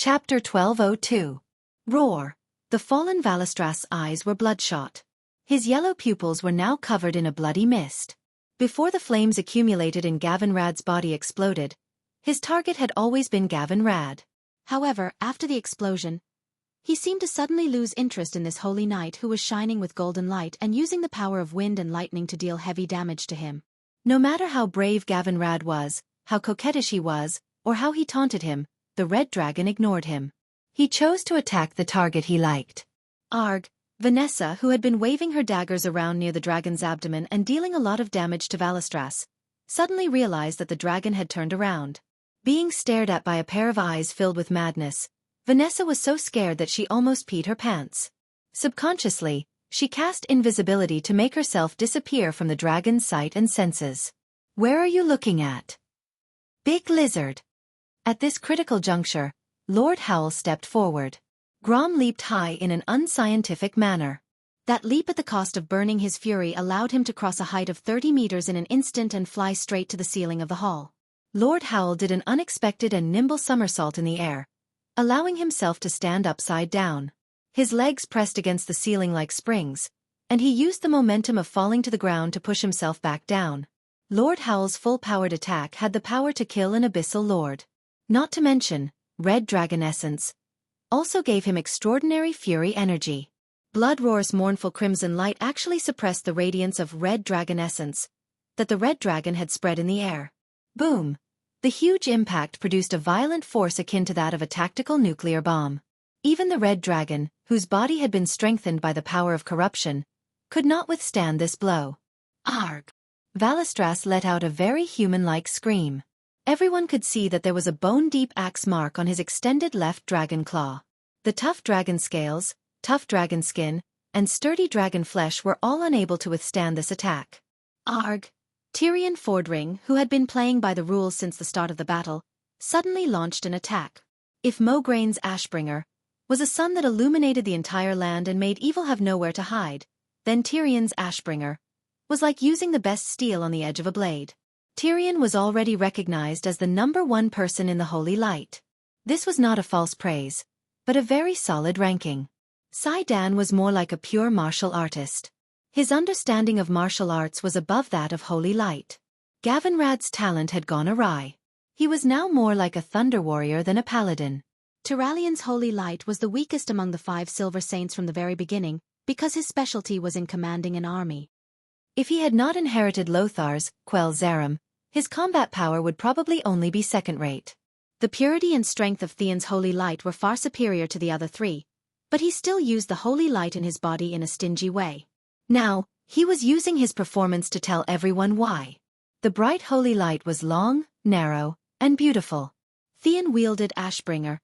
Chapter 1202. Roar. The fallen Valistras' eyes were bloodshot. His yellow pupils were now covered in a bloody mist. Before the flames accumulated and Gavin Rad's body exploded, his target had always been Gavin Rad. However, after the explosion, he seemed to suddenly lose interest in this holy knight who was shining with golden light and using the power of wind and lightning to deal heavy damage to him. No matter how brave Gavin Rad was, how coquettish he was, or how he taunted him, the red dragon ignored him. He chose to attack the target he liked. Arg. Vanessa, who had been waving her daggers around near the dragon's abdomen and dealing a lot of damage to Valistras, suddenly realized that the dragon had turned around. Being stared at by a pair of eyes filled with madness, Vanessa was so scared that she almost peed her pants. Subconsciously, she cast invisibility to make herself disappear from the dragon's sight and senses. "Where are you looking at? Big lizard." At this critical juncture, Lord Howl stepped forward. Grom leaped high in an unscientific manner. That leap at the cost of burning his fury allowed him to cross a height of 30 meters in an instant and fly straight to the ceiling of the hall. Lord Howl did an unexpected and nimble somersault in the air, allowing himself to stand upside down. His legs pressed against the ceiling like springs, and he used the momentum of falling to the ground to push himself back down. Lord Howl's full-powered attack had the power to kill an abyssal lord. Not to mention, red dragon essence also gave him extraordinary fury energy. Bloodroar's mournful crimson light actually suppressed the radiance of red dragon essence that the red dragon had spread in the air. Boom! The huge impact produced a violent force akin to that of a tactical nuclear bomb. Even the red dragon, whose body had been strengthened by the power of corruption, could not withstand this blow. Arg! Valistras let out a very human-like scream. Everyone could see that there was a bone-deep axe mark on his extended left dragon claw. The tough dragon scales, tough dragon skin, and sturdy dragon flesh were all unable to withstand this attack. Arg! Tyrion Fordring, who had been playing by the rules since the start of the battle, suddenly launched an attack. If Mograine's Ashbringer was a sun that illuminated the entire land and made evil have nowhere to hide, then Tyrion's Ashbringer was like using the best steel on the edge of a blade. Tyrion was already recognized as the #1 person in the Holy Light. This was not a false praise, but a very solid ranking. Saidan was more like a pure martial artist. His understanding of martial arts was above that of Holy Light. Gavin Rad's talent had gone awry. He was now more like a thunder warrior than a paladin. Tyralian's Holy Light was the weakest among the 5 Silver Saints from the very beginning, because his specialty was in commanding an army. If he had not inherited Lothar's Quell Zarum, his combat power would probably only be second-rate. The purity and strength of Theon's Holy Light were far superior to the other 3, but he still used the Holy Light in his body in a stingy way. Now, he was using his performance to tell everyone why. The bright Holy Light was long, narrow, and beautiful. Theon wielded Ashbringer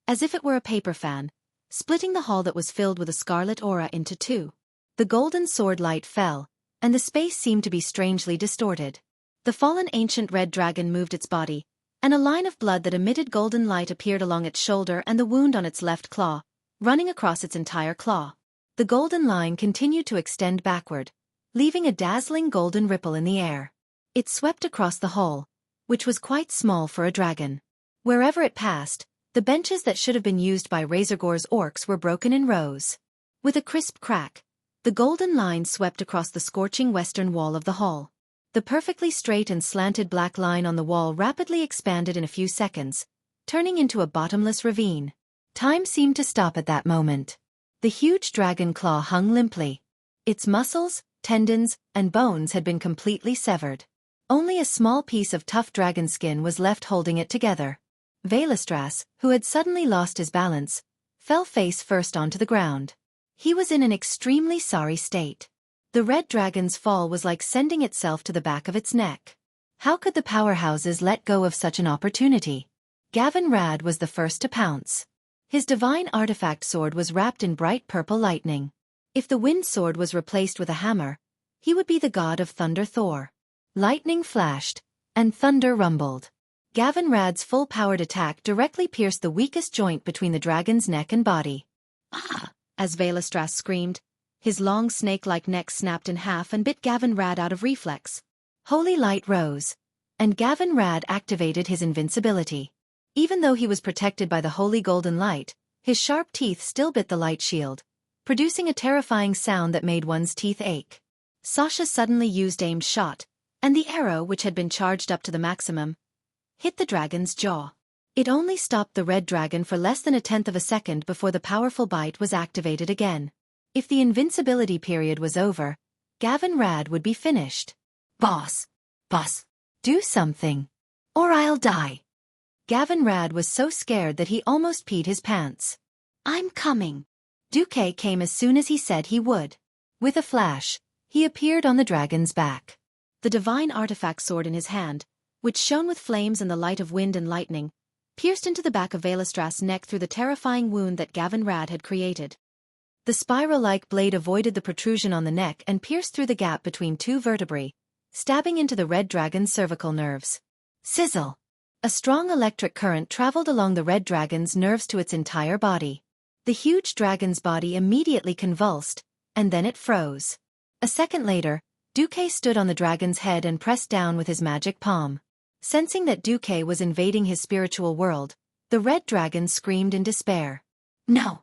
as if it were a paper fan, splitting the hall that was filled with a scarlet aura into 2. The golden sword light fell, and the space seemed to be strangely distorted. The fallen ancient red dragon moved its body, and a line of blood that emitted golden light appeared along its shoulder and the wound on its left claw, running across its entire claw. The golden line continued to extend backward, leaving a dazzling golden ripple in the air. It swept across the hall, which was quite small for a dragon. Wherever it passed, the benches that should have been used by Razorgore's orcs were broken in rows. With a crisp crack, the golden line swept across the scorching western wall of the hall. The perfectly straight and slanted black line on the wall rapidly expanded in a few seconds, turning into a bottomless ravine. Time seemed to stop at that moment. The huge dragon claw hung limply. Its muscles, tendons, and bones had been completely severed. Only a small piece of tough dragon skin was left holding it together. Valistras, who had suddenly lost his balance, fell face first onto the ground. He was in an extremely sorry state. The red dragon's fall was like sending itself to the back of its neck. How could the powerhouses let go of such an opportunity? Gavin Rad was the first to pounce. His divine artifact sword was wrapped in bright purple lightning. If the wind sword was replaced with a hammer, he would be the god of thunder Thor. Lightning flashed, and thunder rumbled. Gavin Rad's full-powered attack directly pierced the weakest joint between the dragon's neck and body. Ah! As Valistras screamed, his long snake-like neck snapped in half and bit Gavin Rad out of reflex. Holy Light rose, and Gavin Rad activated his invincibility. Even though he was protected by the holy golden light, his sharp teeth still bit the light shield, producing a terrifying sound that made one's teeth ache. Sasha suddenly used aimed shot, and the arrow, which had been charged up to the maximum, hit the dragon's jaw. It only stopped the red dragon for less than a tenth of a second before the powerful bite was activated again. If the invincibility period was over, Gavin Rad would be finished. Boss, do something, or I'll die. Gavin Rad was so scared that he almost peed his pants. I'm coming. Xueqi came as soon as he said he would. With a flash, he appeared on the dragon's back. The divine artifact sword in his hand, which shone with flames and the light of wind and lightning, pierced into the back of Velastra's neck through the terrifying wound that Gavin Rad had created. The spiral-like blade avoided the protrusion on the neck and pierced through the gap between two vertebrae, stabbing into the red dragon's cervical nerves. Sizzle! A strong electric current traveled along the red dragon's nerves to its entire body. The huge dragon's body immediately convulsed, and then it froze. A second later, Xueqi stood on the dragon's head and pressed down with his magic palm. Sensing that Xueqi was invading his spiritual world, the red dragon screamed in despair. No.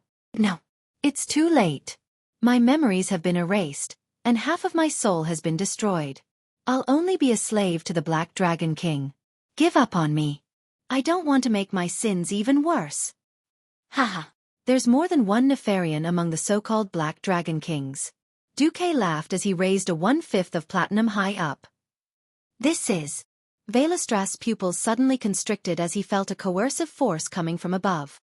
It's too late. My memories have been erased, and half of my soul has been destroyed. I'll only be a slave to the Black Dragon King. Give up on me. I don't want to make my sins even worse. Haha. There's more than one Nefarian among the so-called Black Dragon Kings. Xueqi laughed as he raised a 1/5 of platinum high up. This is... Velastra's pupils suddenly constricted as he felt a coercive force coming from above.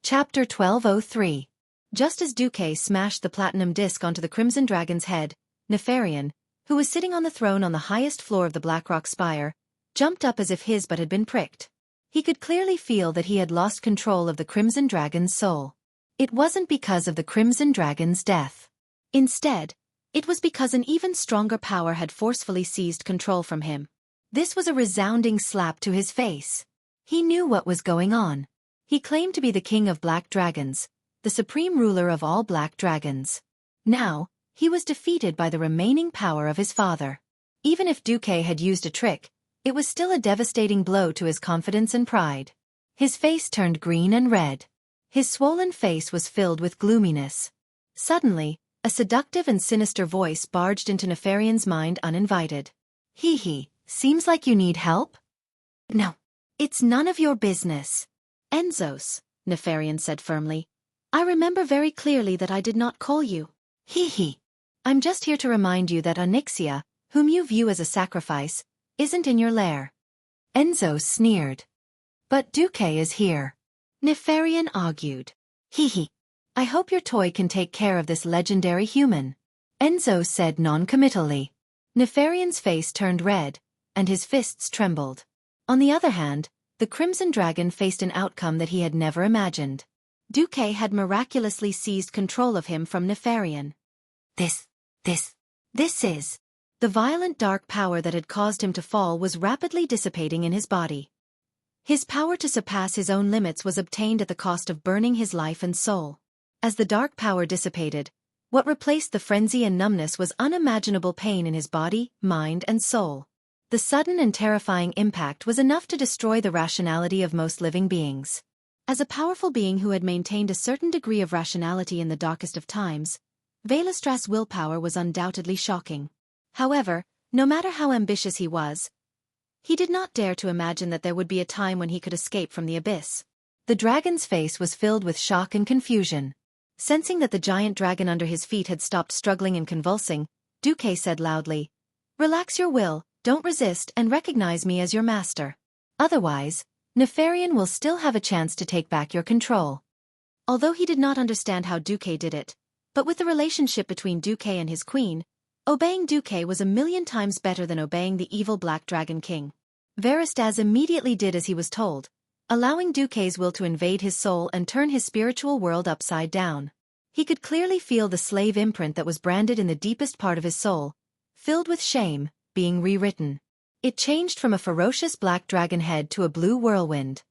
Chapter 1203. Just as Xueqi smashed the platinum disc onto the Crimson Dragon's head, Nefarian, who was sitting on the throne on the highest floor of the Blackrock Spire, jumped up as if his butt had been pricked. He could clearly feel that he had lost control of the Crimson Dragon's soul. It wasn't because of the Crimson Dragon's death. Instead, it was because an even stronger power had forcefully seized control from him. This was a resounding slap to his face. He knew what was going on. He claimed to be the king of black dragons, the supreme ruler of all black dragons. Now, he was defeated by the remaining power of his father. Even if Xueqi had used a trick, it was still a devastating blow to his confidence and pride. His face turned green and red. His swollen face was filled with gloominess. Suddenly, a seductive and sinister voice barged into Nefarian's mind uninvited. Hee, seems like you need help? No. It's none of your business. Enzos, Nefarian said firmly. I remember very clearly that I did not call you. Hee. I'm just here to remind you that Onyxia, whom you view as a sacrifice, isn't in your lair. Enzo sneered. But Xueqi is here. Nefarian argued. Hee. I hope your toy can take care of this legendary human. Enzo said non-committally. Nefarian's face turned red, and his fists trembled. On the other hand, the Crimson Dragon faced an outcome that he had never imagined. Xueqi had miraculously seized control of him from Nefarian. This is... The violent dark power that had caused him to fall was rapidly dissipating in his body. His power to surpass his own limits was obtained at the cost of burning his life and soul. As the dark power dissipated, what replaced the frenzy and numbness was unimaginable pain in his body, mind, and soul. The sudden and terrifying impact was enough to destroy the rationality of most living beings. As a powerful being who had maintained a certain degree of rationality in the darkest of times, Velastra's willpower was undoubtedly shocking. However, no matter how ambitious he was, he did not dare to imagine that there would be a time when he could escape from the abyss. The dragon's face was filled with shock and confusion. Sensing that the giant dragon under his feet had stopped struggling and convulsing, Xueqi said loudly, "Relax your will, don't resist, and recognize me as your master. Otherwise, Nefarian will still have a chance to take back your control." Although he did not understand how Xueqi did it, but with the relationship between Xueqi and his queen, obeying Xueqi was 1,000,000 times better than obeying the evil Black Dragon King. Veristaz immediately did as he was told, allowing Xueqi's will to invade his soul and turn his spiritual world upside down. He could clearly feel the slave imprint that was branded in the deepest part of his soul, filled with shame, being rewritten. It changed from a ferocious black dragon head to a blue whirlwind.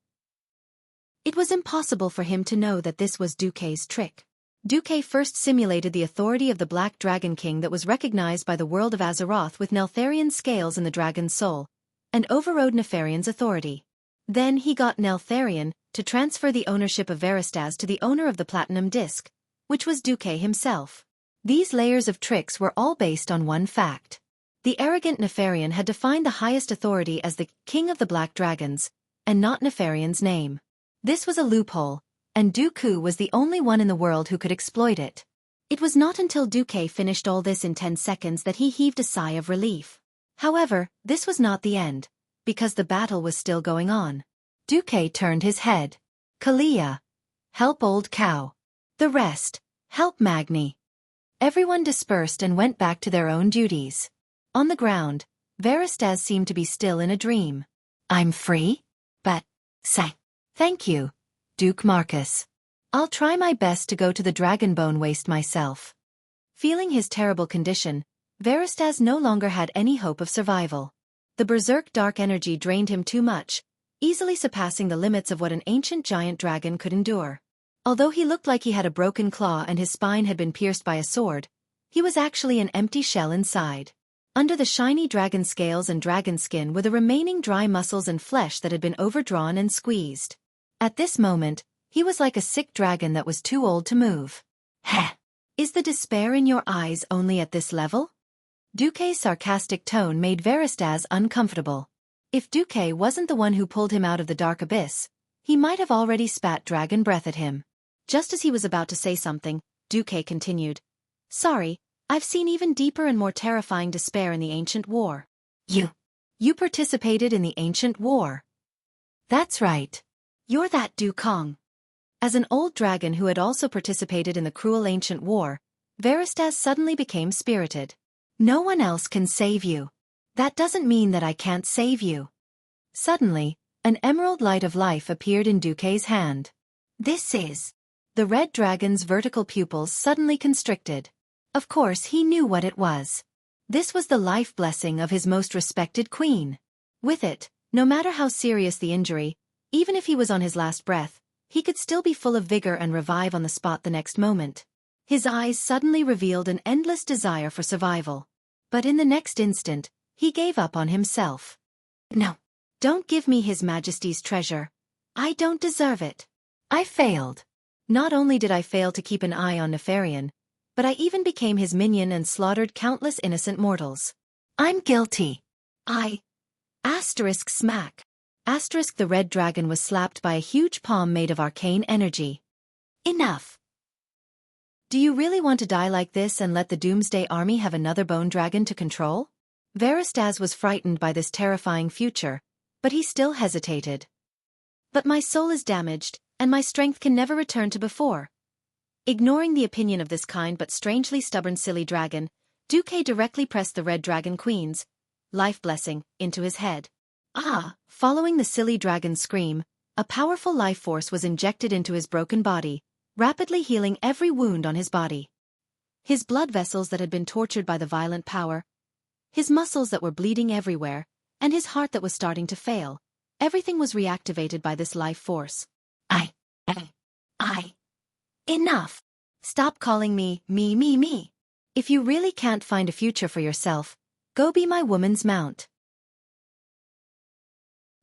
It was impossible for him to know that this was Xueqi's trick. Xueqi first simulated the authority of the Black Dragon King that was recognized by the world of Azeroth with Neltharian scales in the dragon's soul, and overrode Nefarian's authority. Then he got Neltharion to transfer the ownership of Veristaz to the owner of the Platinum Disc, which was Xueqi himself. These layers of tricks were all based on one fact. The arrogant Nefarian had defined the highest authority as the King of the Black Dragons, and not Nefarion's name. This was a loophole, and Dooku was the only one in the world who could exploit it. It was not until Xueqi finished all this in 10 seconds that he heaved a sigh of relief. However, this was not the end, because the battle was still going on. Xueqi turned his head. Kalia. Help old cow. The rest. Help Magni. Everyone dispersed and went back to their own duties. On the ground, Veristaz seemed to be still in a dream. I'm free? But, say, thank you, Duke Marcus. I'll try my best to go to the Dragonbone Waste myself. Feeling his terrible condition, Veristaz no longer had any hope of survival. The berserk dark energy drained him too much, easily surpassing the limits of what an ancient giant dragon could endure. Although he looked like he had a broken claw and his spine had been pierced by a sword, he was actually an empty shell inside. Under the shiny dragon scales and dragon skin were the remaining dry muscles and flesh that had been overdrawn and squeezed. At this moment, he was like a sick dragon that was too old to move. Heh! Is the despair in your eyes only at this level? Xueqi's sarcastic tone made Veristaz uncomfortable. If Xueqi wasn't the one who pulled him out of the dark abyss, he might have already spat dragon breath at him. Just as he was about to say something, Xueqi continued. Sorry, I've seen even deeper and more terrifying despair in the ancient war. You participated in the ancient war. That's right. You're that Dukong. As an old dragon who had also participated in the cruel ancient war, Veristaz suddenly became spirited. No one else can save you. That doesn't mean that I can't save you. Suddenly, an emerald light of life appeared in Xueqi's hand. This is... The red dragon's vertical pupils suddenly constricted. Of course he knew what it was. This was the life blessing of his most respected queen. With it, no matter how serious the injury, even if he was on his last breath, he could still be full of vigor and revive on the spot the next moment. His eyes suddenly revealed an endless desire for survival. But in the next instant, he gave up on himself. No. Don't give me His Majesty's treasure. I don't deserve it. I failed. Not only did I fail to keep an eye on Nefarion, but I even became his minion and slaughtered countless innocent mortals. I'm guilty. Smack. The red dragon was slapped by a huge palm made of arcane energy. Enough. Do you really want to die like this and let the Doomsday Army have another bone dragon to control? Veristaz was frightened by this terrifying future, but he still hesitated. But my soul is damaged, and my strength can never return to before. Ignoring the opinion of this kind but strangely stubborn silly dragon, Xueqi directly pressed the red dragon queen's life blessing into his head. Following the silly dragon's scream, a powerful life force was injected into his broken body, rapidly healing every wound on his body. His blood vessels that had been tortured by the violent power, his muscles that were bleeding everywhere, and his heart that was starting to fail, everything was reactivated by this life force. Enough! Stop calling me. If you really can't find a future for yourself, go be my woman's mount.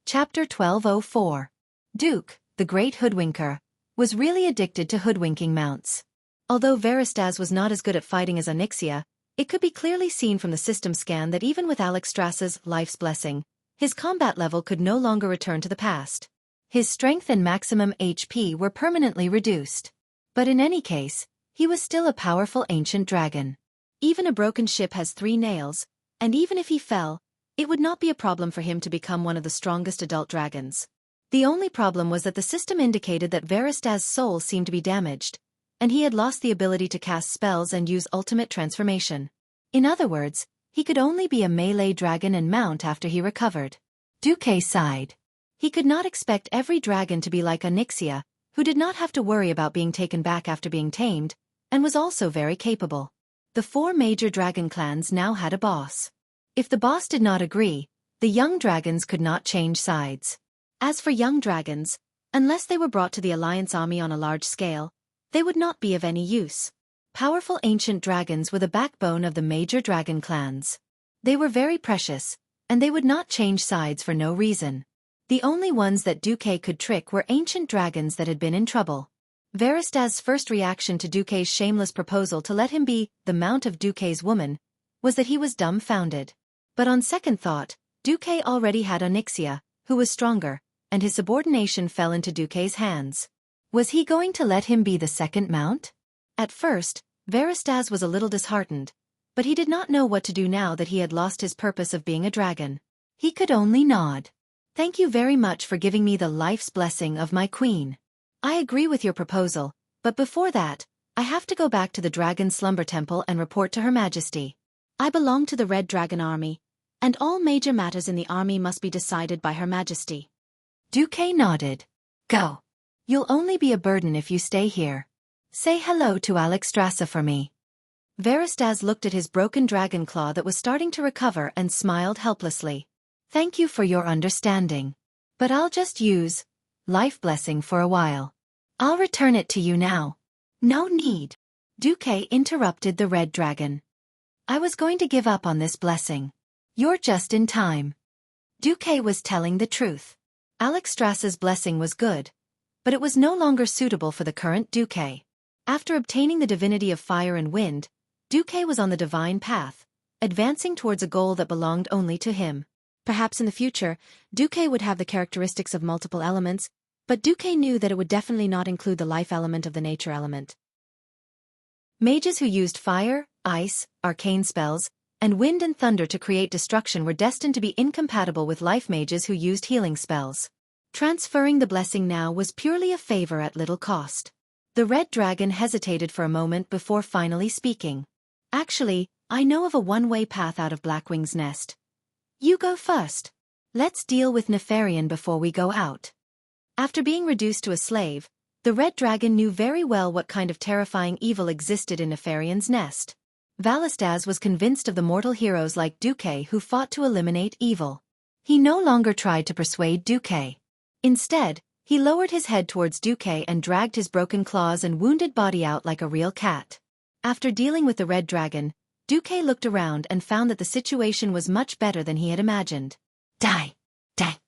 Chapter 1204. Duke, the Great Hoodwinker, was really addicted to hoodwinking mounts. Although Veristaz was not as good at fighting as Onyxia, it could be clearly seen from the system scan that even with Alexstrasza's life's blessing, his combat level could no longer return to the past. His strength and maximum HP were permanently reduced. But in any case, he was still a powerful ancient dragon. Even a broken ship has 3 nails, and even if he fell, it would not be a problem for him to become one of the strongest adult dragons. The only problem was that the system indicated that Veristaz's soul seemed to be damaged, and he had lost the ability to cast spells and use ultimate transformation. In other words, he could only be a melee dragon and mount after he recovered. Xueqi sighed. He could not expect every dragon to be like Onyxia, who did not have to worry about being taken back after being tamed, and was also very capable. The 4 major dragon clans now had a boss. If the boss did not agree, the young dragons could not change sides. As for young dragons, unless they were brought to the Alliance army on a large scale, they would not be of any use. Powerful ancient dragons were the backbone of the major dragon clans. They were very precious, and they would not change sides for no reason. The only ones that Xueqi could trick were ancient dragons that had been in trouble. Varistaz's first reaction to Xueqi's shameless proposal to let him be the mount of Xueqi's woman was that he was dumbfounded. But on second thought, Xueqi already had Onyxia, who was stronger, and his subordination fell into Xueqi's hands. Was he going to let him be the second mount? At first, Varistaz was a little disheartened, but he did not know what to do now that he had lost his purpose of being a dragon. He could only nod. Thank you very much for giving me the life's blessing of my queen. I agree with your proposal, but before that, I have to go back to the Dragon Slumber Temple and report to Her Majesty. I belong to the Red Dragon Army, and all major matters in the army must be decided by Her Majesty. Xueqi nodded. Go. You'll only be a burden if you stay here. Say hello to Alexstrasza for me. Varistaz looked at his broken dragon claw that was starting to recover and smiled helplessly. Thank you for your understanding. But I'll just use life blessing for a while. I'll return it to you now. No need. Xueqi interrupted the red dragon. I was going to give up on this blessing. You're just in time. Xueqi was telling the truth. Alexstrasza's blessing was good, but it was no longer suitable for the current Xueqi. After obtaining the divinity of fire and wind, Xueqi was on the divine path, advancing towards a goal that belonged only to him. Perhaps in the future, Xueqi would have the characteristics of multiple elements, but Xueqi knew that it would definitely not include the life element of the nature element. Mages who used fire, ice, arcane spells, and wind and thunder to create destruction were destined to be incompatible with life mages who used healing spells. Transferring the blessing now was purely a favor at little cost. The red dragon hesitated for a moment before finally speaking. Actually, I know of a one-way path out of Blackwing's nest. You go first. Let's deal with Nefarian before we go out. After being reduced to a slave, the red dragon knew very well what kind of terrifying evil existed in Nefarian's nest. Varistaz was convinced of the mortal heroes like Xueqi who fought to eliminate evil. He no longer tried to persuade Xueqi. Instead, he lowered his head towards Xueqi and dragged his broken claws and wounded body out like a real cat. After dealing with the red dragon, Xueqi looked around and found that the situation was much better than he had imagined. Die! Die!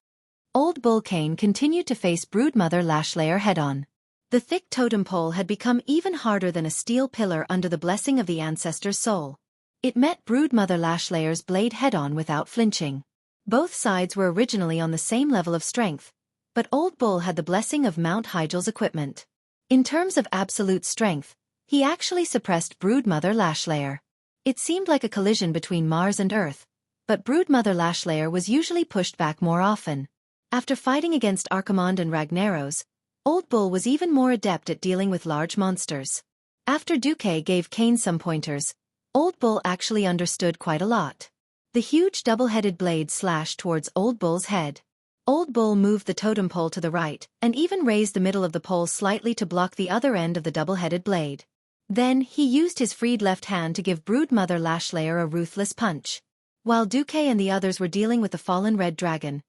Old Bull Cane continued to face Broodmother Lashlayer head-on. The thick totem pole had become even harder than a steel pillar under the blessing of the ancestor's soul. It met Broodmother Lashlayer's blade head-on without flinching. Both sides were originally on the same level of strength, but Old Bull had the blessing of Mount Hygel's equipment. In terms of absolute strength, he actually suppressed Broodmother Lashlayer. It seemed like a collision between Mars and Earth, but Broodmother Lashlayer was usually pushed back more often. After fighting against Archimonde and Ragnaros, Old Bull was even more adept at dealing with large monsters. After Xueqi gave Cain some pointers, Old Bull actually understood quite a lot. The huge double-headed blade slashed towards Old Bull's head. Old Bull moved the totem pole to the right, and even raised the middle of the pole slightly to block the other end of the double-headed blade. Then, he used his freed left hand to give Broodmother Lashlayer a ruthless punch. While Xueqi and the others were dealing with the fallen red dragon,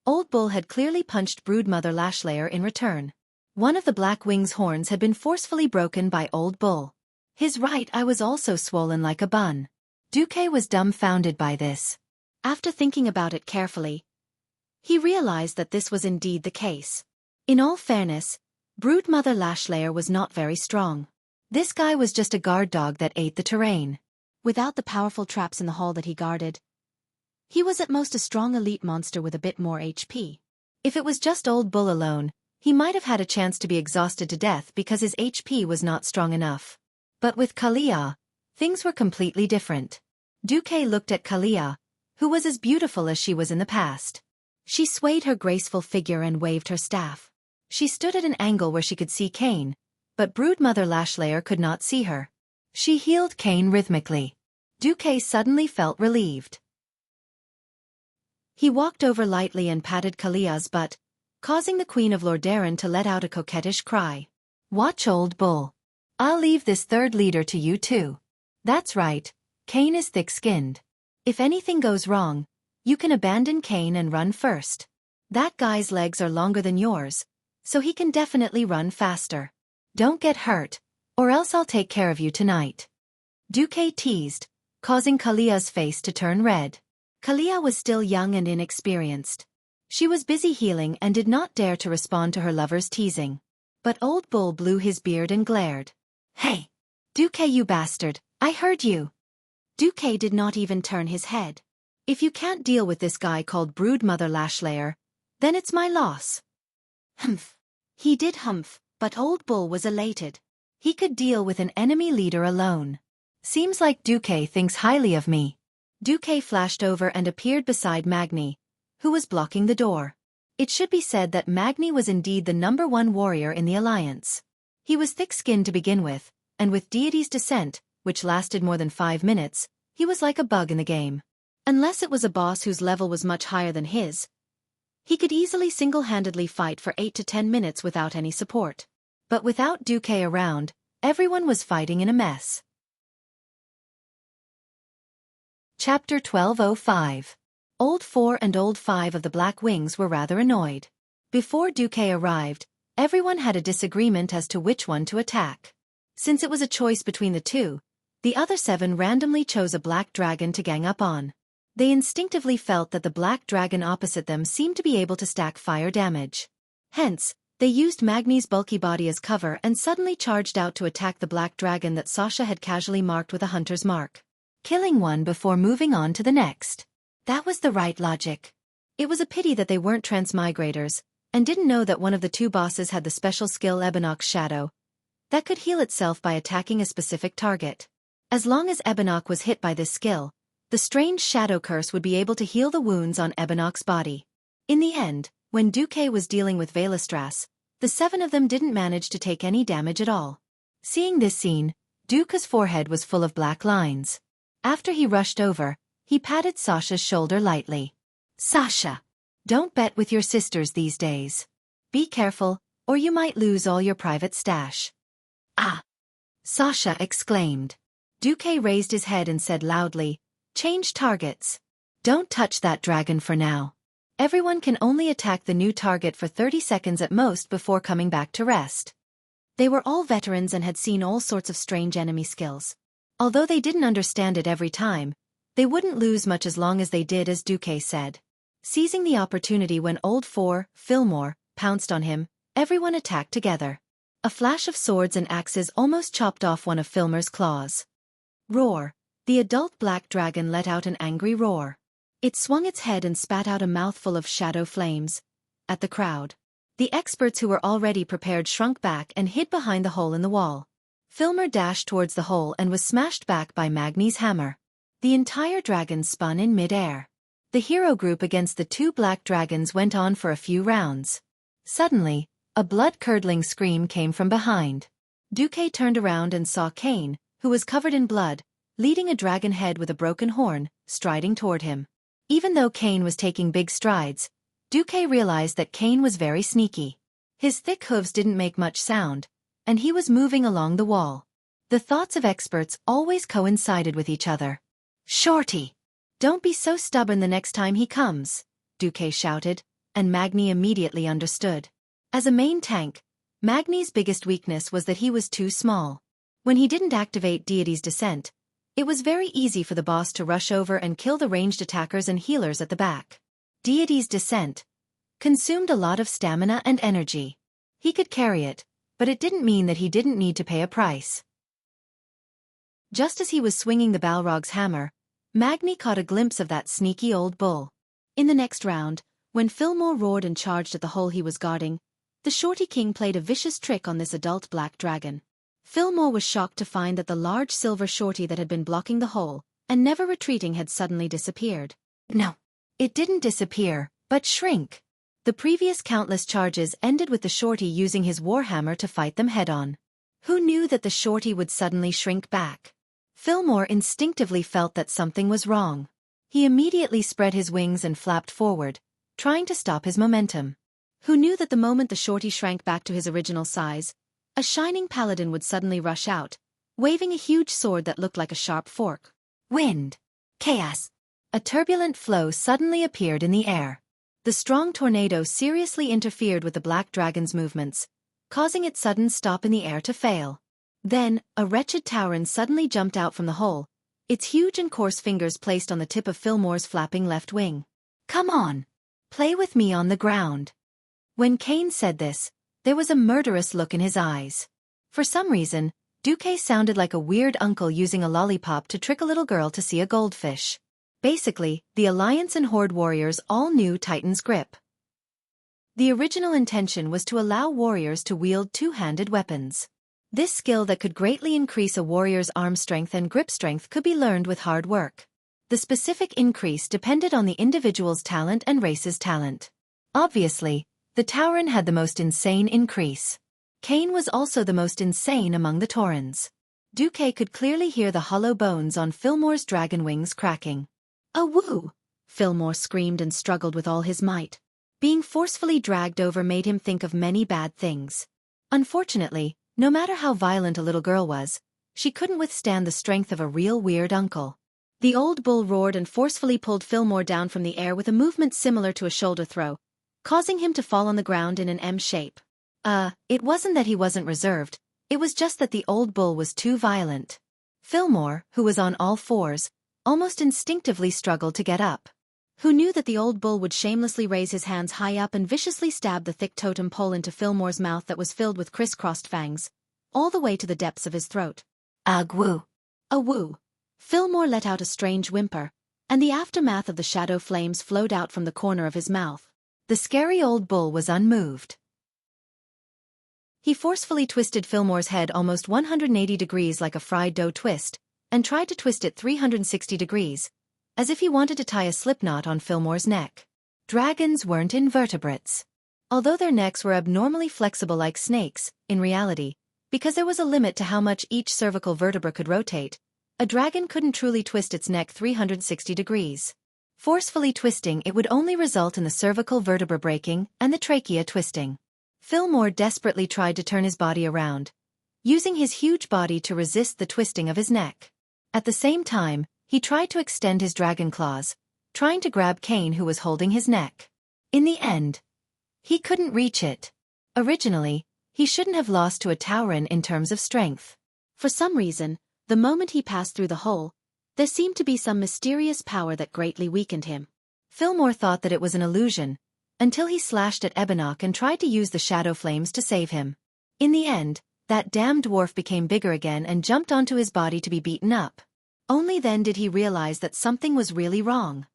Old Bull had clearly punched Broodmother Lashlayer in return. One of the Black Wing's horns had been forcefully broken by Old Bull. His right eye was also swollen like a bun. Xueqi was dumbfounded by this. After thinking about it carefully, he realized that this was indeed the case. In all fairness, Broodmother Lashlayer was not very strong. This guy was just a guard dog that ate the terrain. Without the powerful traps in the hall that he guarded, he was at most a strong elite monster with a bit more HP. If it was just Old Bull alone, he might have had a chance to be exhausted to death because his HP was not strong enough. But with Kalia, things were completely different. Xueqi looked at Kalia, who was as beautiful as she was in the past. She swayed her graceful figure and waved her staff. She stood at an angle where she could see Cain, but Broodmother Lashlayer could not see her. She healed Cain rhythmically. Xueqi suddenly felt relieved. He walked over lightly and patted Kalia's butt, causing the Queen of Lordaeron to let out a coquettish cry. Watch Old Bull. I'll leave this third leader to you too. That's right, Cain is thick-skinned. If anything goes wrong, you can abandon Cain and run first. That guy's legs are longer than yours, so he can definitely run faster. Don't get hurt, or else I'll take care of you tonight. Xueqi teased, causing Kalia's face to turn red. Kalia was still young and inexperienced. She was busy healing and did not dare to respond to her lover's teasing. But Old Bull blew his beard and glared. "Hey! Xueqi, you bastard, I heard you." Xueqi did not even turn his head. "If you can't deal with this guy called Broodmother Lashlayer, then it's my loss." Humph. He did humph, but Old Bull was elated. He could deal with an enemy leader alone. "Seems like Xueqi thinks highly of me." Xueqi flashed over and appeared beside Magni, who was blocking the door. It should be said that Magni was indeed the #1 warrior in the alliance. He was thick-skinned to begin with, and with Deity's Descent, which lasted more than 5 minutes, he was like a bug in the game. Unless it was a boss whose level was much higher than his, he could easily single-handedly fight for 8 to 10 minutes without any support. But without Xueqi around, everyone was fighting in a mess. Chapter 1205. Old 4 and Old 5 of the Black Wings were rather annoyed. Before Xueqi arrived, everyone had a disagreement as to which one to attack. Since it was a choice between the two, the other 7 randomly chose a black dragon to gang up on. They instinctively felt that the black dragon opposite them seemed to be able to stack fire damage. Hence, they used Magni's bulky body as cover and suddenly charged out to attack the black dragon that Sasha had casually marked with a hunter's mark, killing one before moving on to the next. That was the right logic. It was a pity that they weren't transmigrators, and didn't know that one of the 2 bosses had the special skill Ebonok's Shadow, that could heal itself by attacking a specific target. As long as Ebonok was hit by this skill, the strange shadow curse would be able to heal the wounds on Ebonok's body. In the end, when Xueqi was dealing with Valestras, the 7 of them didn't manage to take any damage at all. Seeing this scene, Xueqi's forehead was full of black lines. After he rushed over, he patted Sasha's shoulder lightly. "Sasha, don't bet with your sisters these days. Be careful, or you might lose all your private stash." "Ah!" Sasha exclaimed. Xueqi raised his head and said loudly, "Change targets. Don't touch that dragon for now. Everyone can only attack the new target for 30 seconds at most before coming back to rest." They were all veterans and had seen all sorts of strange enemy skills. Although they didn't understand it every time, they wouldn't lose much as long as they did as Xueqi said. Seizing the opportunity when Old 4, Fillmore, pounced on him, everyone attacked together. A flash of swords and axes almost chopped off one of Fillmore's claws. Roar! The adult black dragon let out an angry roar. It swung its head and spat out a mouthful of shadow flames at the crowd. The experts who were already prepared shrunk back and hid behind the hole in the wall. Fillmore dashed towards the hole and was smashed back by Magni's hammer. The entire dragon spun in mid-air. The hero group against the 2 black dragons went on for a few rounds. Suddenly, a blood-curdling scream came from behind. Xueqi turned around and saw Kane, who was covered in blood, leading a dragon head with a broken horn, striding toward him. Even though Kane was taking big strides, Xueqi realized that Kane was very sneaky. His thick hooves didn't make much sound, and he was moving along the wall. The thoughts of experts always coincided with each other. "Shorty! Don't be so stubborn the next time he comes," Xueqi shouted, and Magni immediately understood. As a main tank, Magni's biggest weakness was that he was too small. When he didn't activate Deity's Descent, it was very easy for the boss to rush over and kill the ranged attackers and healers at the back. Deity's Descent consumed a lot of stamina and energy. He could carry it, but it didn't mean that he didn't need to pay a price. Just as he was swinging the Balrog's hammer, Magni caught a glimpse of that sneaky old bull. In the next round, when Fillmore roared and charged at the hole he was guarding, the Shorty King played a vicious trick on this adult black dragon. Fillmore was shocked to find that the large silver shorty that had been blocking the hole and never retreating had suddenly disappeared. No, it didn't disappear, but shrink. The previous countless charges ended with the shorty using his warhammer to fight them head-on. Who knew that the shorty would suddenly shrink back? Fillmore instinctively felt that something was wrong. He immediately spread his wings and flapped forward, trying to stop his momentum. Who knew that the moment the shorty shrank back to his original size, a shining paladin would suddenly rush out, waving a huge sword that looked like a sharp fork. Wind. Chaos. A turbulent flow suddenly appeared in the air. The strong tornado seriously interfered with the black dragon's movements, causing its sudden stop in the air to fail. Then, a wretched tauren suddenly jumped out from the hole, its huge and coarse fingers placed on the tip of Fillmore's flapping left wing. "Come on! Play with me on the ground. When Cain said this, there was a murderous look in his eyes. For some reason, Xueqi sounded like a weird uncle using a lollipop to trick a little girl to see a goldfish. Basically, the Alliance and Horde warriors all knew Titan's grip. The original intention was to allow warriors to wield two-handed weapons. This skill that could greatly increase a warrior's arm strength and grip strength could be learned with hard work. The specific increase depended on the individual's talent and race's talent. Obviously, the Tauren had the most insane increase. Cain was also the most insane among the Taurens. Xueqi could clearly hear the hollow bones on Fillmore's dragon wings cracking. "Oh woo!" Fillmore screamed and struggled with all his might. Being forcefully dragged over made him think of many bad things. Unfortunately, no matter how violent a little girl was, she couldn't withstand the strength of a real weird uncle. The old bull roared and forcefully pulled Fillmore down from the air with a movement similar to a shoulder throw, causing him to fall on the ground in an M shape. It wasn't that he wasn't reserved, it was just that the old bull was too violent. Fillmore, who was on all fours, almost instinctively struggled to get up. Who knew that the old bull would shamelessly raise his hands high up and viciously stab the thick totem pole into Fillmore's mouth that was filled with crisscrossed fangs, all the way to the depths of his throat. Ag-woo. A-woo. Fillmore let out a strange whimper, and the aftermath of the shadow flames flowed out from the corner of his mouth. The scary old bull was unmoved. He forcefully twisted Fillmore's head almost 180 degrees like a fried dough twist, and tried to twist it 360 degrees, as if he wanted to tie a slipknot on Fillmore's neck. Dragons weren't invertebrates. Although their necks were abnormally flexible like snakes, in reality, because there was a limit to how much each cervical vertebra could rotate, a dragon couldn't truly twist its neck 360 degrees. Forcefully twisting it would only result in the cervical vertebra breaking and the trachea twisting. Fillmore desperately tried to turn his body around, using his huge body to resist the twisting of his neck. At the same time, he tried to extend his dragon claws, trying to grab Cain who was holding his neck. In the end, he couldn't reach it. Originally, he shouldn't have lost to a Tauren in terms of strength. For some reason, the moment he passed through the hole, there seemed to be some mysterious power that greatly weakened him. Fillmore thought that it was an illusion, until he slashed at Ebonok and tried to use the shadow flames to save him. In the end, that damn dwarf became bigger again and jumped onto his body to be beaten up. Only then did he realize that something was really wrong.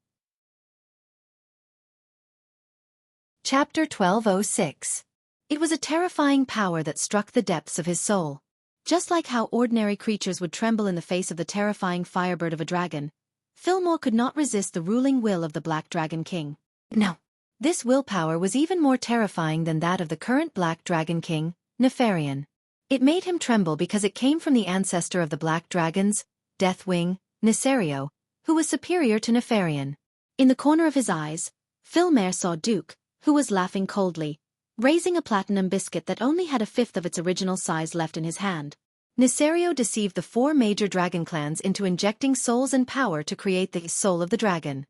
Chapter 1206. It was a terrifying power that struck the depths of his soul. Just like how ordinary creatures would tremble in the face of the terrifying firebird of a dragon, Fillmore could not resist the ruling will of the Black Dragon King. No. This willpower was even more terrifying than that of the current Black Dragon King, Nefarian. It made him tremble because it came from the ancestor of the Black Dragons, Deathwing, Nesario, who was superior to Nefarian. In the corner of his eyes, Fillmore saw Duke, who was laughing coldly, raising a platinum biscuit that only had a fifth of its original size left in his hand. Nesario deceived the 4 major dragon clans into injecting souls and power to create the Soul of the Dragon.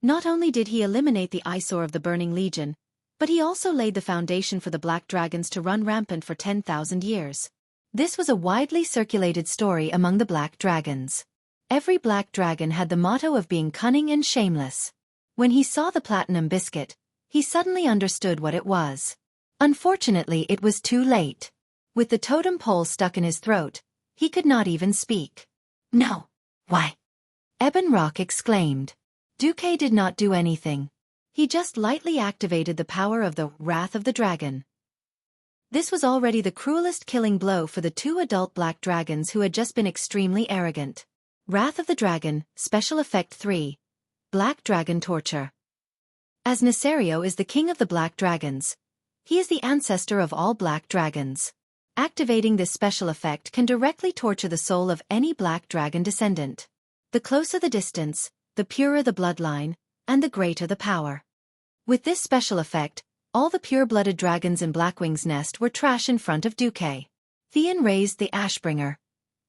Not only did he eliminate the eyesore of the Burning Legion, but he also laid the foundation for the Black Dragons to run rampant for 10,000 years. This was a widely circulated story among the Black Dragons. Every Black Dragon had the motto of being cunning and shameless. When he saw the platinum biscuit, he suddenly understood what it was. Unfortunately, it was too late. With the totem pole stuck in his throat, he could not even speak. "No. Why?" Ebon Rock exclaimed. Xueqi did not do anything. He just lightly activated the power of the Wrath of the Dragon. This was already the cruelest killing blow for the 2 adult Black Dragons who had just been extremely arrogant. Wrath of the Dragon, Special Effect 3. Black Dragon Torture. As Nesario is the king of the Black Dragons, he is the ancestor of all Black Dragons. Activating this special effect can directly torture the soul of any Black Dragon descendant. The closer the distance, the purer the bloodline, and the greater the power. With this special effect, all the pure-blooded dragons in Blackwing's nest were trash in front of Xueqi. Theon raised the Ashbringer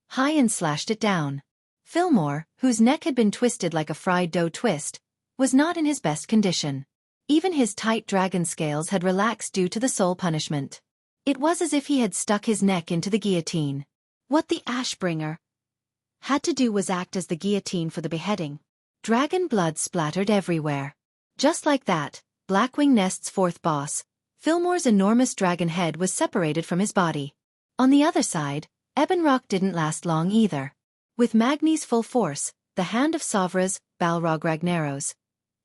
high and slashed it down. Fillmore, whose neck had been twisted like a fried dough twist, was not in his best condition. Even his tight dragon scales had relaxed due to the soul punishment. It was as if he had stuck his neck into the guillotine. What the Ashbringer had to do was act as the guillotine for the beheading. Dragon blood splattered everywhere. Just like that, Blackwing Nest's fourth boss, Fillmore's enormous dragon head was separated from his body. On the other side, Ebonrock didn't last long either. With Magni's full force, the hand of Sovra's, Balrog Ragnaros,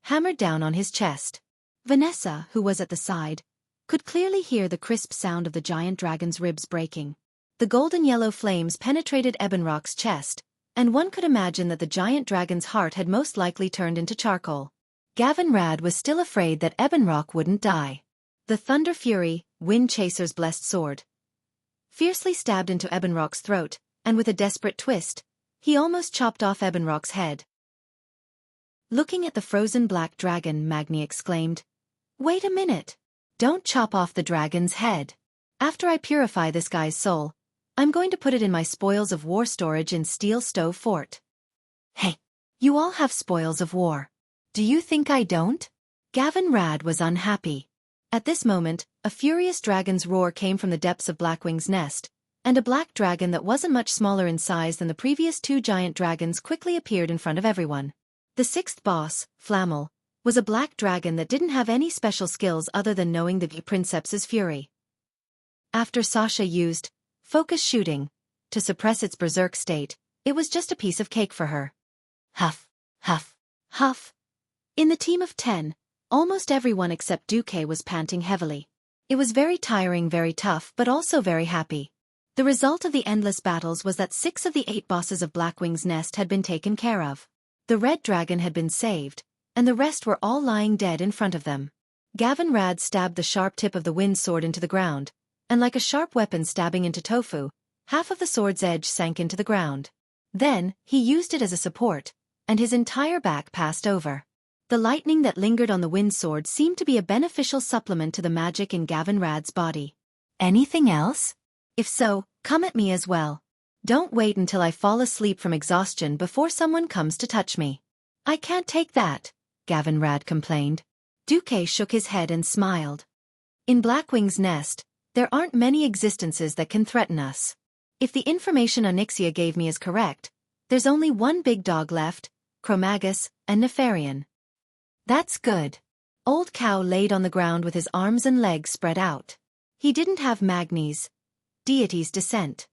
hammered down on his chest. Vanessa, who was at the side, could clearly hear the crisp sound of the giant dragon's ribs breaking. The golden-yellow flames penetrated Ebonrock's chest, and one could imagine that the giant dragon's heart had most likely turned into charcoal. Gavin Rad was still afraid that Ebonrock wouldn't die. The Thunder Fury, Wind Chaser's blessed sword, fiercely stabbed into Ebonrock's throat, and with a desperate twist, he almost chopped off Ebonrock's head. Looking at the frozen black dragon, Magni exclaimed, "Wait a minute! Don't chop off the dragon's head. After I purify this guy's soul, I'm going to put it in my spoils of war storage in Steel Stove Fort." "Hey, you all have spoils of war. Do you think I don't?" Gavin Rad was unhappy. At this moment, a furious dragon's roar came from the depths of Blackwing's nest, and a black dragon that wasn't much smaller in size than the previous two giant dragons quickly appeared in front of everyone. The sixth boss, Flammel, was a black dragon that didn't have any special skills other than knowing the Princeps's fury. After Sasha used focus shooting to suppress its berserk state, it was just a piece of cake for her. Huff, huff, huff. In the team of 10, almost everyone except Duque was panting heavily. It was very tiring, very tough, but also very happy. The result of the endless battles was that 6 of the 8 bosses of Blackwing's nest had been taken care of. The red dragon had been saved, and the rest were all lying dead in front of them. Gavin Rad stabbed the sharp tip of the wind sword into the ground, and like a sharp weapon stabbing into tofu, half of the sword's edge sank into the ground. Then, he used it as a support, and his entire back passed over. The lightning that lingered on the wind sword seemed to be a beneficial supplement to the magic in Gavin Rad's body. "Anything else? If so, come at me as well. Don't wait until I fall asleep from exhaustion before someone comes to touch me." "I can't take that," Gavin Rad complained. Duque shook his head and smiled. "In Blackwing's nest, there aren't many existences that can threaten us. If the information Onyxia gave me is correct, there's only one big dog left, Chromagus, and Nefarian." "That's good." Old Cow laid on the ground with his arms and legs spread out. He didn't have Magni's deity's descent.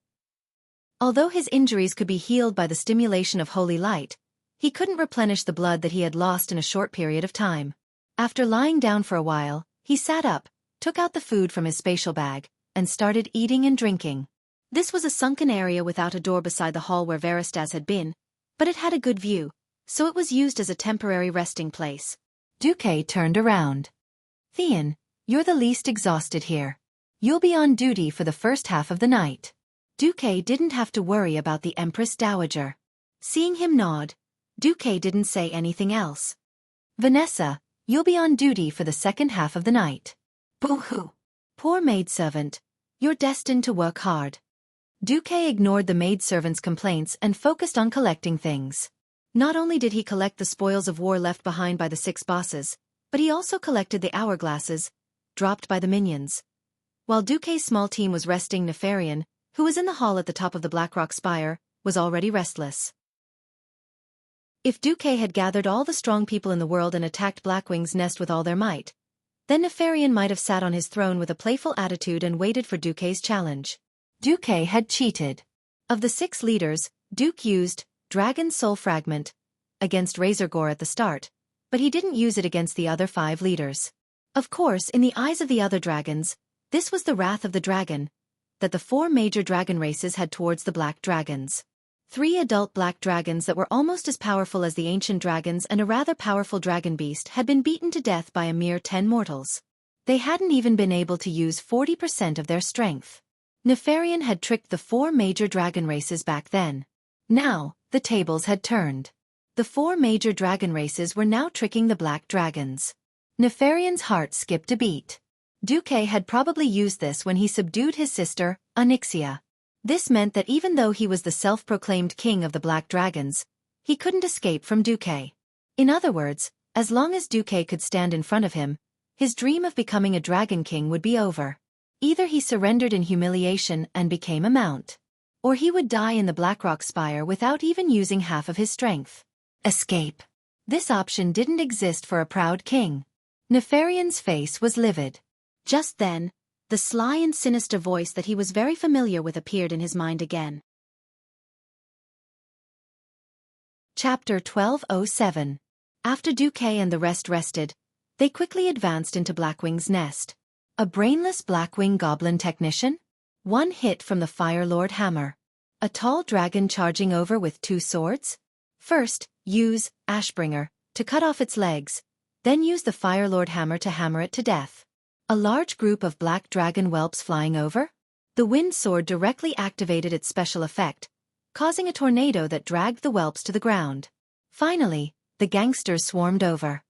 Although his injuries could be healed by the stimulation of holy light, he couldn't replenish the blood that he had lost in a short period of time. After lying down for a while, he sat up, took out the food from his spatial bag, and started eating and drinking. This was a sunken area without a door beside the hall where Veristas had been, but it had a good view, so it was used as a temporary resting place. Duque turned around. "Theon, you're the least exhausted here. You'll be on duty for the first half of the night." Duque didn't have to worry about the Empress Dowager. Seeing him nod, Duque didn't say anything else. "Vanessa, you'll be on duty for the second half of the night." "Boo-hoo. Poor maidservant, you're destined to work hard." Duque ignored the maidservant's complaints and focused on collecting things. Not only did he collect the spoils of war left behind by the 6 bosses, but he also collected the hourglasses, dropped by the minions. While Duque's small team was resting, Nefarian, who was in the hall at the top of the Blackrock Spire, was already restless. If Duque had gathered all the strong people in the world and attacked Blackwing's nest with all their might, then Nefarian might have sat on his throne with a playful attitude and waited for Duque's challenge. Duque had cheated. Of the 6 leaders, Duque used Dragon's Soul Fragment against Razorgore at the start, but he didn't use it against the other 5 leaders. Of course, in the eyes of the other dragons, this was the wrath of the dragon that the 4 major dragon races had towards the black dragons. 3 adult black dragons that were almost as powerful as the ancient dragons and a rather powerful dragon beast had been beaten to death by a mere 10 mortals. They hadn't even been able to use 40% of their strength. Nefarian had tricked the 4 major dragon races back then. Now, the tables had turned. The 4 major dragon races were now tricking the black dragons. Nefarian's heart skipped a beat. Duque had probably used this when he subdued his sister, Onyxia. This meant that even though he was the self-proclaimed king of the black dragons, he couldn't escape from Duque. In other words, as long as Duque could stand in front of him, his dream of becoming a dragon king would be over. Either he surrendered in humiliation and became a mount, or he would die in the Blackrock Spire without even using half of his strength. Escape. This option didn't exist for a proud king. Nefarian's face was livid. Just then, the sly and sinister voice that he was very familiar with appeared in his mind again. Chapter 1207. After Duque and the rest rested, they quickly advanced into Blackwing's nest. A brainless Blackwing goblin technician? One hit from the Fire Lord hammer. A tall dragon charging over with 2 swords? First, use Ashbringer to cut off its legs, then use the Fire Lord hammer to hammer it to death. A large group of black dragon whelps flying over? The wind sword directly activated its special effect, causing a tornado that dragged the whelps to the ground. Finally, the gangsters swarmed over.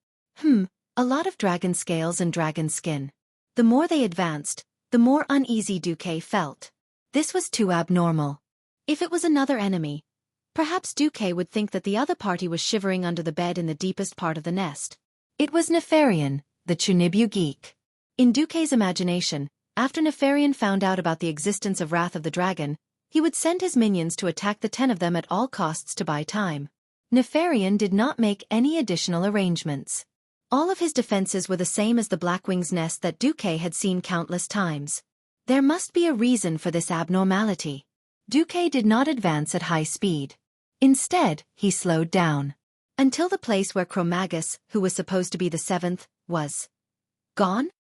A lot of dragon scales and dragon skin. The more they advanced, the more uneasy Duque felt. This was too abnormal. If it was another enemy, perhaps Duque would think that the other party was shivering under the bed in the deepest part of the nest. It was Nefarian, the Chunibu geek. In Duque's imagination, after Nefarian found out about the existence of Wrath of the Dragon, he would send his minions to attack the 10 of them at all costs to buy time. Nefarian did not make any additional arrangements. All of his defenses were the same as the Blackwing's nest that Duque had seen countless times. There must be a reason for this abnormality. Duque did not advance at high speed. Instead, he slowed down. Until the place where Chromagus, who was supposed to be the 7th, was gone?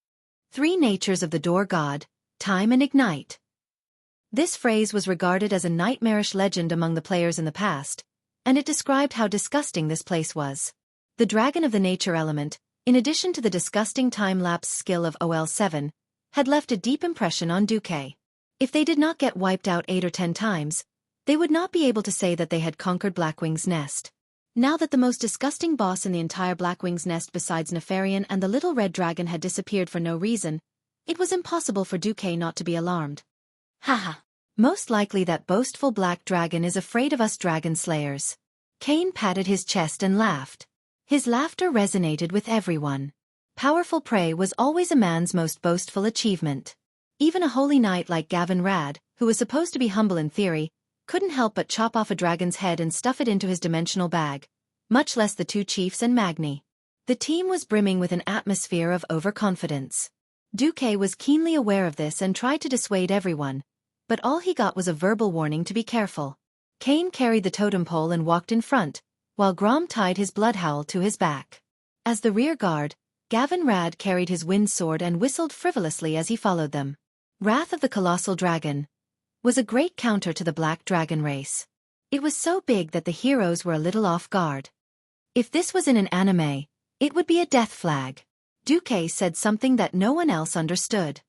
3 natures of the door god, time and ignite. This phrase was regarded as a nightmarish legend among the players in the past, and it described how disgusting this place was. The dragon of the nature element, in addition to the disgusting time-lapse skill of OL7, had left a deep impression on Duque. If they did not get wiped out 8 or 10 times, they would not be able to say that they had conquered Blackwing's nest. Now that the most disgusting boss in the entire Blackwing's nest besides Nefarian and the little red dragon had disappeared for no reason, it was impossible for Duque not to be alarmed. Haha. Most likely that boastful black dragon is afraid of us dragon slayers. Cain patted his chest and laughed. His laughter resonated with everyone. Powerful prey was always a man's most boastful achievement. Even a holy knight like Gavin Rad, who was supposed to be humble in theory, couldn't help but chop off a dragon's head and stuff it into his dimensional bag, much less the 2 chiefs and Magni. The team was brimming with an atmosphere of overconfidence. Duque was keenly aware of this and tried to dissuade everyone, but all he got was a verbal warning to be careful. Cain carried the totem pole and walked in front, while Grom tied his bloodhowl to his back. As the rear guard, Gavin Rad carried his wind sword and whistled frivolously as he followed them. Wrath of the Colossal Dragon was a great counter to the Black Dragon race. It was so big that the heroes were a little off guard. If this was in an anime, it would be a death flag. Duque said something that no one else understood.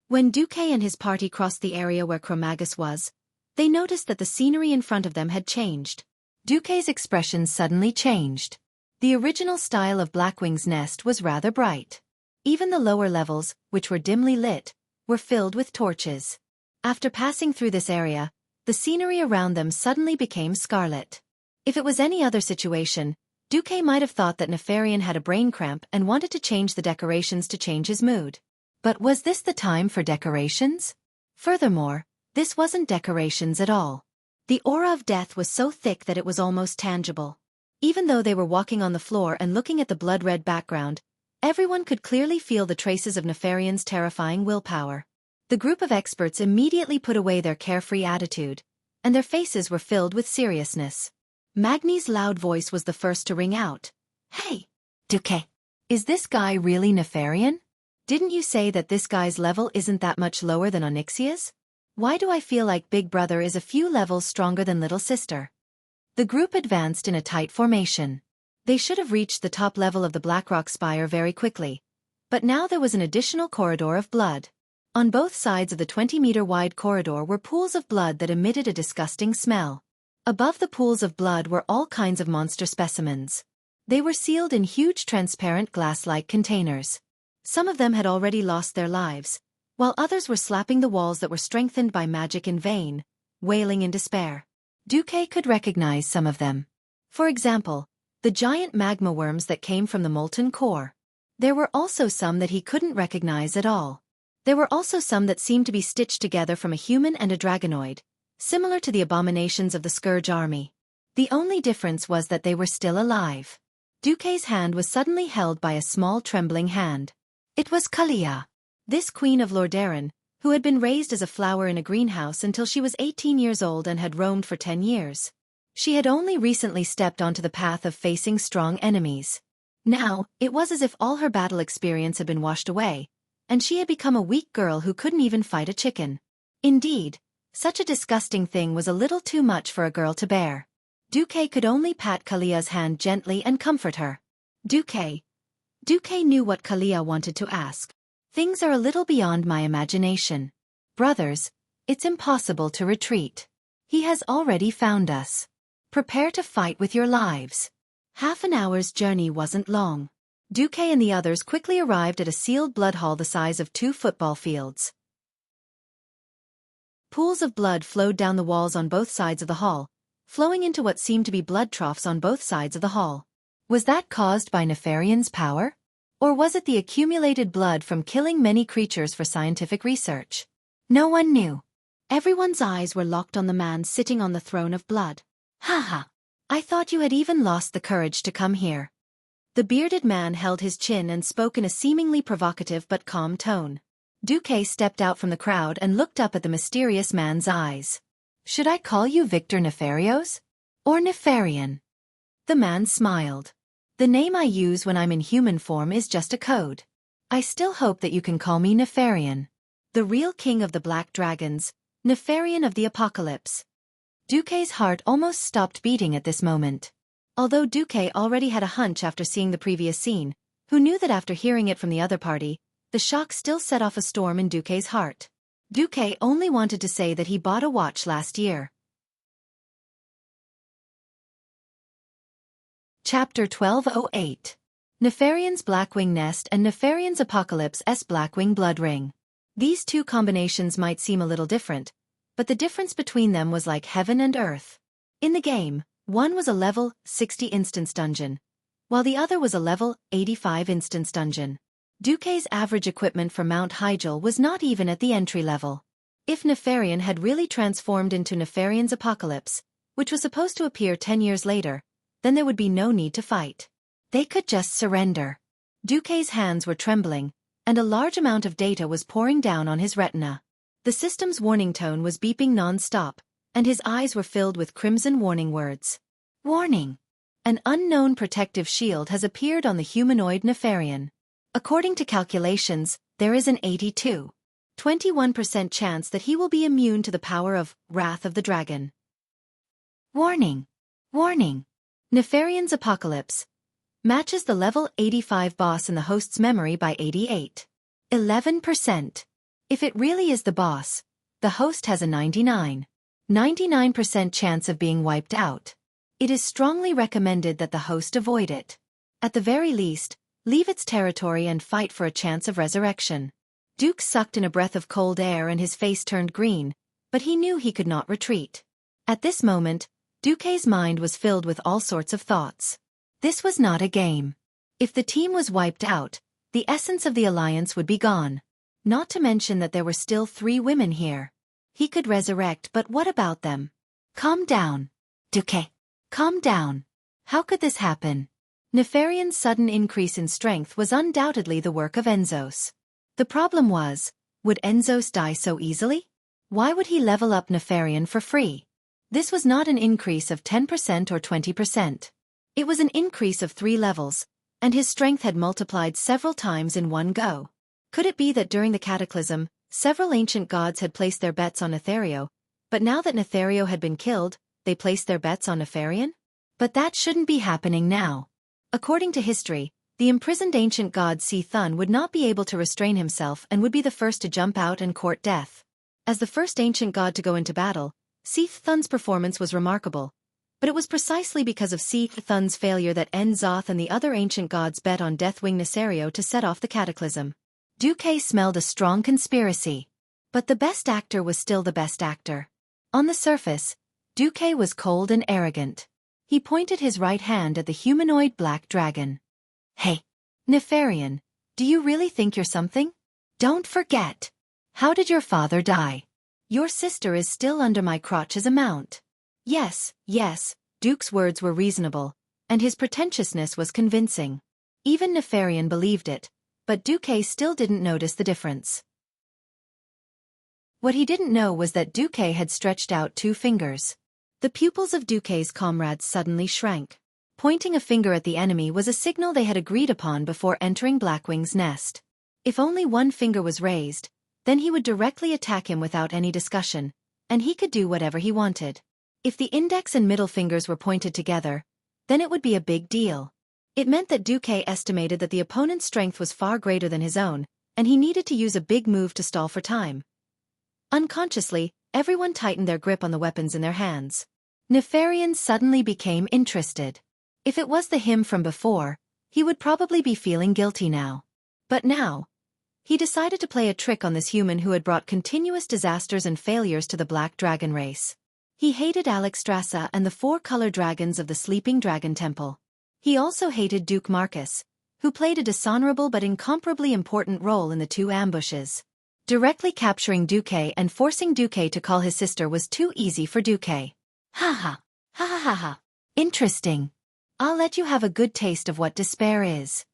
When Duque and his party crossed the area where Chromagus was, they noticed that the scenery in front of them had changed. Duque's expression suddenly changed. The original style of Blackwing's nest was rather bright. Even the lower levels, which were dimly lit, were filled with torches. After passing through this area, the scenery around them suddenly became scarlet. If it was any other situation, Duque might have thought that Nefarian had a brain cramp and wanted to change the decorations to change his mood. But was this the time for decorations? Furthermore, this wasn't decorations at all. The aura of death was so thick that it was almost tangible. Even though they were walking on the floor and looking at the blood-red background, everyone could clearly feel the traces of Nefarian's terrifying willpower. The group of experts immediately put away their carefree attitude, and their faces were filled with seriousness. Magni's loud voice was the first to ring out. Hey, Duque, is this guy really Nefarian? Didn't you say that this guy's level isn't that much lower than Onyxia's? Why do I feel like Big Brother is a few levels stronger than Little Sister? The group advanced in a tight formation. They should have reached the top level of the Blackrock Spire very quickly, but now there was an additional corridor of blood. On both sides of the 20-meter-wide corridor were pools of blood that emitted a disgusting smell. Above the pools of blood were all kinds of monster specimens. They were sealed in huge transparent glass-like containers. Some of them had already lost their lives, while others were slapping the walls that were strengthened by magic in vain, wailing in despair. Duque could recognize some of them. For example, the giant magma worms that came from the molten core. There were also some that he couldn't recognize at all. There were also some that seemed to be stitched together from a human and a dragonoid, similar to the abominations of the Scourge army. The only difference was that they were still alive. Xueqi's hand was suddenly held by a small trembling hand. It was Kalia. This queen of Lordaeron, who had been raised as a flower in a greenhouse until she was 18 years old and had roamed for 10 years. She had only recently stepped onto the path of facing strong enemies. Now, it was as if all her battle experience had been washed away, and she had become a weak girl who couldn't even fight a chicken. Indeed, such a disgusting thing was a little too much for a girl to bear. Xueqi could only pat Kalia's hand gently and comfort her. Xueqi knew what Kalia wanted to ask. Things are a little beyond my imagination. Brothers, it's impossible to retreat. He has already found us. Prepare to fight with your lives. Half an hour's journey wasn't long. Xueqi and the others quickly arrived at a sealed blood hall the size of 2 football fields. Pools of blood flowed down the walls on both sides of the hall, flowing into what seemed to be blood troughs on both sides of the hall. Was that caused by Nefarian's power? Or was it the accumulated blood from killing many creatures for scientific research? No one knew. Everyone's eyes were locked on the man sitting on the throne of blood. Haha. I thought you had even lost the courage to come here. The bearded man held his chin and spoke in a seemingly provocative but calm tone. Xueqi stepped out from the crowd and looked up at the mysterious man's eyes. Should I call you Victor Nefarios? Or Nefarian? The man smiled. The name I use when I'm in human form is just a code. I still hope that you can call me Nefarian. The real king of the Black Dragons, Nefarian of the Apocalypse. Xueqi's heart almost stopped beating at this moment. Although Xueqi already had a hunch after seeing the previous scene, who knew that after hearing it from the other party, the shock still set off a storm in Xueqi's heart. Xueqi only wanted to say that he bought a watch last year. Chapter 1208. Nefarian's Blackwing Nest and Nefarian's Apocalypse's Blackwing Blood Ring. These two combinations might seem a little different, but the difference between them was like heaven and earth. In the game, one was a level 60 instance dungeon, while the other was a level 85 instance dungeon. Xueqi's average equipment for Mount Hyjal was not even at the entry level. If Nefarian had really transformed into Nefarian's Apocalypse, which was supposed to appear 10 years later, then there would be no need to fight. They could just surrender. Xueqi's hands were trembling, and a large amount of data was pouring down on his retina. The system's warning tone was beeping non-stop, and his eyes were filled with crimson warning words. Warning! An unknown protective shield has appeared on the humanoid Nefarian. According to calculations, there is an 21% chance that he will be immune to the power of Wrath of the Dragon. Warning! Warning! Nefarian's Apocalypse matches the level 85 boss in the host's memory by 11%. If it really is the boss, the host has a 99% chance of being wiped out. It is strongly recommended that the host avoid it. At the very least, leave its territory and fight for a chance of resurrection. Duke sucked in a breath of cold air and his face turned green, but he knew he could not retreat. At this moment, Xueqi's mind was filled with all sorts of thoughts. This was not a game. If the team was wiped out, the essence of the alliance would be gone. Not to mention that there were still 3 women here. He could resurrect, but what about them? Calm down. Xueqi. Calm down. How could this happen? Nefarian's sudden increase in strength was undoubtedly the work of Enzos. The problem was, would Enzos die so easily? Why would he level up Nefarian for free? This was not an increase of 10% or 20%. It was an increase of 3 levels, and his strength had multiplied several times in one go. Could it be that during the Cataclysm, several ancient gods had placed their bets on Nethario, but now that Nethario had been killed, they placed their bets on Nefarian? But that shouldn't be happening now. According to history, the imprisoned ancient god Thun would not be able to restrain himself and would be the first to jump out and court death. As the first ancient god to go into battle, Thun's performance was remarkable, but it was precisely because of Thun's failure that Enzoth and the other ancient gods bet on Deathwing Nesario to set off the Cataclysm. Xueqi smelled a strong conspiracy. But the best actor was still the best actor. On the surface, Xueqi was cold and arrogant. He pointed his right hand at the humanoid black dragon. Hey, Nefarian, do you really think you're something? Don't forget. How did your father die? Your sister is still under my crotch as a mount. Yes, Duke's words were reasonable, and his pretentiousness was convincing. Even Nefarian believed it, but Duque still didn't notice the difference. What he didn't know was that Duque had stretched out 2 fingers. The pupils of Duque's comrades suddenly shrank. Pointing a finger at the enemy was a signal they had agreed upon before entering Blackwing's nest. If only one finger was raised, then he would directly attack him without any discussion, and he could do whatever he wanted. If the index and middle fingers were pointed together, then it would be a big deal. It meant that Duque estimated that the opponent's strength was far greater than his own, and he needed to use a big move to stall for time. Unconsciously, everyone tightened their grip on the weapons in their hands. Nefarian suddenly became interested. If it was the him from before, he would probably be feeling guilty now. But now, he decided to play a trick on this human who had brought continuous disasters and failures to the Black Dragon race. He hated Alexstrasza and the 4 color dragons of the Sleeping Dragon Temple. He also hated Duke Marcus, who played a dishonorable but incomparably important role in the 2 ambushes. Directly capturing Duque and forcing Duque to call his sister was too easy for Duque. Ha ha, ha ha ha ha. Interesting. I'll let you have a good taste of what despair is.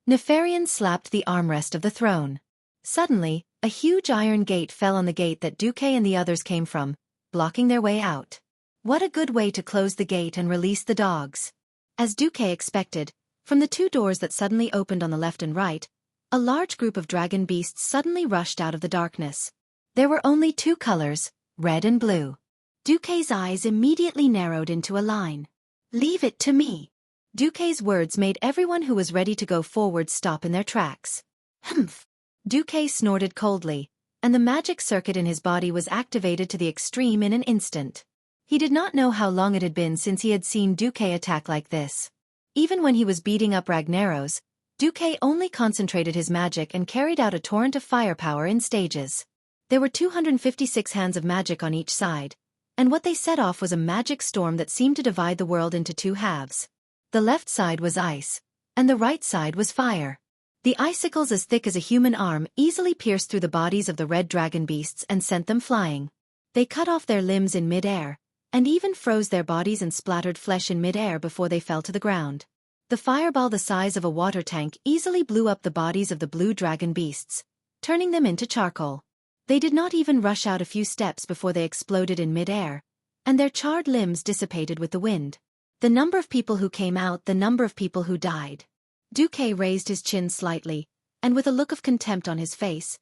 Nefarian slapped the armrest of the throne. Suddenly, a huge iron gate fell on the gate that Duque and the others came from, blocking their way out. What a good way to close the gate and release the dogs. As Duque expected, from the 2 doors that suddenly opened on the left and right, a large group of dragon beasts suddenly rushed out of the darkness. There were only 2 colors, red and blue. Duque's eyes immediately narrowed into a line. Leave it to me. Duque's words made everyone who was ready to go forward stop in their tracks. Humph. Duque snorted coldly, and the magic circuit in his body was activated to the extreme in an instant. He did not know how long it had been since he had seen Duque attack like this. Even when he was beating up Ragnaros, Duque only concentrated his magic and carried out a torrent of firepower in stages. There were 256 hands of magic on each side, and what they set off was a magic storm that seemed to divide the world into 2 halves. The left side was ice, and the right side was fire. The icicles as thick as a human arm easily pierced through the bodies of the red dragon beasts and sent them flying. They cut off their limbs in mid-air, and even froze their bodies and splattered flesh in mid-air before they fell to the ground. The fireball the size of a water tank easily blew up the bodies of the blue dragon beasts, turning them into charcoal. They did not even rush out a few steps before they exploded in mid-air, and their charred limbs dissipated with the wind. The number of people who came out, the number of people who died. Duque raised his chin slightly, and with a look of contempt on his face,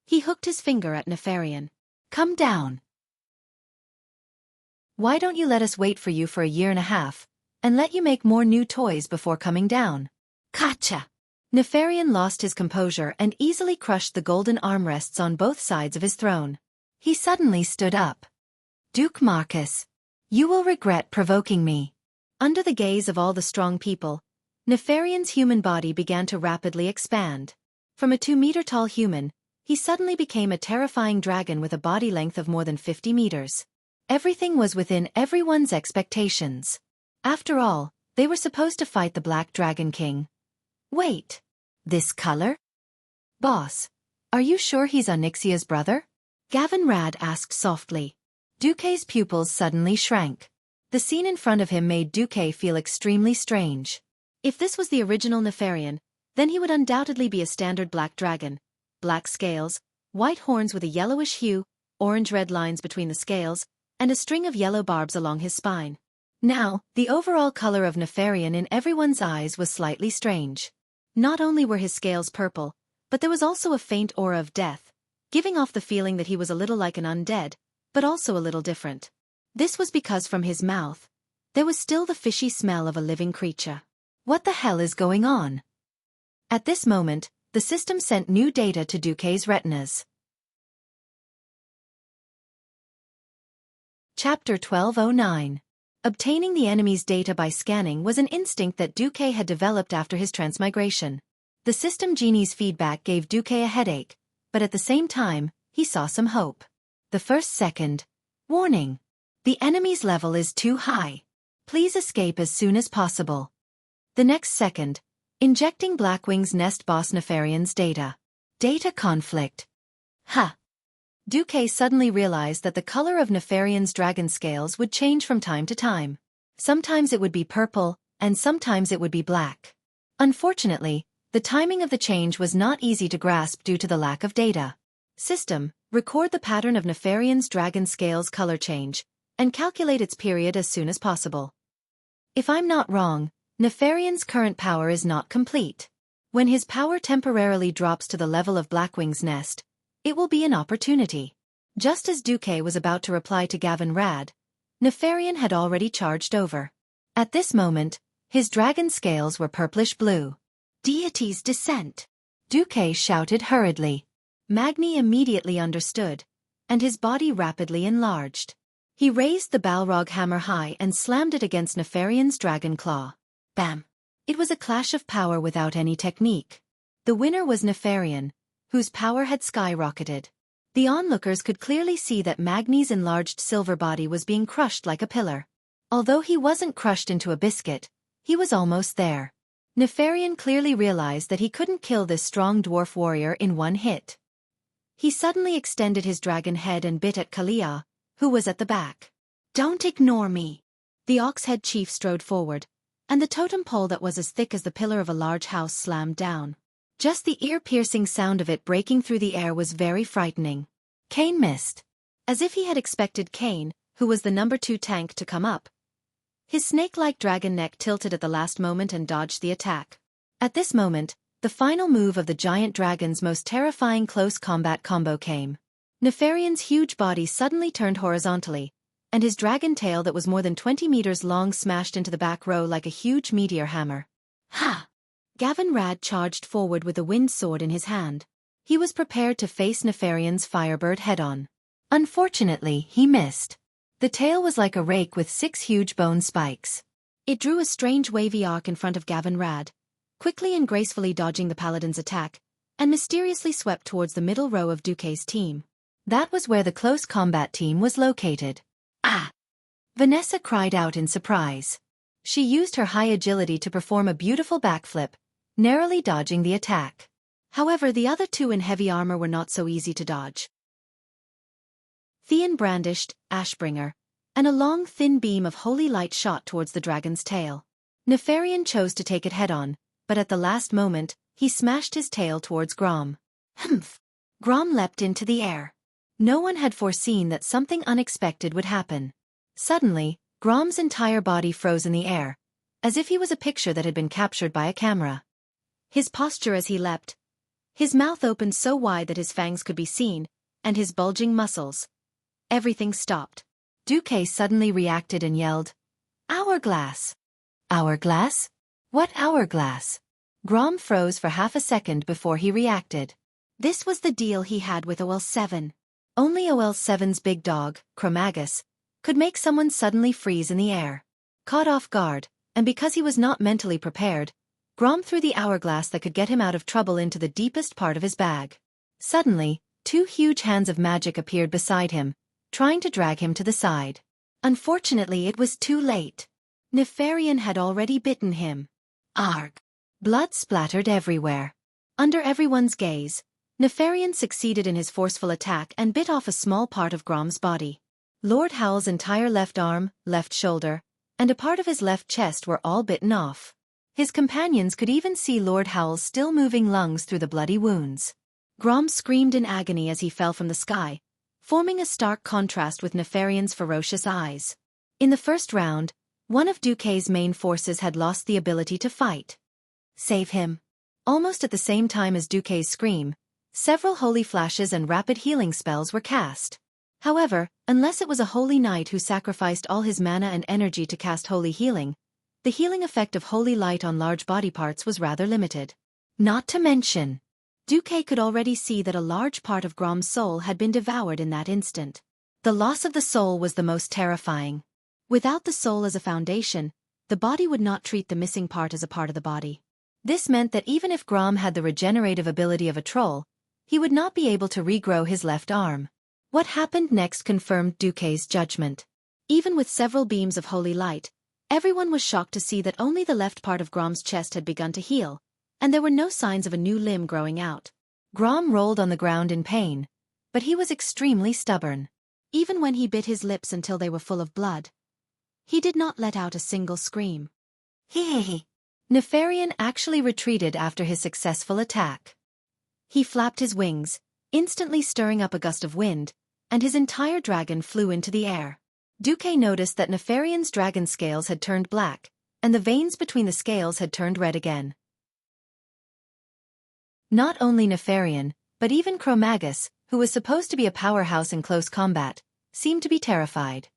he hooked his finger at Nefarian. Come down. Why don't you let us wait for you for a year and a half, and let you make more new toys before coming down? Gotcha! Nefarian lost his composure and easily crushed the golden armrests on both sides of his throne. He suddenly stood up. Duke Marcus, you will regret provoking me. Under the gaze of all the strong people, Nefarian's human body began to rapidly expand. From a 2-meter-tall human, he suddenly became a terrifying dragon with a body length of more than 50 meters. Everything was within everyone's expectations. After all, they were supposed to fight the Black Dragon King. Wait. This color? Boss, are you sure he's Onyxia's brother? Gavin Rad asked softly. Duque's pupils suddenly shrank. The scene in front of him made Duque feel extremely strange. If this was the original Nefarian, then he would undoubtedly be a standard black dragon. Black scales, white horns with a yellowish hue, orange-red lines between the scales, and a string of yellow barbs along his spine. Now, the overall color of Nefarian in everyone's eyes was slightly strange. Not only were his scales purple, but there was also a faint aura of death, giving off the feeling that he was a little like an undead, but also a little different. This was because from his mouth, there was still the fishy smell of a living creature. What the hell is going on? At this moment, the system sent new data to Duque's retinas. Chapter 1209. Obtaining the enemy's data by scanning was an instinct that Duque had developed after his transmigration. The system genie's feedback gave Duque a headache, but at the same time, he saw some hope. The first second. Warning. The enemy's level is too high. Please escape as soon as possible. The next second. Injecting Blackwing's nest boss Nefarian's data. Data conflict. Ha! Duque suddenly realized that the color of Nefarian's dragon scales would change from time to time. Sometimes it would be purple, and sometimes it would be black. Unfortunately, the timing of the change was not easy to grasp due to the lack of data. System, record the pattern of Nefarian's dragon scale's color change, and calculate its period as soon as possible. If I'm not wrong, Nefarian's current power is not complete. When his power temporarily drops to the level of Blackwing's nest, it will be an opportunity. Just as Xueqi was about to reply to Gavin Rad, Nefarian had already charged over. At this moment, his dragon scales were purplish-blue. Deity's descent! Xueqi shouted hurriedly. Magni immediately understood, and his body rapidly enlarged. He raised the Balrog hammer high and slammed it against Nefarian's dragon claw. Bam! It was a clash of power without any technique. The winner was Nefarian, whose power had skyrocketed. The onlookers could clearly see that Magni's enlarged silver body was being crushed like a pillar. Although he wasn't crushed into a biscuit, he was almost there. Nefarian clearly realized that he couldn't kill this strong dwarf warrior in one hit. He suddenly extended his dragon head and bit at Kalia, who was at the back. Don't ignore me. The Oxhead chief strode forward, and the totem pole that was as thick as the pillar of a large house slammed down. Just the ear-piercing sound of it breaking through the air was very frightening. Kane missed. As if he had expected Kane, who was the number 2 tank, to come up. His snake-like dragon neck tilted at the last moment and dodged the attack. At this moment, the final move of the giant dragon's most terrifying close combat combo came. Nefarian's huge body suddenly turned horizontally, and his dragon tail that was more than 20 meters long smashed into the back row like a huge meteor hammer. Ha! Gavin Rad charged forward with the wind sword in his hand. He was prepared to face Nefarian's Firebird head-on. Unfortunately, he missed. The tail was like a rake with 6 huge bone spikes. It drew a strange wavy arc in front of Gavin Rad, quickly and gracefully dodging the paladin's attack, and mysteriously swept towards the middle row of Xueqi's team. That was where the close combat team was located. Ah! Vanessa cried out in surprise. She used her high agility to perform a beautiful backflip, narrowly dodging the attack. However, the other 2 in heavy armor were not so easy to dodge. Theon brandished Ashbringer, and a long thin beam of holy light shot towards the dragon's tail. Nefarian chose to take it head-on, but at the last moment, he smashed his tail towards Grom. Humph! Grom leapt into the air. No one had foreseen that something unexpected would happen. Suddenly, Grom's entire body froze in the air, as if he was a picture that had been captured by a camera. His posture as he leapt, his mouth opened so wide that his fangs could be seen, and his bulging muscles. Everything stopped. Xueqi suddenly reacted and yelled, "Hourglass!" Hourglass? What hourglass? Grom froze for half a second before he reacted. This was the deal he had with OL7. Only OL7's big dog, Chromagus, could make someone suddenly freeze in the air. Caught off guard, and because he was not mentally prepared, Grom threw the hourglass that could get him out of trouble into the deepest part of his bag. Suddenly, 2 huge hands of magic appeared beside him, trying to drag him to the side. Unfortunately, it was too late. Nefarian had already bitten him. Arg! Blood splattered everywhere. Under everyone's gaze, Nefarian succeeded in his forceful attack and bit off a small part of Grom's body. Lord Howl's entire left arm, left shoulder, and a part of his left chest were all bitten off. His companions could even see Lord Howl's still moving lungs through the bloody wounds. Grom screamed in agony as he fell from the sky, forming a stark contrast with Nefarian's ferocious eyes. In the first round, one of Xueqi's main forces had lost the ability to fight. Save him. Almost at the same time as Xueqi's scream, several holy flashes and rapid healing spells were cast. However, unless it was a holy knight who sacrificed all his mana and energy to cast holy healing, the healing effect of holy light on large body parts was rather limited. Not to mention, Xueqi could already see that a large part of Grom's soul had been devoured in that instant. The loss of the soul was the most terrifying. Without the soul as a foundation, the body would not treat the missing part as a part of the body. This meant that even if Grom had the regenerative ability of a troll, he would not be able to regrow his left arm. What happened next confirmed Xueqi's judgment. Even with several beams of holy light, everyone was shocked to see that only the left part of Grom's chest had begun to heal, and there were no signs of a new limb growing out. Grom rolled on the ground in pain, but he was extremely stubborn. Even when he bit his lips until they were full of blood, He did not let out a single scream. Hee. Nefarian actually retreated after his successful attack. He flapped his wings, instantly stirring up a gust of wind, and his entire dragon flew into the air. Xueqi noticed that Nefarian's dragon scales had turned black, and the veins between the scales had turned red again. Not only Nefarian, but even Cro-Magus, who was supposed to be a powerhouse in close combat, seemed to be terrified.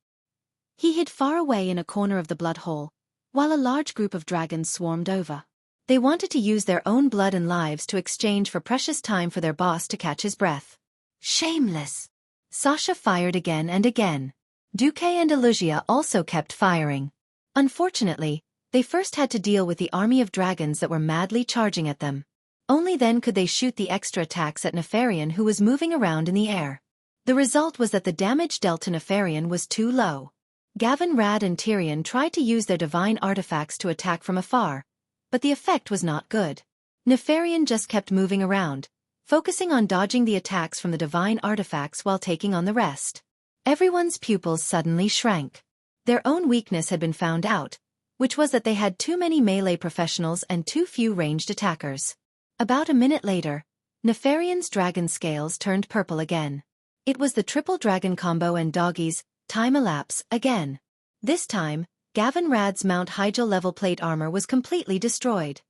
He hid far away in a corner of the blood hole, while a large group of dragons swarmed over. They wanted to use their own blood and lives to exchange for precious time for their boss to catch his breath. Shameless! Sasha fired again and again. Xueqi and Elugia also kept firing. Unfortunately, they first had to deal with the army of dragons that were madly charging at them. Only then could they shoot the extra attacks at Nefarian, who was moving around in the air. The result was that the damage dealt to Nefarian was too low. Gavin, Rad and Tyrion tried to use their divine artifacts to attack from afar, but the effect was not good. Nefarian just kept moving around, focusing on dodging the attacks from the divine artifacts while taking on the rest. Everyone's pupils suddenly shrank. Their own weakness had been found out, which was that they had too many melee professionals and too few ranged attackers. About a minute later, Nefarian's dragon scales turned purple again. It was the triple dragon combo and Doggy's time elapse again. This time, Gavin Rad's Mount Hyjal level plate armor was completely destroyed.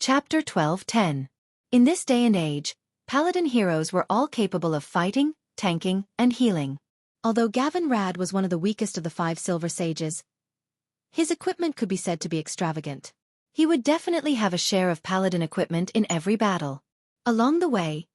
Chapter 12:10. In this day and age, paladin heroes were all capable of fighting, tanking, and healing. Although Gavin Rad was one of the weakest of the 5 Silver Sages, his equipment could be said to be extravagant. He would definitely have a share of paladin equipment in every battle. Along the way,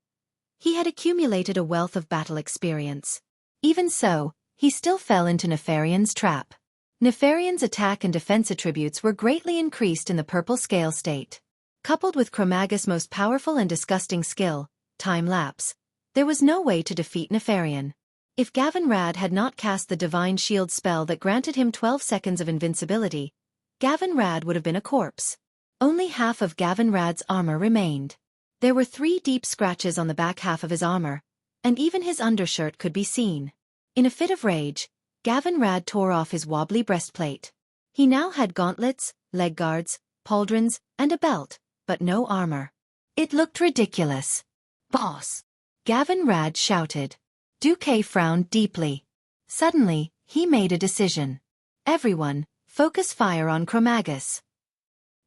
he had accumulated a wealth of battle experience. Even so, he still fell into Nefarian's trap. Nefarian's attack and defense attributes were greatly increased in the purple scale state. Coupled with Cro-Magus' most powerful and disgusting skill, time lapse, there was no way to defeat Nefarian. If Gavin Rad had not cast the Divine Shield spell that granted him 12 seconds of invincibility, Gavin Rad would have been a corpse. Only half of Gavin Rad's armor remained. There were 3 deep scratches on the back half of his armor, and even his undershirt could be seen. In a fit of rage, Gavin Rad tore off his wobbly breastplate. He now had gauntlets, leg guards, pauldrons, and a belt, but no armor. It looked ridiculous. "Boss!" Gavin Rad shouted. Xueqi frowned deeply. Suddenly, he made a decision. Everyone, focus fire on Cro-Magus.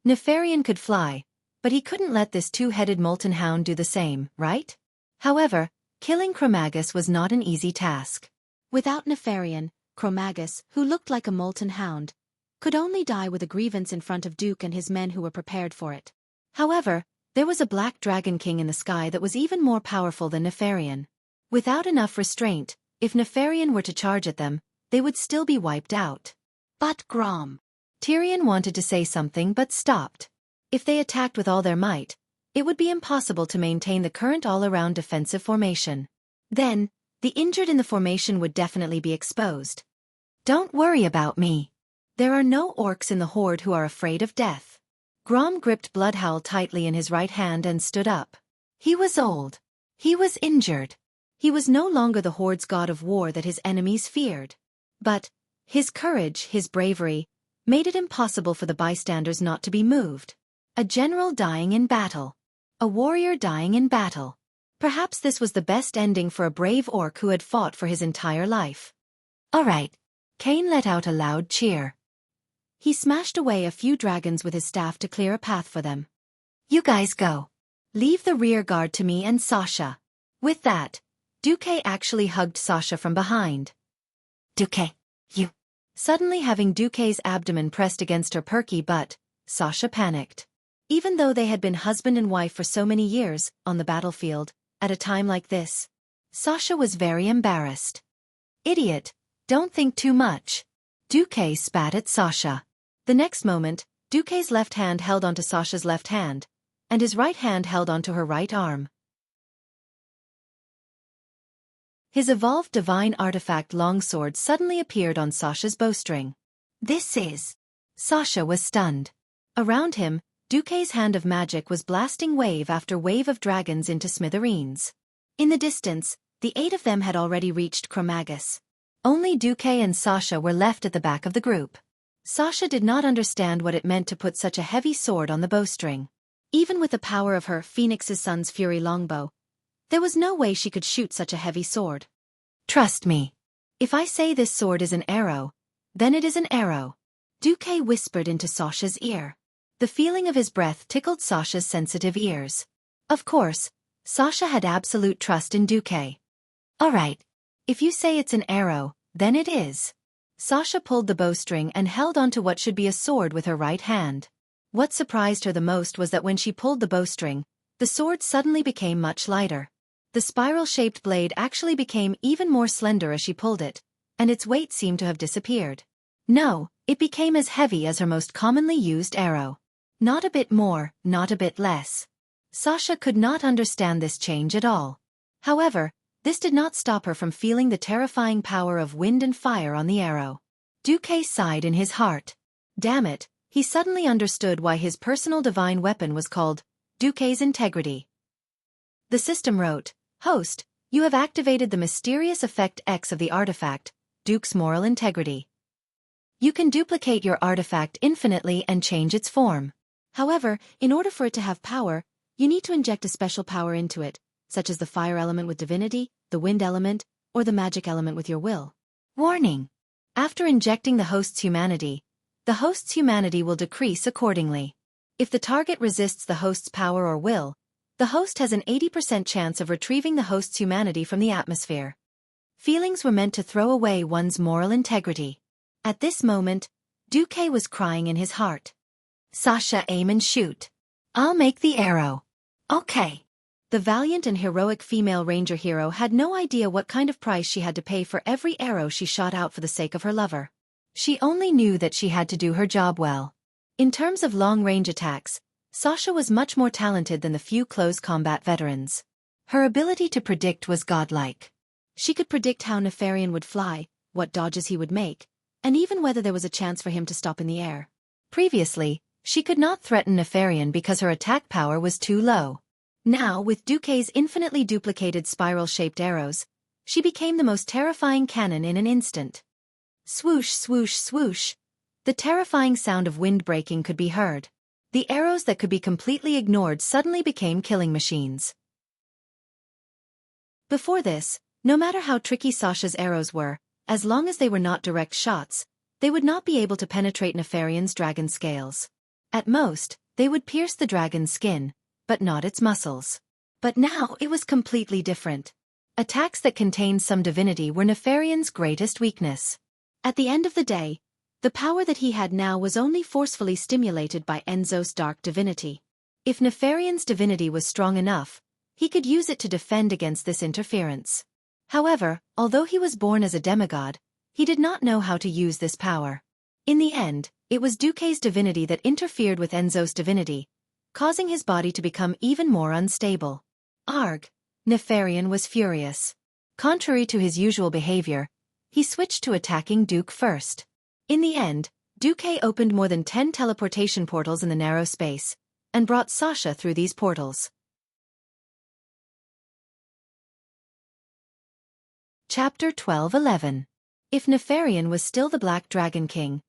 Nefarian could fly, but he couldn't let this 2-headed molten hound do the same, right? However, killing Cro-Magus was not an easy task. Without Nefarian, Cro-Magus, who looked like a molten hound, could only die with a grievance in front of Duke and his men who were prepared for it. However, there was a black dragon king in the sky that was even more powerful than Nefarian. Without enough restraint, if Nefarian were to charge at them, they would still be wiped out. But Grom. Tyrion wanted to say something but stopped. If they attacked with all their might, it would be impossible to maintain the current all-around defensive formation. Then, the injured in the formation would definitely be exposed. Don't worry about me. There are no orcs in the horde who are afraid of death. Grom gripped Bloodhowl tightly in his right hand and stood up. He was old. He was injured. He was no longer the horde's god of war that his enemies feared. But his courage, his bravery, made it impossible for the bystanders not to be moved. A general dying in battle. A warrior dying in battle. Perhaps this was the best ending for a brave orc who had fought for his entire life. All right. Cain let out a loud cheer. He smashed away a few dragons with his staff to clear a path for them. You guys go. Leave the rear guard to me and Sasha. With that, Xueqi actually hugged Sasha from behind. Xueqi, you. Suddenly having Xueqi's abdomen pressed against her perky butt, Sasha panicked. Even though they had been husband and wife for so many years, on the battlefield, at a time like this, Sasha was very embarrassed. Idiot, don't think too much. Xueqi spat at Sasha. The next moment, Xueqi's left hand held onto Sasha's left hand, and his right hand held onto her right arm. His evolved divine artifact longsword suddenly appeared on Sasha's bowstring. This is... Sasha was stunned. Around him, Xueqi's hand of magic was blasting wave after wave of dragons into smithereens. In the distance, The 8 of them had already reached Chromagus. Only Xueqi and Sasha were left at the back of the group. Sasha did not understand what it meant to put such a heavy sword on the bowstring. Even with the power of her Phoenix's Son's Fury longbow, there was no way she could shoot such a heavy sword. "Trust me. If I say this sword is an arrow, then it is an arrow," Xueqi whispered into Sasha's ear. The feeling of his breath tickled Sasha's sensitive ears. Of course, Sasha had absolute trust in Xueqi. "All right. If you say it's an arrow, then it is." Sasha pulled the bowstring and held onto what should be a sword with her right hand. What surprised her the most was that when she pulled the bowstring, the sword suddenly became much lighter. The spiral-shaped blade actually became even more slender as she pulled it, and its weight seemed to have disappeared. No, it became as heavy as her most commonly used arrow. Not a bit more, not a bit less. Sasha could not understand this change at all. However, this did not stop her from feeling the terrifying power of wind and fire on the arrow. Xueqi sighed in his heart. Damn it, he suddenly understood why his personal divine weapon was called Xueqi's Integrity. The system wrote, "Host, you have activated the mysterious effect X of the artifact, Duke's Moral Integrity. You can duplicate your artifact infinitely and change its form. However, in order for it to have power, you need to inject a special power into it, such as the fire element with divinity, the wind element, or the magic element with your will." Warning! After injecting the host's humanity will decrease accordingly. If the target resists the host's power or will, the host has an 80% chance of retrieving the host's humanity from the atmosphere. Feelings were meant to throw away one's moral integrity. At this moment, Xueqi was crying in his heart. "Sasha, aim and shoot. I'll make the arrow." "Okay." The valiant and heroic female ranger hero had no idea what kind of price she had to pay for every arrow she shot out for the sake of her lover. She only knew that she had to do her job well. In terms of long-range attacks, Sasha was much more talented than the few close combat veterans. Her ability to predict was godlike. She could predict how Nefarian would fly, what dodges he would make, and even whether there was a chance for him to stop in the air. Previously, she could not threaten Nefarian because her attack power was too low. Now, with Xueqi's infinitely duplicated spiral-shaped arrows, she became the most terrifying cannon in an instant. Swoosh, swoosh, swoosh. The terrifying sound of wind breaking could be heard. The arrows that could be completely ignored suddenly became killing machines. Before this, no matter how tricky Sasha's arrows were, as long as they were not direct shots, they would not be able to penetrate Nefarian's dragon scales. At most, they would pierce the dragon's skin, but not its muscles. But now it was completely different. Attacks that contained some divinity were Nefarian's greatest weakness. At the end of the day, the power that he had now was only forcefully stimulated by Enzo's dark divinity. If Nefarian's divinity was strong enough, he could use it to defend against this interference. However, although he was born as a demigod, he did not know how to use this power. In the end, it was Xueqi's divinity that interfered with Enzo's divinity, causing his body to become even more unstable. Arg! Nefarian was furious. Contrary to his usual behavior, he switched to attacking Xueqi first. In the end, Xueqi opened more than 10 teleportation portals in the narrow space, and brought Sasha through these portals. Chapter 12:11. If Nefarian was still the Black Dragon King,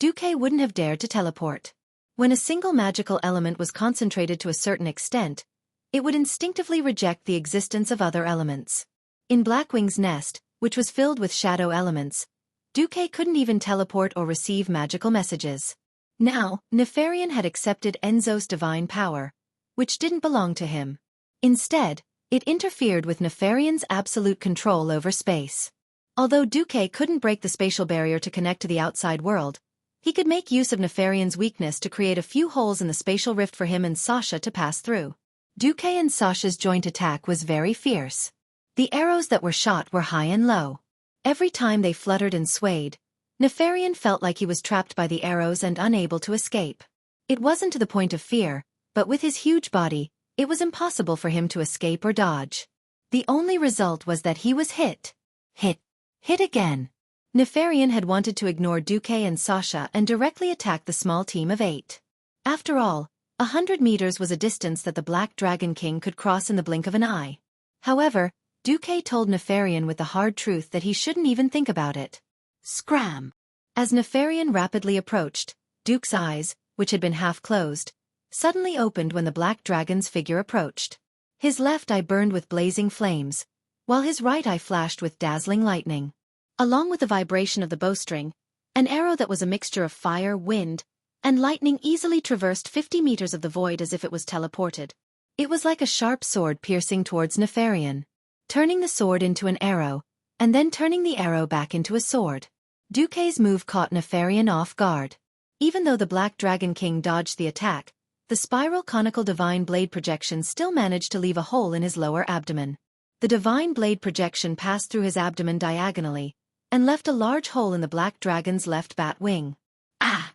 Xueqi wouldn't have dared to teleport. When a single magical element was concentrated to a certain extent, it would instinctively reject the existence of other elements. In Blackwing's nest, which was filled with shadow elements, Xueqi couldn't even teleport or receive magical messages. Now, Nefarian had accepted Enzo's divine power, which didn't belong to him. Instead, it interfered with Nefarian's absolute control over space. Although Xueqi couldn't break the spatial barrier to connect to the outside world, he could make use of Nefarian's weakness to create a few holes in the spatial rift for him and Sasha to pass through. Xueqi and Sasha's joint attack was very fierce. The arrows that were shot were high and low. Every time they fluttered and swayed, Nefarian felt like he was trapped by the arrows and unable to escape. It wasn't to the point of fear, but with his huge body, it was impossible for him to escape or dodge. The only result was that he was hit. Hit again. Nefarian had wanted to ignore Xueqi and Sasha and directly attack the small team of 8. After all, 100 meters was a distance that the Black Dragon King could cross in the blink of an eye. However, Xueqi told Nefarian with the hard truth that he shouldn't even think about it. Scram! As Nefarian rapidly approached, Duke's eyes, which had been half closed, suddenly opened when the black dragon's figure approached. His left eye burned with blazing flames, while his right eye flashed with dazzling lightning. Along with the vibration of the bowstring, an arrow that was a mixture of fire, wind, and lightning easily traversed 50 meters of the void as if it was teleported. It was like a sharp sword piercing towards Nefarian, turning the sword into an arrow, and then turning the arrow back into a sword. Xueqi's move caught Nefarian off guard. Even though the Black Dragon King dodged the attack, the spiral conical divine blade projection still managed to leave a hole in his lower abdomen. The divine blade projection passed through his abdomen diagonally, and left a large hole in the black dragon's left bat wing. Ah!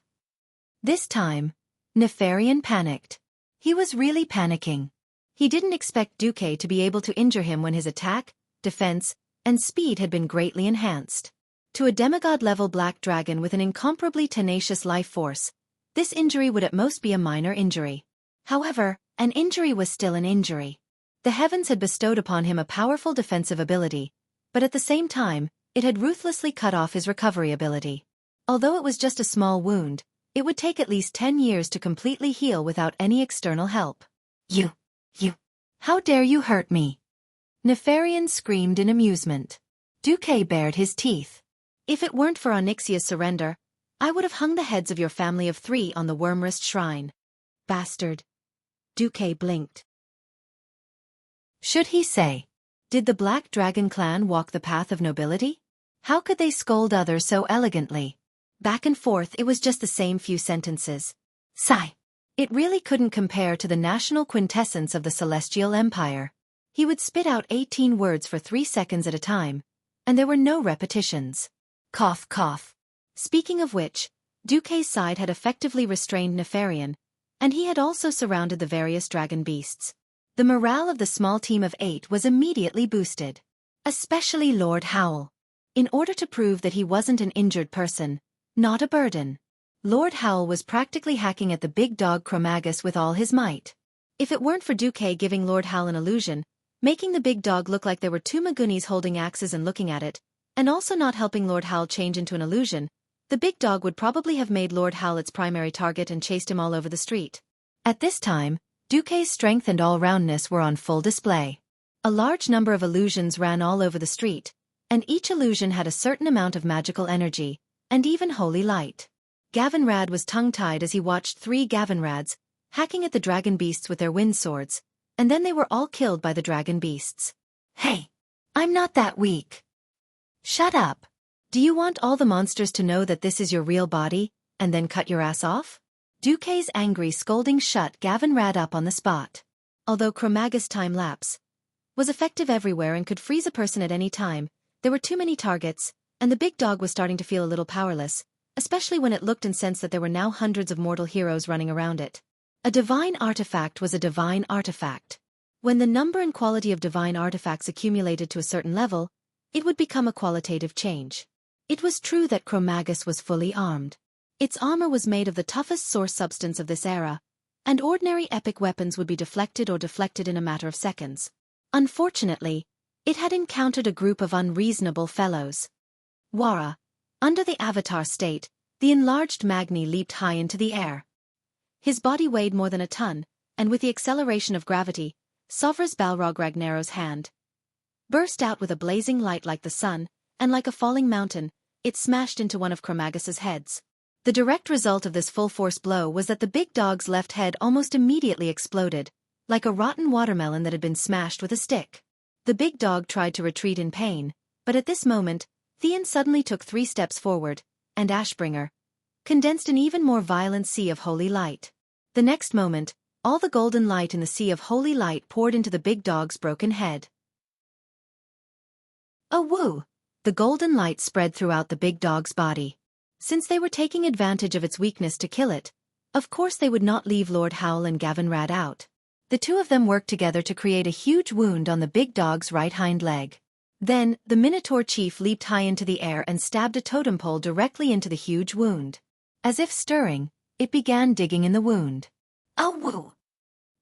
This time, Nefarian panicked. He was really panicking. He didn't expect Xueqi to be able to injure him when his attack, defense, and speed had been greatly enhanced. To a demigod-level black dragon with an incomparably tenacious life force, this injury would at most be a minor injury. However, an injury was still an injury. The heavens had bestowed upon him a powerful defensive ability, but at the same time, it had ruthlessly cut off his recovery ability. Although it was just a small wound, it would take at least 10 years to completely heal without any external help. You! How dare you hurt me? Nefarian screamed in amusement. Xueqi bared his teeth. If it weren't for Onyxia's surrender, I would have hung the heads of your family of 3 on the Wormrest Shrine. Bastard. Xueqi blinked. Should he say? Did the Black Dragon clan walk the path of nobility? How could they scold others so elegantly? Back and forth it was just the same few sentences. Sigh. It really couldn't compare to the national quintessence of the Celestial Empire. He would spit out 18 words for 3 seconds at a time, and there were no repetitions. Cough, cough. Speaking of which, Xueqi's side had effectively restrained Nefarian, and he had also surrounded the various dragon beasts. The morale of the small team of 8 was immediately boosted. Especially Lord Howl. In order to prove that he wasn't an injured person, not a burden, Lord Howl was practically hacking at the big dog Chromagus with all his might. If it weren't for Xueqi giving Lord Howl an illusion, making the big dog look like there were 2 Magunis holding axes and looking at it, and also not helping Lord Howl change into an illusion, the big dog would probably have made Lord Howl its primary target and chased him all over the street. At this time, Xueqi's strength and all-roundness were on full display. A large number of illusions ran all over the street, and each illusion had a certain amount of magical energy, and even holy light. Gavinrad was tongue-tied as he watched 3 Gavinrads, hacking at the dragon beasts with their wind swords, and then they were all killed by the dragon beasts. Hey! I'm not that weak. Shut up. Do you want all the monsters to know that this is your real body, and then cut your ass off? Xueqi's angry scolding shut Gavinrad up on the spot. Although Chromagus' time lapse was effective everywhere and could freeze a person at any time, there were too many targets, and the big dog was starting to feel a little powerless, especially when it looked and sensed that there were now hundreds of mortal heroes running around it. A divine artifact was a divine artifact. When the number and quality of divine artifacts accumulated to a certain level, it would become a qualitative change. It was true that Chromagus was fully armed. Its armor was made of the toughest source substance of this era, and ordinary epic weapons would be deflected in a matter of seconds. Unfortunately, it had encountered a group of unreasonable fellows. Wara. Under the avatar state, the enlarged Magni leaped high into the air. His body weighed more than a ton, and with the acceleration of gravity, Sovra's Balrog Ragnaros's hand burst out with a blazing light like the sun, and like a falling mountain, it smashed into one of Chromagus's heads. The direct result of this full-force blow was that the big dog's left head almost immediately exploded, like a rotten watermelon that had been smashed with a stick. The big dog tried to retreat in pain, but at this moment, Theon suddenly took 3 steps forward, and Ashbringer condensed an even more violent sea of holy light. The next moment, all the golden light in the sea of holy light poured into the big dog's broken head. Oh woo! The golden light spread throughout the big dog's body. Since they were taking advantage of its weakness to kill it, of course they would not leave Lord Howl and Gavinrad out. The 2 of them worked together to create a huge wound on the big dog's right hind leg. Then, the Minotaur chief leaped high into the air and stabbed a totem pole directly into the huge wound. As if stirring, it began digging in the wound. Oh woo!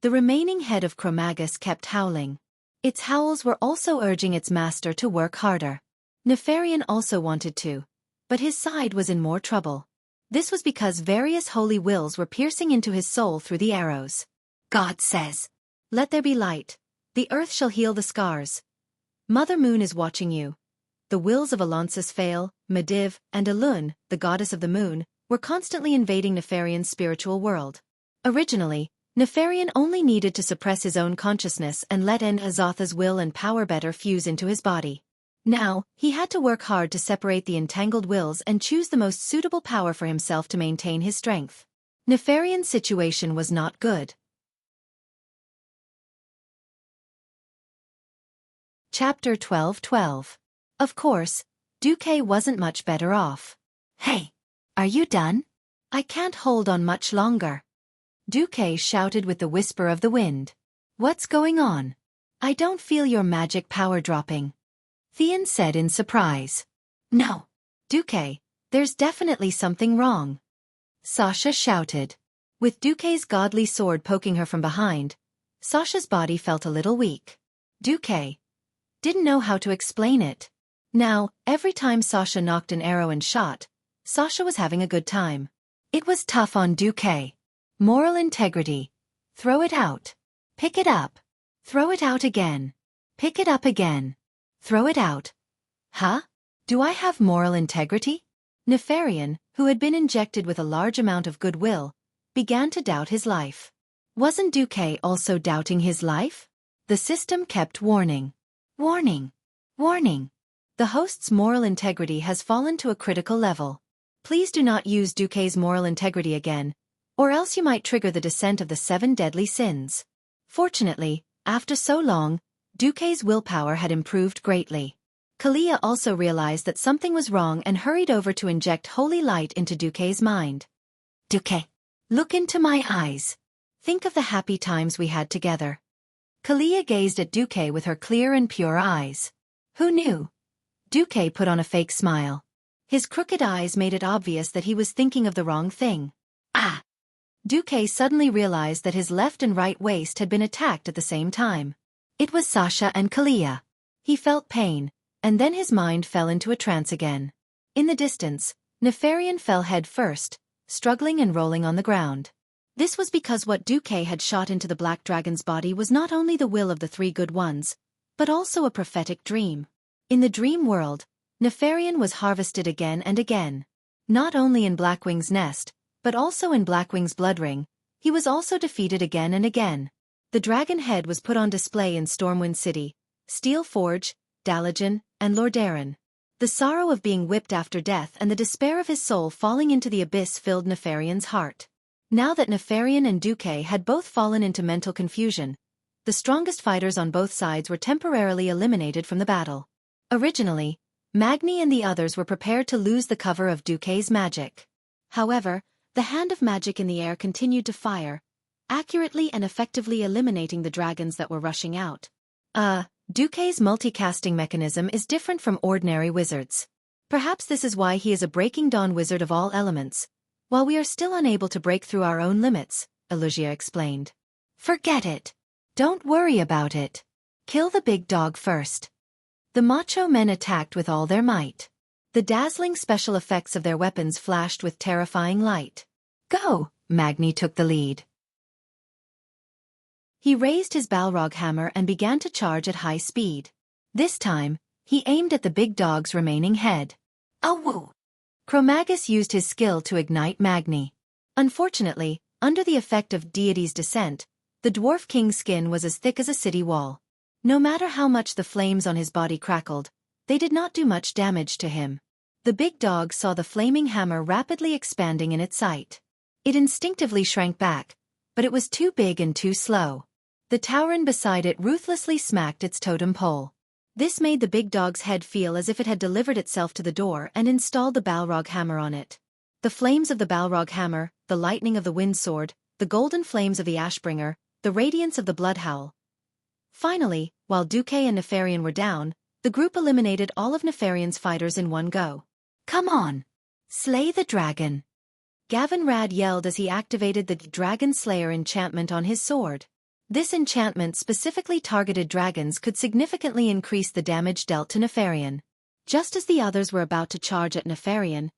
The remaining head of Chromagus kept howling. Its howls were also urging its master to work harder. Nefarian also wanted to, but his side was in more trouble. This was because various holy wills were piercing into his soul through the arrows. God says, "Let there be light. The earth shall heal the scars. Mother Moon is watching you." The wills of Alonsis Fail, Mediv, and Elun, the goddess of the moon, were constantly invading Nefarian's spiritual world. Originally, Nefarian only needed to suppress his own consciousness and let En-Azatha's will and power better fuse into his body. Now, he had to work hard to separate the entangled wills and choose the most suitable power for himself to maintain his strength. Nefarian's situation was not good. Chapter 12:12. Of course, Xueqi wasn't much better off. "Hey, are you done? I can't hold on much longer." Xueqi shouted with the whisper of the wind. "What's going on? I don't feel your magic power dropping." Theon said in surprise. "No, Xueqi, there's definitely something wrong." Sasha shouted. With Xueqi's godly sword poking her from behind, Sasha's body felt a little weak. Xueqi didn't know how to explain it. Now, every time Sasha knocked an arrow and shot, Sasha was having a good time. It was tough on Xueqi. Moral integrity. Throw it out. Pick it up. Throw it out again. Pick it up again. Throw it out. Huh? Do I have moral integrity? Nefarian, who had been injected with a large amount of goodwill, began to doubt his life. Wasn't Xueqi also doubting his life? The system kept warning. Warning. Warning. The host's moral integrity has fallen to a critical level. Please do not use Xueqi's moral integrity again, or else you might trigger the descent of the 7 deadly sins. Fortunately, after so long, Xueqi's willpower had improved greatly. Kalia also realized that something was wrong and hurried over to inject holy light into Xueqi's mind. "Xueqi, look into my eyes. Think of the happy times we had together." Kalia gazed at Xueqi with her clear and pure eyes. Who knew? Xueqi put on a fake smile. His crooked eyes made it obvious that he was thinking of the wrong thing. Ah! Xueqi suddenly realized that his left and right waist had been attacked at the same time. It was Sasha and Kalia. He felt pain, and then his mind fell into a trance again. In the distance, Nefarian fell head first, struggling and rolling on the ground. This was because what Xueqi had shot into the black dragon's body was not only the will of the 3 good ones, but also a prophetic dream. In the dream world, Nefarian was harvested again and again. Not only in Blackwing's nest, but also in Blackwing's blood ring, he was also defeated again and again. The dragon head was put on display in Stormwind City, Steel Forge, Dalajan, and Lordaeron. The sorrow of being whipped after death and the despair of his soul falling into the abyss filled Nefarian's heart. Now that Nefarian and Xueqi had both fallen into mental confusion, the strongest fighters on both sides were temporarily eliminated from the battle. Originally, Magni and the others were prepared to lose the cover of Xueqi's magic. However, the hand of magic in the air continued to fire, accurately and effectively eliminating the dragons that were rushing out. Xueqi's multicasting mechanism is different from ordinary wizards. Perhaps this is why he is a Breaking Dawn wizard of all elements, while we are still unable to break through our own limits, Elugia explained. Forget it. Don't worry about it. Kill the big dog first. The macho men attacked with all their might. The dazzling special effects of their weapons flashed with terrifying light. Go! Magni took the lead. He raised his Balrog hammer and began to charge at high speed. This time, he aimed at the big dog's remaining head. Oh woo! Chromagus used his skill to ignite Magni. Unfortunately, under the effect of deity's descent, the Dwarf King's skin was as thick as a city wall. No matter how much the flames on his body crackled, they did not do much damage to him. The big dog saw the flaming hammer rapidly expanding in its sight. It instinctively shrank back, but it was too big and too slow. The Tauren beside it ruthlessly smacked its totem pole. This made the big dog's head feel as if it had delivered itself to the door and installed the Balrog hammer on it. The flames of the Balrog hammer, the lightning of the wind sword, the golden flames of the Ashbringer, the radiance of the Bloodhowl. Finally, while Xueqi and Nefarian were down, the group eliminated all of Nefarian's fighters in one go. Come on! Slay the dragon! Gavinrad yelled as he activated the Dragon Slayer enchantment on his sword. This enchantment specifically targeted dragons could significantly increase the damage dealt to Nefarian. Just as the others were about to charge at Nefarian,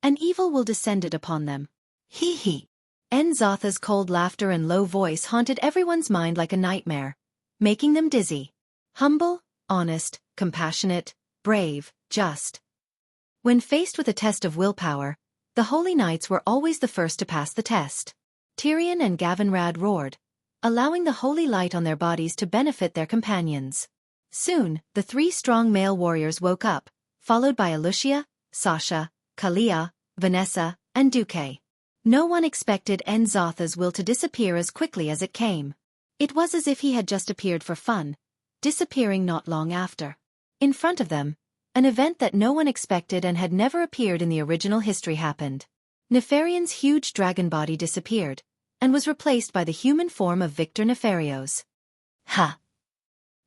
an evil will descended upon them. Hee hee. Nzotha's cold laughter and low voice haunted everyone's mind like a nightmare, making them dizzy. Humble, honest, compassionate, brave, just. When faced with a test of willpower, the Holy Knights were always the first to pass the test. Tyrion and Gavinrad roared, allowing the holy light on their bodies to benefit their companions. Soon, the three strong male warriors woke up, followed by Alucia, Sasha, Kalia, Vanessa, and Duque. No one expected Nzotha's will to disappear as quickly as it came. It was as if he had just appeared for fun, disappearing not long after. In front of them, an event that no one expected and had never appeared in the original history happened. Nefarian's huge dragon body disappeared, and was replaced by the human form of Victor Nefarios. Ha!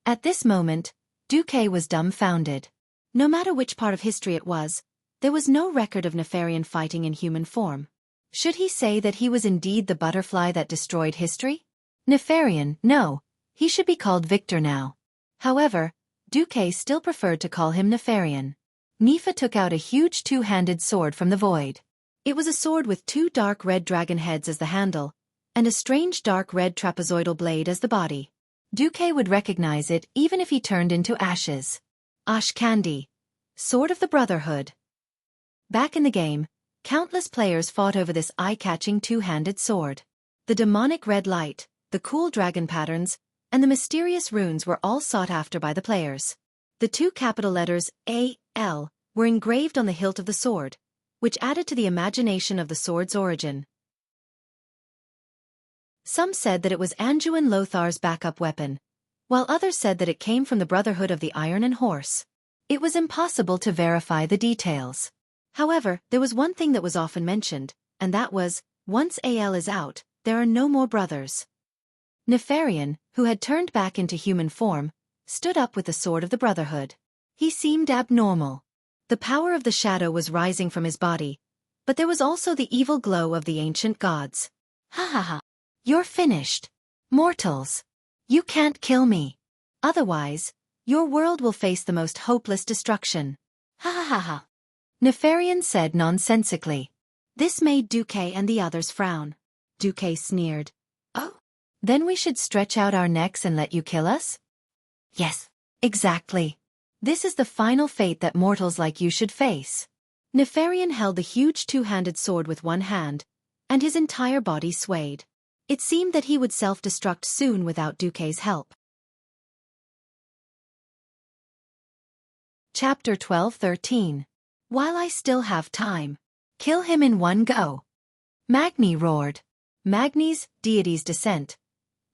At this moment, Duque was dumbfounded. No matter which part of history it was, there was no record of Nefarian fighting in human form. Should he say that he was indeed the butterfly that destroyed history? Nefarian, no, he should be called Victor now. However, Duque still preferred to call him Nefarian. Nifa took out a huge two-handed sword from the void. It was a sword with two dark red dragon heads as the handle, and a strange dark red trapezoidal blade as the body. Duque would recognize it even if he turned into ashes. Ashkandi, Sword of the Brotherhood. Back in the game, countless players fought over this eye-catching two-handed sword. The demonic red light, the cool dragon patterns, and the mysterious runes were all sought after by the players. The two capital letters A-L were engraved on the hilt of the sword, which added to the imagination of the sword's origin. Some said that it was Anduin Lothar's backup weapon, while others said that it came from the Brotherhood of the Iron and Horse. It was impossible to verify the details. However, there was one thing that was often mentioned, and that was, once Al is out, there are no more brothers. Nefarian, who had turned back into human form, stood up with the sword of the Brotherhood. He seemed abnormal. The power of the shadow was rising from his body, but there was also the evil glow of the ancient gods. Ha ha ha. You're finished. Mortals. You can't kill me. Otherwise, your world will face the most hopeless destruction. Ha ha ha ha. Nefarian said nonsensically. This made Duque and the others frown. Duque sneered. Oh? Then we should stretch out our necks and let you kill us? Yes, exactly. This is the final fate that mortals like you should face. Nefarian held the huge two-handed sword with one hand, and his entire body swayed. It seemed that he would self-destruct soon without Duque's help. Chapter 12-13. While I still have time. Kill him in one go. Magni roared. Magni's, deity's descent,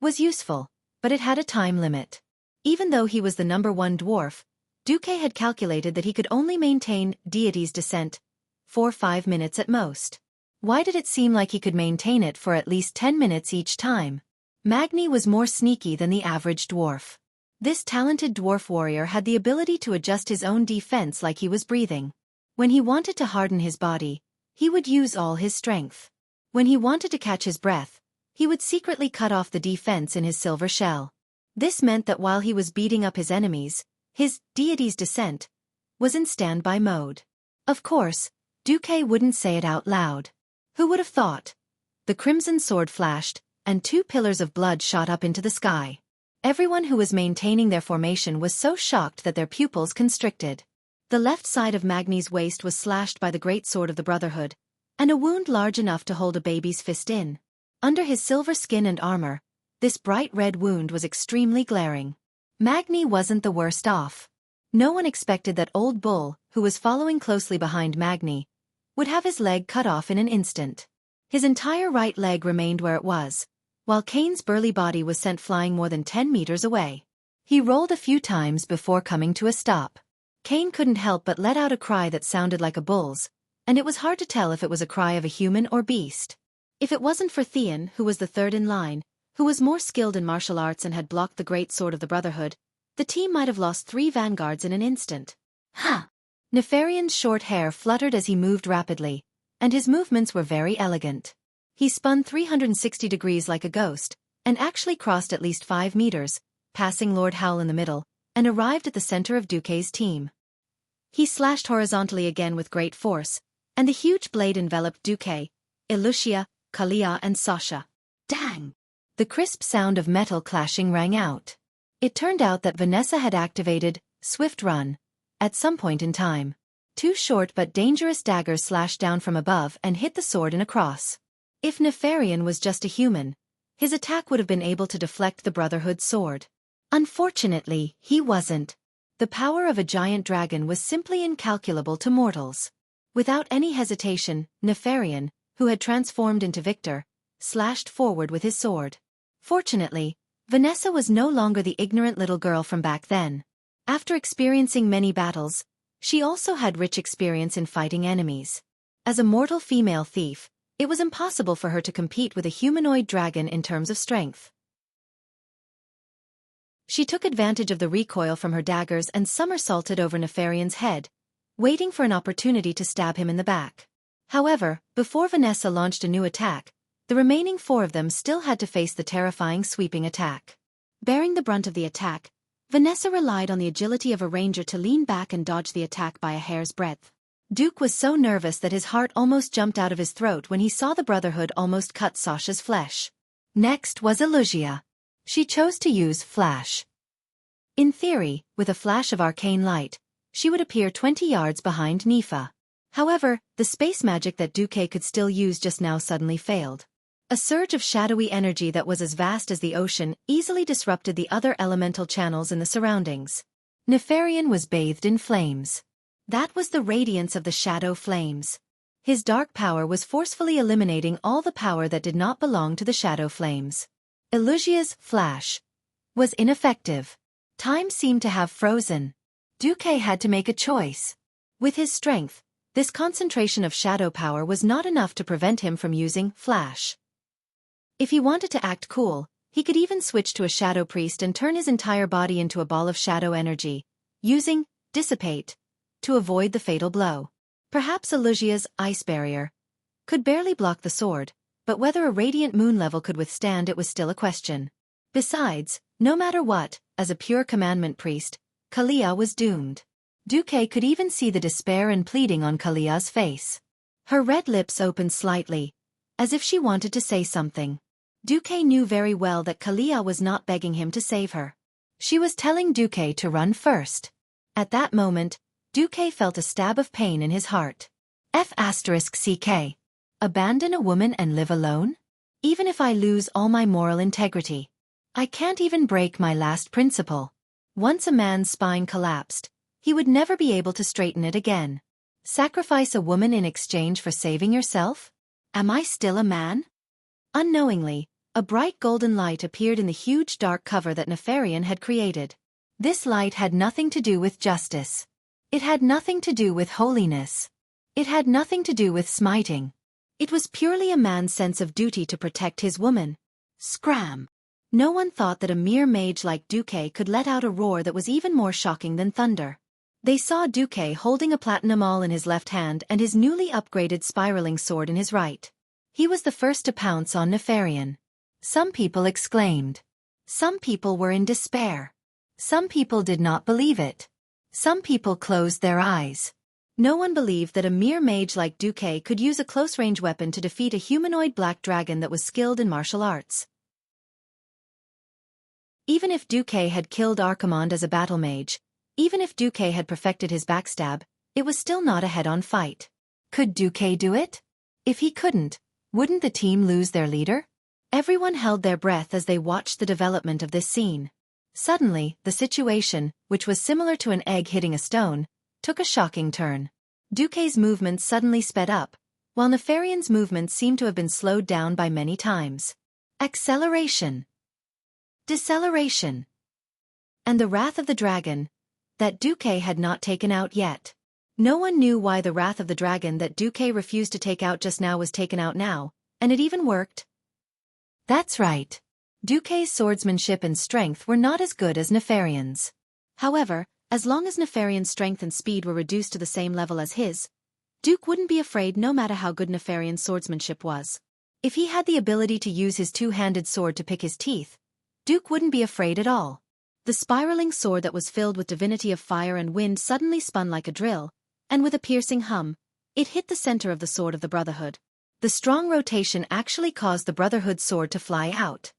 was useful, but it had a time limit. Even though he was the #1 dwarf, Duque had calculated that he could only maintain deity's descent for 5 minutes at most. Why did it seem like he could maintain it for at least 10 minutes each time? Magni was more sneaky than the average dwarf. This talented dwarf warrior had the ability to adjust his own defense like he was breathing. When he wanted to harden his body, he would use all his strength. When he wanted to catch his breath, he would secretly cut off the defense in his silver shell. This meant that while he was beating up his enemies, his deity's descent was in standby mode. Of course, Duque wouldn't say it out loud. Who would have thought? The crimson sword flashed, and 2 pillars of blood shot up into the sky. Everyone who was maintaining their formation was so shocked that their pupils constricted. The left side of Magni's waist was slashed by the great sword of the Brotherhood, and a wound large enough to hold a baby's fist in. Under his silver skin and armor, this bright red wound was extremely glaring. Magni wasn't the worst off. No one expected that Old Bull, who was following closely behind Magni, would have his leg cut off in an instant. His entire right leg remained where it was, while Kane's burly body was sent flying more than 10 meters away. He rolled a few times before coming to a stop. Kane couldn't help but let out a cry that sounded like a bull's, and it was hard to tell if it was a cry of a human or beast. If it wasn't for Theon, who was the third in line, who was more skilled in martial arts and had blocked the great sword of the Brotherhood, the team might have lost 3 vanguards in an instant. Ha! Nefarian's short hair fluttered as he moved rapidly, and his movements were very elegant. He spun 360 degrees like a ghost, and actually crossed at least 5 meters, passing Lord Howl in the middle, and arrived at the center of Duque's team. He slashed horizontally again with great force, and the huge blade enveloped Duque, Ilusia, Kalia and Sasha. Dang! The crisp sound of metal clashing rang out. It turned out that Vanessa had activated Swift Run at some point in time. 2 short but dangerous daggers slashed down from above and hit the sword in a cross. If Nefarian was just a human, his attack would have been able to deflect the Brotherhood's sword. Unfortunately, he wasn't. The power of a giant dragon was simply incalculable to mortals. Without any hesitation, Nefarian, who had transformed into Victor, slashed forward with his sword. Fortunately, Vanessa was no longer the ignorant little girl from back then. After experiencing many battles, she also had rich experience in fighting enemies. As a mortal female thief, it was impossible for her to compete with a humanoid dragon in terms of strength. She took advantage of the recoil from her daggers and somersaulted over Nefarian's head, waiting for an opportunity to stab him in the back. However, before Vanessa launched a new attack, the remaining 4 of them still had to face the terrifying sweeping attack. Bearing the brunt of the attack, Vanessa relied on the agility of a ranger to lean back and dodge the attack by a hair's breadth. Duke was so nervous that his heart almost jumped out of his throat when he saw the Brotherhood almost cut Sasha's flesh. Next was Ilusia. She chose to use Flash. In theory, with a flash of arcane light, she would appear 20 yards behind Nifa. However, the space magic that Duque could still use just now suddenly failed. A surge of shadowy energy that was as vast as the ocean easily disrupted the other elemental channels in the surroundings. Nefarian was bathed in flames. That was the radiance of the shadow flames. His dark power was forcefully eliminating all the power that did not belong to the shadow flames. Ilusia's flash was ineffective. Time seemed to have frozen. Duque had to make a choice. With his strength, this concentration of shadow power was not enough to prevent him from using flash. If he wanted to act cool, he could even switch to a shadow priest and turn his entire body into a ball of shadow energy, using dissipate to avoid the fatal blow. Perhaps Ilusia's ice barrier could barely block the sword, but whether a radiant moon level could withstand it was still a question. Besides, no matter what, as a pure commandment priest, Kalia was doomed. Duque could even see the despair and pleading on Kalia's face. Her red lips opened slightly, as if she wanted to say something. Duque knew very well that Kalia was not begging him to save her. She was telling Duque to run first. At that moment, Duque felt a stab of pain in his heart. F***CK. Abandon a woman and live alone? Even if I lose all my moral integrity. I can't even break my last principle. Once a man's spine collapsed, he would never be able to straighten it again. Sacrifice a woman in exchange for saving yourself? Am I still a man? Unknowingly, a bright golden light appeared in the huge dark cover that Nefarian had created. This light had nothing to do with justice. It had nothing to do with holiness. It had nothing to do with smiting. It was purely a man's sense of duty to protect his woman. Scram! No one thought that a mere mage like Duque could let out a roar that was even more shocking than thunder. They saw Duque holding a platinum awl in his left hand and his newly upgraded spiraling sword in his right. He was the first to pounce on Nefarian. Some people exclaimed. Some people were in despair. Some people did not believe it. Some people closed their eyes. No one believed that a mere mage like Duque could use a close-range weapon to defeat a humanoid black dragon that was skilled in martial arts. Even if Duque had killed Archimonde as a battle mage, even if Duque had perfected his backstab, it was still not a head-on fight. Could Duque do it? If he couldn't, wouldn't the team lose their leader? Everyone held their breath as they watched the development of this scene. Suddenly, the situation, which was similar to an egg hitting a stone, took a shocking turn. Duque's movements suddenly sped up, while Nefarian's movements seemed to have been slowed down by many times. Acceleration. Deceleration. And the wrath of the dragon, that Duque had not taken out yet. No one knew why the wrath of the dragon that Duque refused to take out just now was taken out now, and it even worked. That's right. Duque's swordsmanship and strength were not as good as Nefarian's. However, as long as Nefarian's strength and speed were reduced to the same level as his, Duke wouldn't be afraid no matter how good Nefarian's swordsmanship was. If he had the ability to use his two-handed sword to pick his teeth, Duke wouldn't be afraid at all. The spiraling sword that was filled with divinity of fire and wind suddenly spun like a drill, and with a piercing hum, it hit the center of the sword of the Brotherhood. The strong rotation actually caused the Brotherhood's sword to fly out.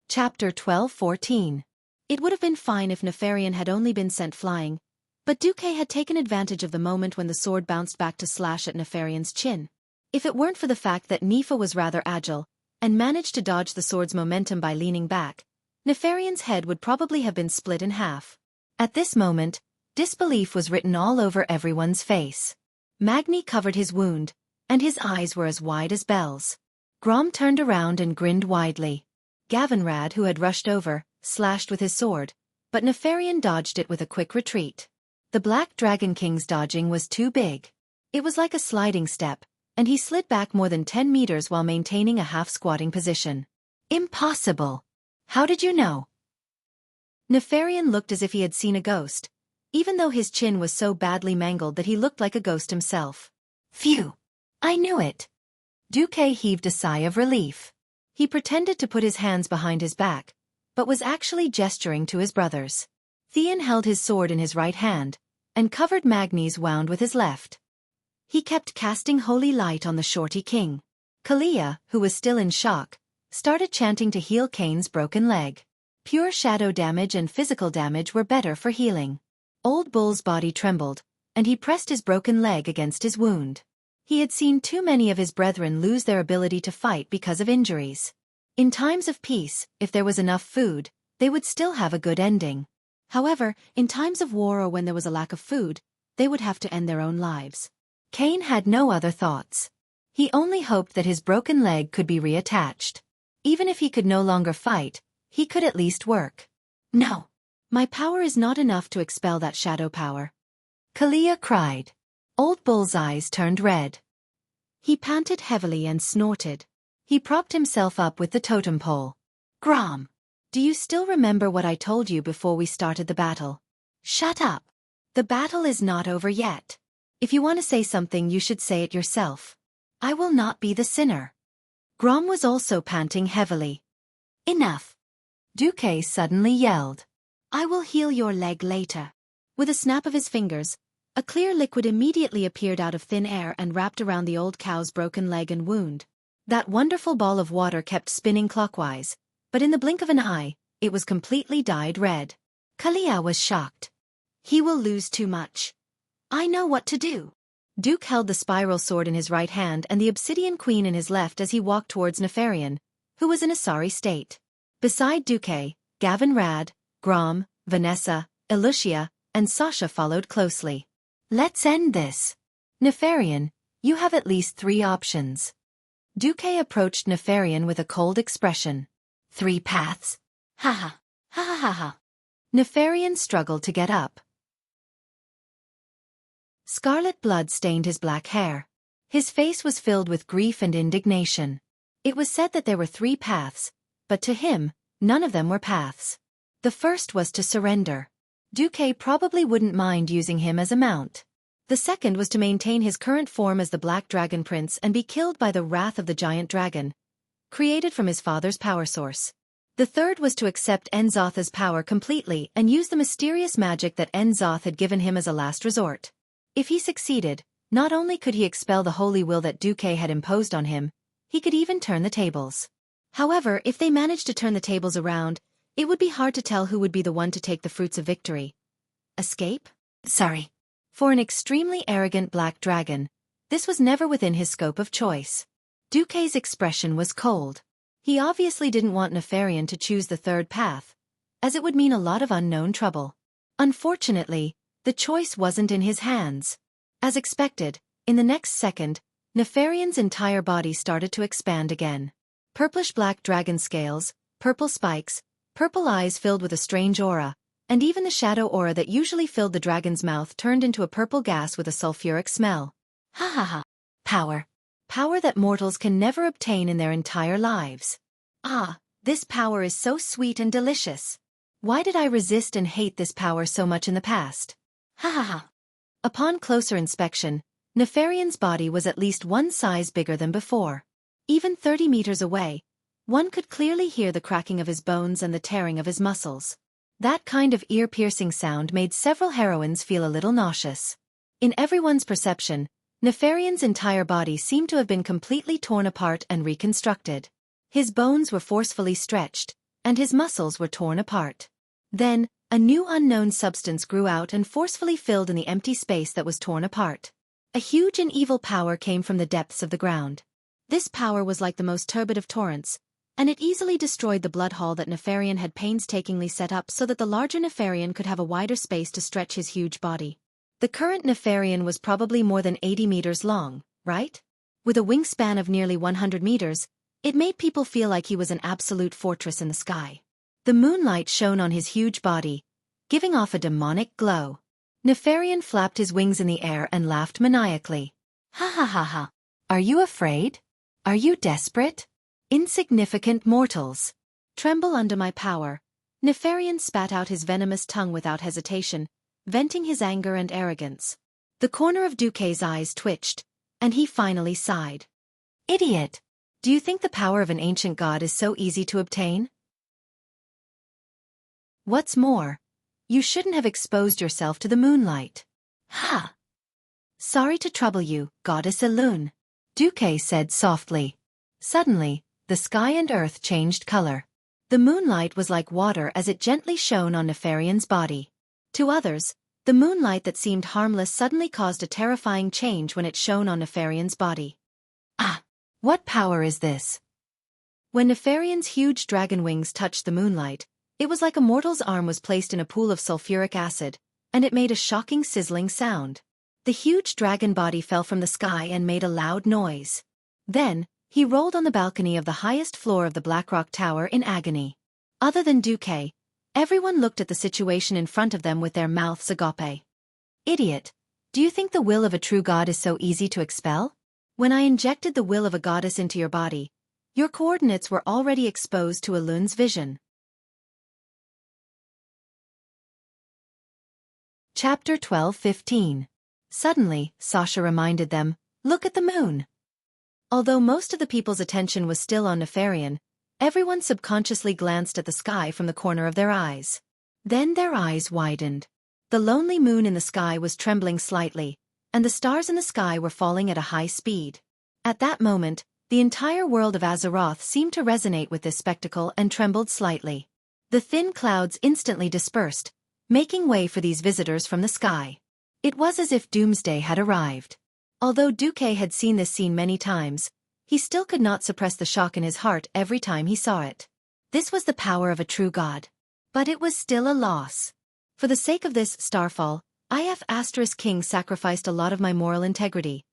Chapter 12:14. It would have been fine if Nefarian had only been sent flying, but Duque had taken advantage of the moment when the sword bounced back to slash at Nefarian's chin. If it weren't for the fact that Nefa was rather agile, and managed to dodge the sword's momentum by leaning back, Nefarian's head would probably have been split in half. At this moment, disbelief was written all over everyone's face. Magni covered his wound, and his eyes were as wide as bells. Grom turned around and grinned widely. Gavinrad, who had rushed over, slashed with his sword, but Nefarian dodged it with a quick retreat. The Black Dragon King's dodging was too big. It was like a sliding step, and he slid back more than 10 meters while maintaining a half-squatting position. Impossible! How did you know? Nefarian looked as if he had seen a ghost, even though his chin was so badly mangled that he looked like a ghost himself. Phew! I knew it! Duque heaved a sigh of relief. He pretended to put his hands behind his back, but was actually gesturing to his brothers. Theon held his sword in his right hand, and covered Magni's wound with his left. He kept casting holy light on the Shorty King. Kalia, who was still in shock, started chanting to heal Kane's broken leg. Pure shadow damage and physical damage were better for healing. Old Bull's body trembled, and he pressed his broken leg against his wound. He had seen too many of his brethren lose their ability to fight because of injuries. In times of peace, if there was enough food, they would still have a good ending. However, in times of war or when there was a lack of food, they would have to end their own lives. Kane had no other thoughts. He only hoped that his broken leg could be reattached. Even if he could no longer fight, he could at least work. No. My power is not enough to expel that shadow power. Kalia cried. Old Bull's eyes turned red. He panted heavily and snorted. He propped himself up with the totem pole. Grom, do you still remember what I told you before we started the battle? Shut up. The battle is not over yet. If you want to say something, you should say it yourself. I will not be the sinner. Grom was also panting heavily. Enough. Duque suddenly yelled. I will heal your leg later. With a snap of his fingers, a clear liquid immediately appeared out of thin air and wrapped around the old cow's broken leg and wound. That wonderful ball of water kept spinning clockwise, but in the blink of an eye, it was completely dyed red. Kalia was shocked. He will lose too much. I know what to do. Duke held the spiral sword in his right hand and the obsidian queen in his left as he walked towards Nefarian, who was in a sorry state. Beside Duque, Gavinrad, Grom, Vanessa, Elucia, and Sasha followed closely. Let's end this. Nefarian, you have at least 3 options. Duque approached Nefarian with a cold expression. 3 paths? Ha ha, ha ha ha ha. Nefarian struggled to get up. Scarlet blood stained his black hair. His face was filled with grief and indignation. It was said that there were 3 paths, but to him, none of them were paths. The first was to surrender. Duque probably wouldn't mind using him as a mount. The second was to maintain his current form as the Black Dragon Prince and be killed by the wrath of the giant dragon, created from his father's power source. The third was to accept Enzotha's power completely and use the mysterious magic that Enzoth had given him as a last resort. If he succeeded, not only could he expel the holy will that Duque had imposed on him, he could even turn the tables. However, if they managed to turn the tables around, it would be hard to tell who would be the one to take the fruits of victory. Escape? Sorry. For an extremely arrogant black dragon, this was never within his scope of choice. Duque's expression was cold. He obviously didn't want Nefarian to choose the third path, as it would mean a lot of unknown trouble. Unfortunately, the choice wasn't in his hands. As expected, in the next second, Nefarian's entire body started to expand again. Purplish-black dragon scales, purple spikes, purple eyes filled with a strange aura, and even the shadow aura that usually filled the dragon's mouth turned into a purple gas with a sulfuric smell. Ha ha ha. Power. Power that mortals can never obtain in their entire lives. Ah, this power is so sweet and delicious. Why did I resist and hate this power so much in the past? Ha ha ha. Upon closer inspection, Nefarian's body was at least one size bigger than before. Even 30 meters away, one could clearly hear the cracking of his bones and the tearing of his muscles. That kind of ear-piercing sound made several heroines feel a little nauseous. In everyone's perception, Nefarian's entire body seemed to have been completely torn apart and reconstructed. His bones were forcefully stretched, and his muscles were torn apart. Then, a new unknown substance grew out and forcefully filled in the empty space that was torn apart. A huge and evil power came from the depths of the ground. This power was like the most turbid of torrents, and it easily destroyed the blood hall that Nefarian had painstakingly set up so that the larger Nefarian could have a wider space to stretch his huge body. The current Nefarian was probably more than 80 meters long, right? With a wingspan of nearly 100 meters, it made people feel like he was an absolute fortress in the sky. The moonlight shone on his huge body, giving off a demonic glow. Nefarian flapped his wings in the air and laughed maniacally. Ha ha ha ha. Are you afraid? Are you desperate? Insignificant mortals. Tremble under my power. Nefarian spat out his venomous tongue without hesitation, venting his anger and arrogance. The corner of Xueqi's eyes twitched, and he finally sighed. Idiot! Do you think the power of an ancient god is so easy to obtain? What's more, you shouldn't have exposed yourself to the moonlight. Ha! Sorry to trouble you, Goddess Elune, Xueqi said softly. Suddenly, the sky and earth changed color. The moonlight was like water as it gently shone on Nefarian's body. To others, the moonlight that seemed harmless suddenly caused a terrifying change when it shone on Nefarian's body. Ah! What power is this? When Nefarian's huge dragon wings touched the moonlight, it was like a mortal's arm was placed in a pool of sulfuric acid, and it made a shocking sizzling sound. The huge dragon body fell from the sky and made a loud noise. Then, he rolled on the balcony of the highest floor of the Blackrock Tower in agony. Other than Xueqi, everyone looked at the situation in front of them with their mouths agape. Idiot! Do you think the will of a true god is so easy to expel? When I injected the will of a goddess into your body, your coordinates were already exposed to Elune's vision. Chapter 12:15. Suddenly, Sasha reminded them, look at the moon. Although most of the people's attention was still on Nefarian, everyone subconsciously glanced at the sky from the corner of their eyes. Then their eyes widened. The lonely moon in the sky was trembling slightly, and the stars in the sky were falling at a high speed. At that moment, the entire world of Azeroth seemed to resonate with this spectacle and trembled slightly. The thin clouds instantly dispersed, making way for these visitors from the sky. It was as if doomsday had arrived. Although Xueqi had seen this scene many times, he still could not suppress the shock in his heart every time he saw it. This was the power of a true god. But it was still a loss. For the sake of this starfall, King sacrificed a lot of my moral integrity.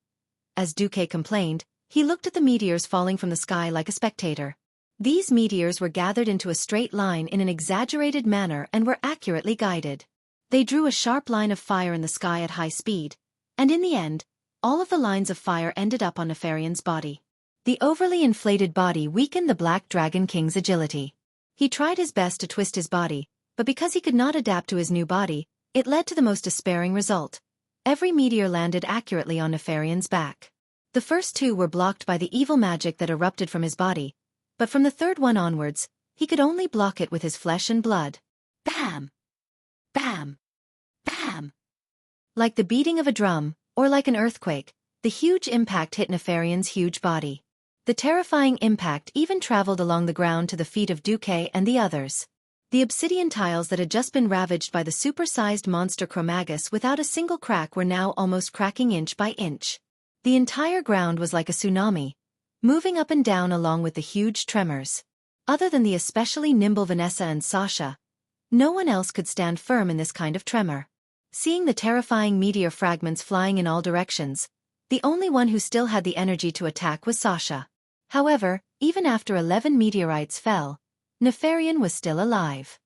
As Xueqi complained, he looked at the meteors falling from the sky like a spectator. These meteors were gathered into a straight line in an exaggerated manner and were accurately guided. They drew a sharp line of fire in the sky at high speed, and in the end, all of the lines of fire ended up on Nefarian's body. The overly inflated body weakened the Black Dragon King's agility. He tried his best to twist his body, but because he could not adapt to his new body, it led to the most despairing result. Every meteor landed accurately on Nefarian's back. The first two were blocked by the evil magic that erupted from his body, but from the third one onwards, he could only block it with his flesh and blood. Bam! Bam! Bam! Like the beating of a drum, or like an earthquake, the huge impact hit Nefarian's huge body. The terrifying impact even traveled along the ground to the feet of Xueqi and the others. The obsidian tiles that had just been ravaged by the super-sized monster Chromagus without a single crack were now almost cracking inch by inch. The entire ground was like a tsunami, moving up and down along with the huge tremors. Other than the especially nimble Vanessa and Sasha, no one else could stand firm in this kind of tremor. Seeing the terrifying meteor fragments flying in all directions, the only one who still had the energy to attack was Sasha. However, even after 11 meteorites fell, Nefarian was still alive.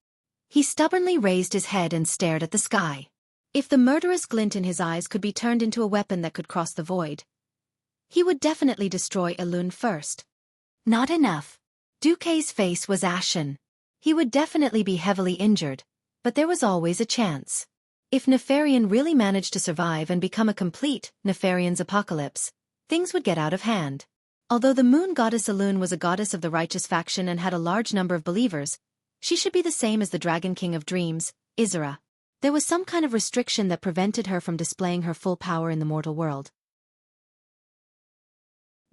He stubbornly raised his head and stared at the sky. If the murderous glint in his eyes could be turned into a weapon that could cross the void, he would definitely destroy Elune first. Not enough. Xueqi's face was ashen. He would definitely be heavily injured, but there was always a chance. If Nefarian really managed to survive and become a complete Nefarian's apocalypse, things would get out of hand. Although the moon goddess Elune was a goddess of the righteous faction and had a large number of believers, she should be the same as the Dragon King of Dreams, Isra. There was some kind of restriction that prevented her from displaying her full power in the mortal world.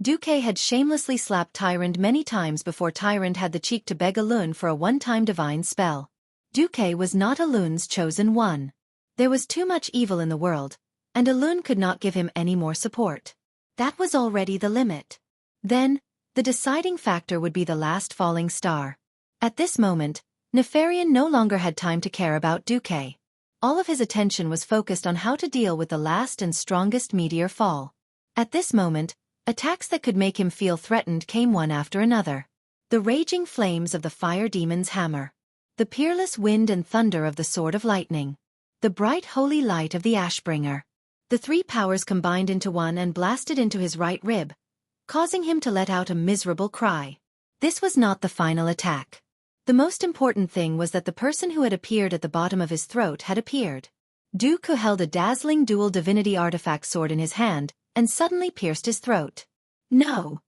Xueqi had shamelessly slapped Tyrant many times before Tyrant had the cheek to beg Elune for a one-time divine spell. Xueqi was not Elune's chosen one. There was too much evil in the world, and Elune could not give him any more support. That was already the limit. Then, the deciding factor would be the last falling star. At this moment, Nefarian no longer had time to care about Xueqi. All of his attention was focused on how to deal with the last and strongest meteor fall. At this moment, attacks that could make him feel threatened came one after another. The raging flames of the fire demon's hammer. The peerless wind and thunder of the sword of lightning. The bright holy light of the Ashbringer. The three powers combined into one and blasted into his right rib, causing him to let out a miserable cry. This was not the final attack. The most important thing was that the person who had appeared at the bottom of his throat had appeared. Xueqi held a dazzling dual divinity artifact sword in his hand, and suddenly pierced his throat. No!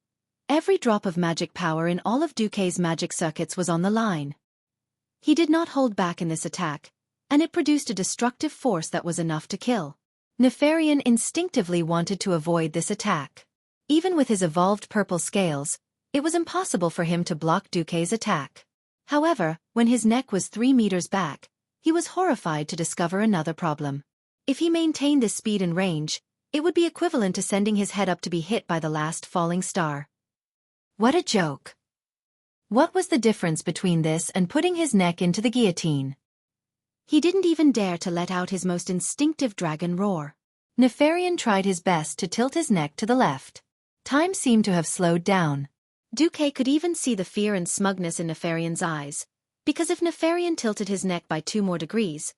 Every drop of magic power in all of Xueqi's magic circuits was on the line. He did not hold back in this attack, and it produced a destructive force that was enough to kill. Nefarian instinctively wanted to avoid this attack. Even with his evolved purple scales, it was impossible for him to block Xueqi's attack. However, when his neck was 3 meters back, he was horrified to discover another problem. If he maintained this speed and range, it would be equivalent to sending his head up to be hit by the last falling star. What a joke! What was the difference between this and putting his neck into the guillotine? He didn't even dare to let out his most instinctive dragon roar. Nefarian tried his best to tilt his neck to the left. Time seemed to have slowed down. Xueqi could even see the fear and smugness in Nefarian's eyes, because if Nefarian tilted his neck by 2 more degrees,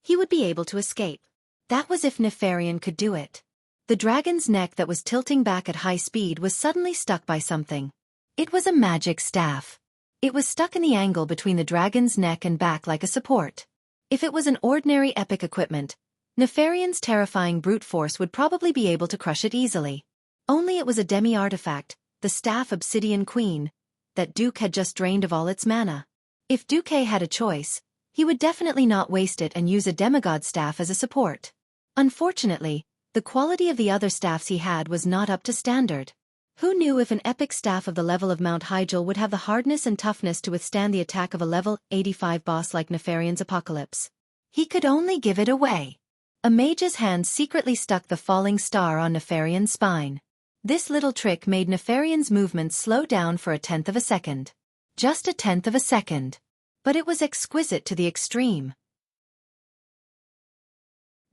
he would be able to escape. That was if Nefarian could do it. The dragon's neck that was tilting back at high speed was suddenly stuck by something. It was a magic staff. It was stuck in the angle between the dragon's neck and back like a support. If it was an ordinary epic equipment, Nefarian's terrifying brute force would probably be able to crush it easily. Only it was a demi-artifact, the staff Obsidian Queen, that Xueqi had just drained of all its mana. If Xueqi had a choice, he would definitely not waste it and use a demigod staff as a support. Unfortunately, the quality of the other staffs he had was not up to standard. Who knew if an epic staff of the level of Mount Hyjal would have the hardness and toughness to withstand the attack of a level 85 boss like Nefarian's Apocalypse? He could only give it away. A mage's hand secretly stuck the falling star on Nefarian's spine. This little trick made Nefarian's movements slow down for 1/10 of a second. Just 1/10 of a second. But it was exquisite to the extreme.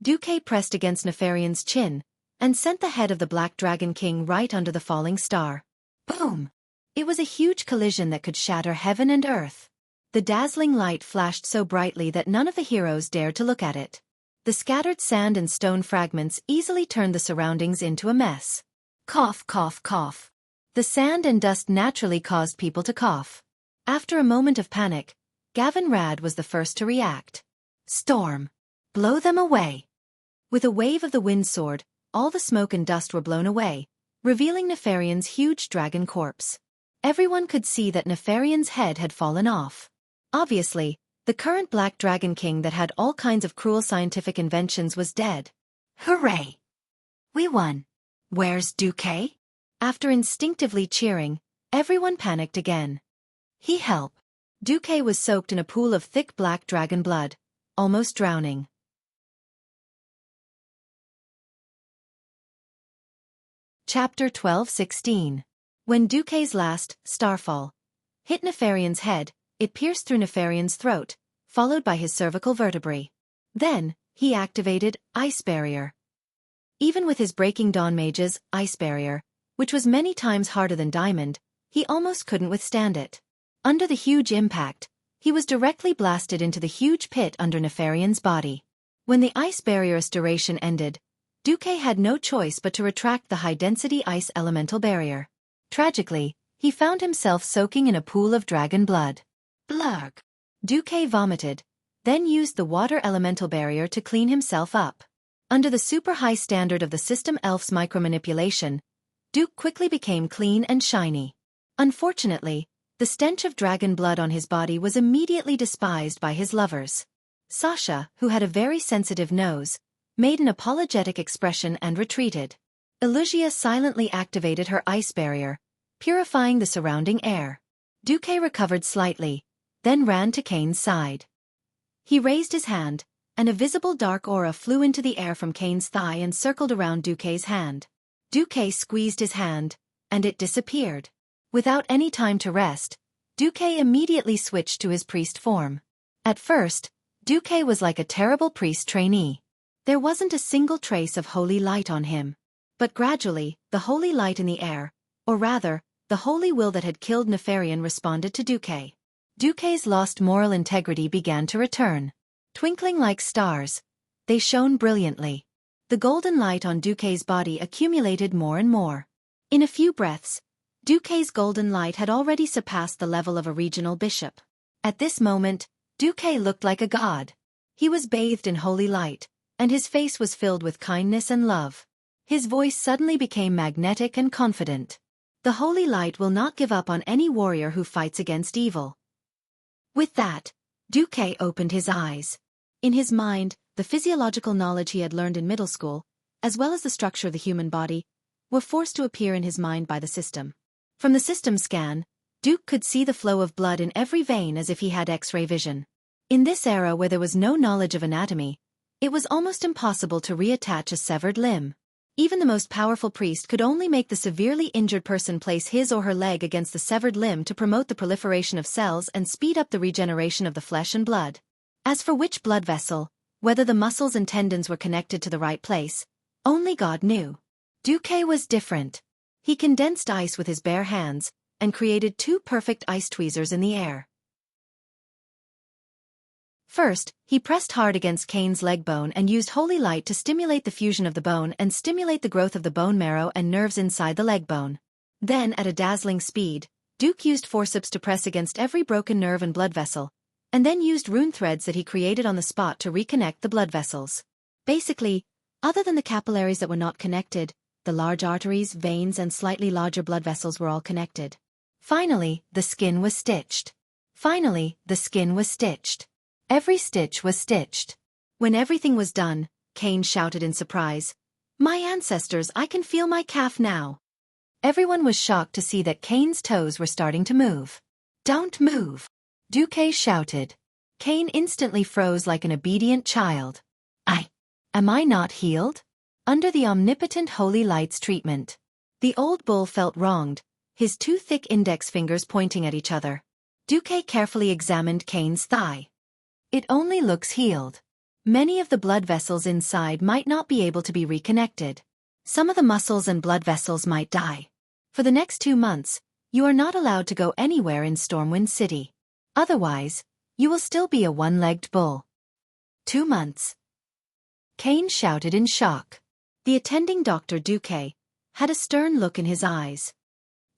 Xueqi pressed against Nefarian's chin, and sent the head of the Black Dragon King right under the falling star. Boom! It was a huge collision that could shatter heaven and earth. The dazzling light flashed so brightly that none of the heroes dared to look at it. The scattered sand and stone fragments easily turned the surroundings into a mess. Cough, cough, cough. The sand and dust naturally caused people to cough. After a moment of panic, Gavin Rad was the first to react. Storm! Blow them away! With a wave of the wind sword, all the smoke and dust were blown away, revealing Nefarian's huge dragon corpse. Everyone could see that Nefarian's head had fallen off. Obviously, the current Black Dragon King that had all kinds of cruel scientific inventions was dead. Hooray! We won! Where's Xueqi? After instinctively cheering, everyone panicked again. He helped. Xueqi was soaked in a pool of thick black dragon blood, almost drowning. Chapter 12:16. When Xueqi's last starfall hit Nefarian's head, it pierced through Nefarian's throat, followed by his cervical vertebrae. Then, he activated Ice Barrier. Even with his Breaking Dawn Mage's Ice Barrier, which was many times harder than Diamond, he almost couldn't withstand it. Under the huge impact, he was directly blasted into the huge pit under Nefarian's body. When the Ice Barrier's duration ended, Xueqi had no choice but to retract the high-density ice elemental barrier. Tragically, he found himself soaking in a pool of dragon blood. Blurg! Xueqi vomited, then used the water elemental barrier to clean himself up. Under the super high standard of the system elf's micromanipulation, Duke quickly became clean and shiny. Unfortunately, the stench of dragon blood on his body was immediately despised by his lovers. Sasha, who had a very sensitive nose, made an apologetic expression and retreated. Elugia silently activated her ice barrier, purifying the surrounding air. Duque recovered slightly, then ran to Kane's side. He raised his hand, and a visible dark aura flew into the air from Kane's thigh and circled around Duque's hand. Duque squeezed his hand, and it disappeared. Without any time to rest, Duque immediately switched to his priest form. At first, Duque was like a terrible priest trainee. There wasn't a single trace of holy light on him. But gradually, the holy light in the air, or rather, the holy will that had killed Nefarian responded to Duque. Duque's lost moral integrity began to return. Twinkling like stars, they shone brilliantly. The golden light on Duque's body accumulated more and more. In a few breaths, Duque's golden light had already surpassed the level of a regional bishop. At this moment, Duque looked like a god. He was bathed in holy light, and his face was filled with kindness and love. His voice suddenly became magnetic and confident. The holy light will not give up on any warrior who fights against evil. With that, Duque opened his eyes. In his mind, the physiological knowledge he had learned in middle school, as well as the structure of the human body, were forced to appear in his mind by the system. From the system scan, Duke could see the flow of blood in every vein as if he had X-ray vision. In this era where there was no knowledge of anatomy, it was almost impossible to reattach a severed limb. Even the most powerful priest could only make the severely injured person place his or her leg against the severed limb to promote the proliferation of cells and speed up the regeneration of the flesh and blood. As for which blood vessel, whether the muscles and tendons were connected to the right place, only God knew. Duque was different. He condensed ice with his bare hands, and created two perfect ice tweezers in the air. First, he pressed hard against Kane's leg bone and used holy light to stimulate the fusion of the bone and stimulate the growth of the bone marrow and nerves inside the leg bone. Then, at a dazzling speed, Duke used forceps to press against every broken nerve and blood vessel, and then used rune threads that he created on the spot to reconnect the blood vessels. Basically, other than the capillaries that were not connected, the large arteries, veins, and slightly larger blood vessels were all connected. Finally, the skin was stitched. Every stitch was stitched. When everything was done, Kane shouted in surprise, "My ancestors, I can feel my calf now." Everyone was shocked to see that Kane's toes were starting to move. "Don't move," Duque shouted. Kane instantly froze like an obedient child. Am I not healed?" Under the omnipotent holy light's treatment. The old bull felt wronged, his two thick index fingers pointing at each other. Duque carefully examined Kane's thigh. It only looks healed. Many of the blood vessels inside might not be able to be reconnected. Some of the muscles and blood vessels might die. For the next 2 months, you are not allowed to go anywhere in Stormwind City. Otherwise, you will still be a one-legged bull. 2 months. Kane shouted in shock. The attending Dr. Duque had a stern look in his eyes.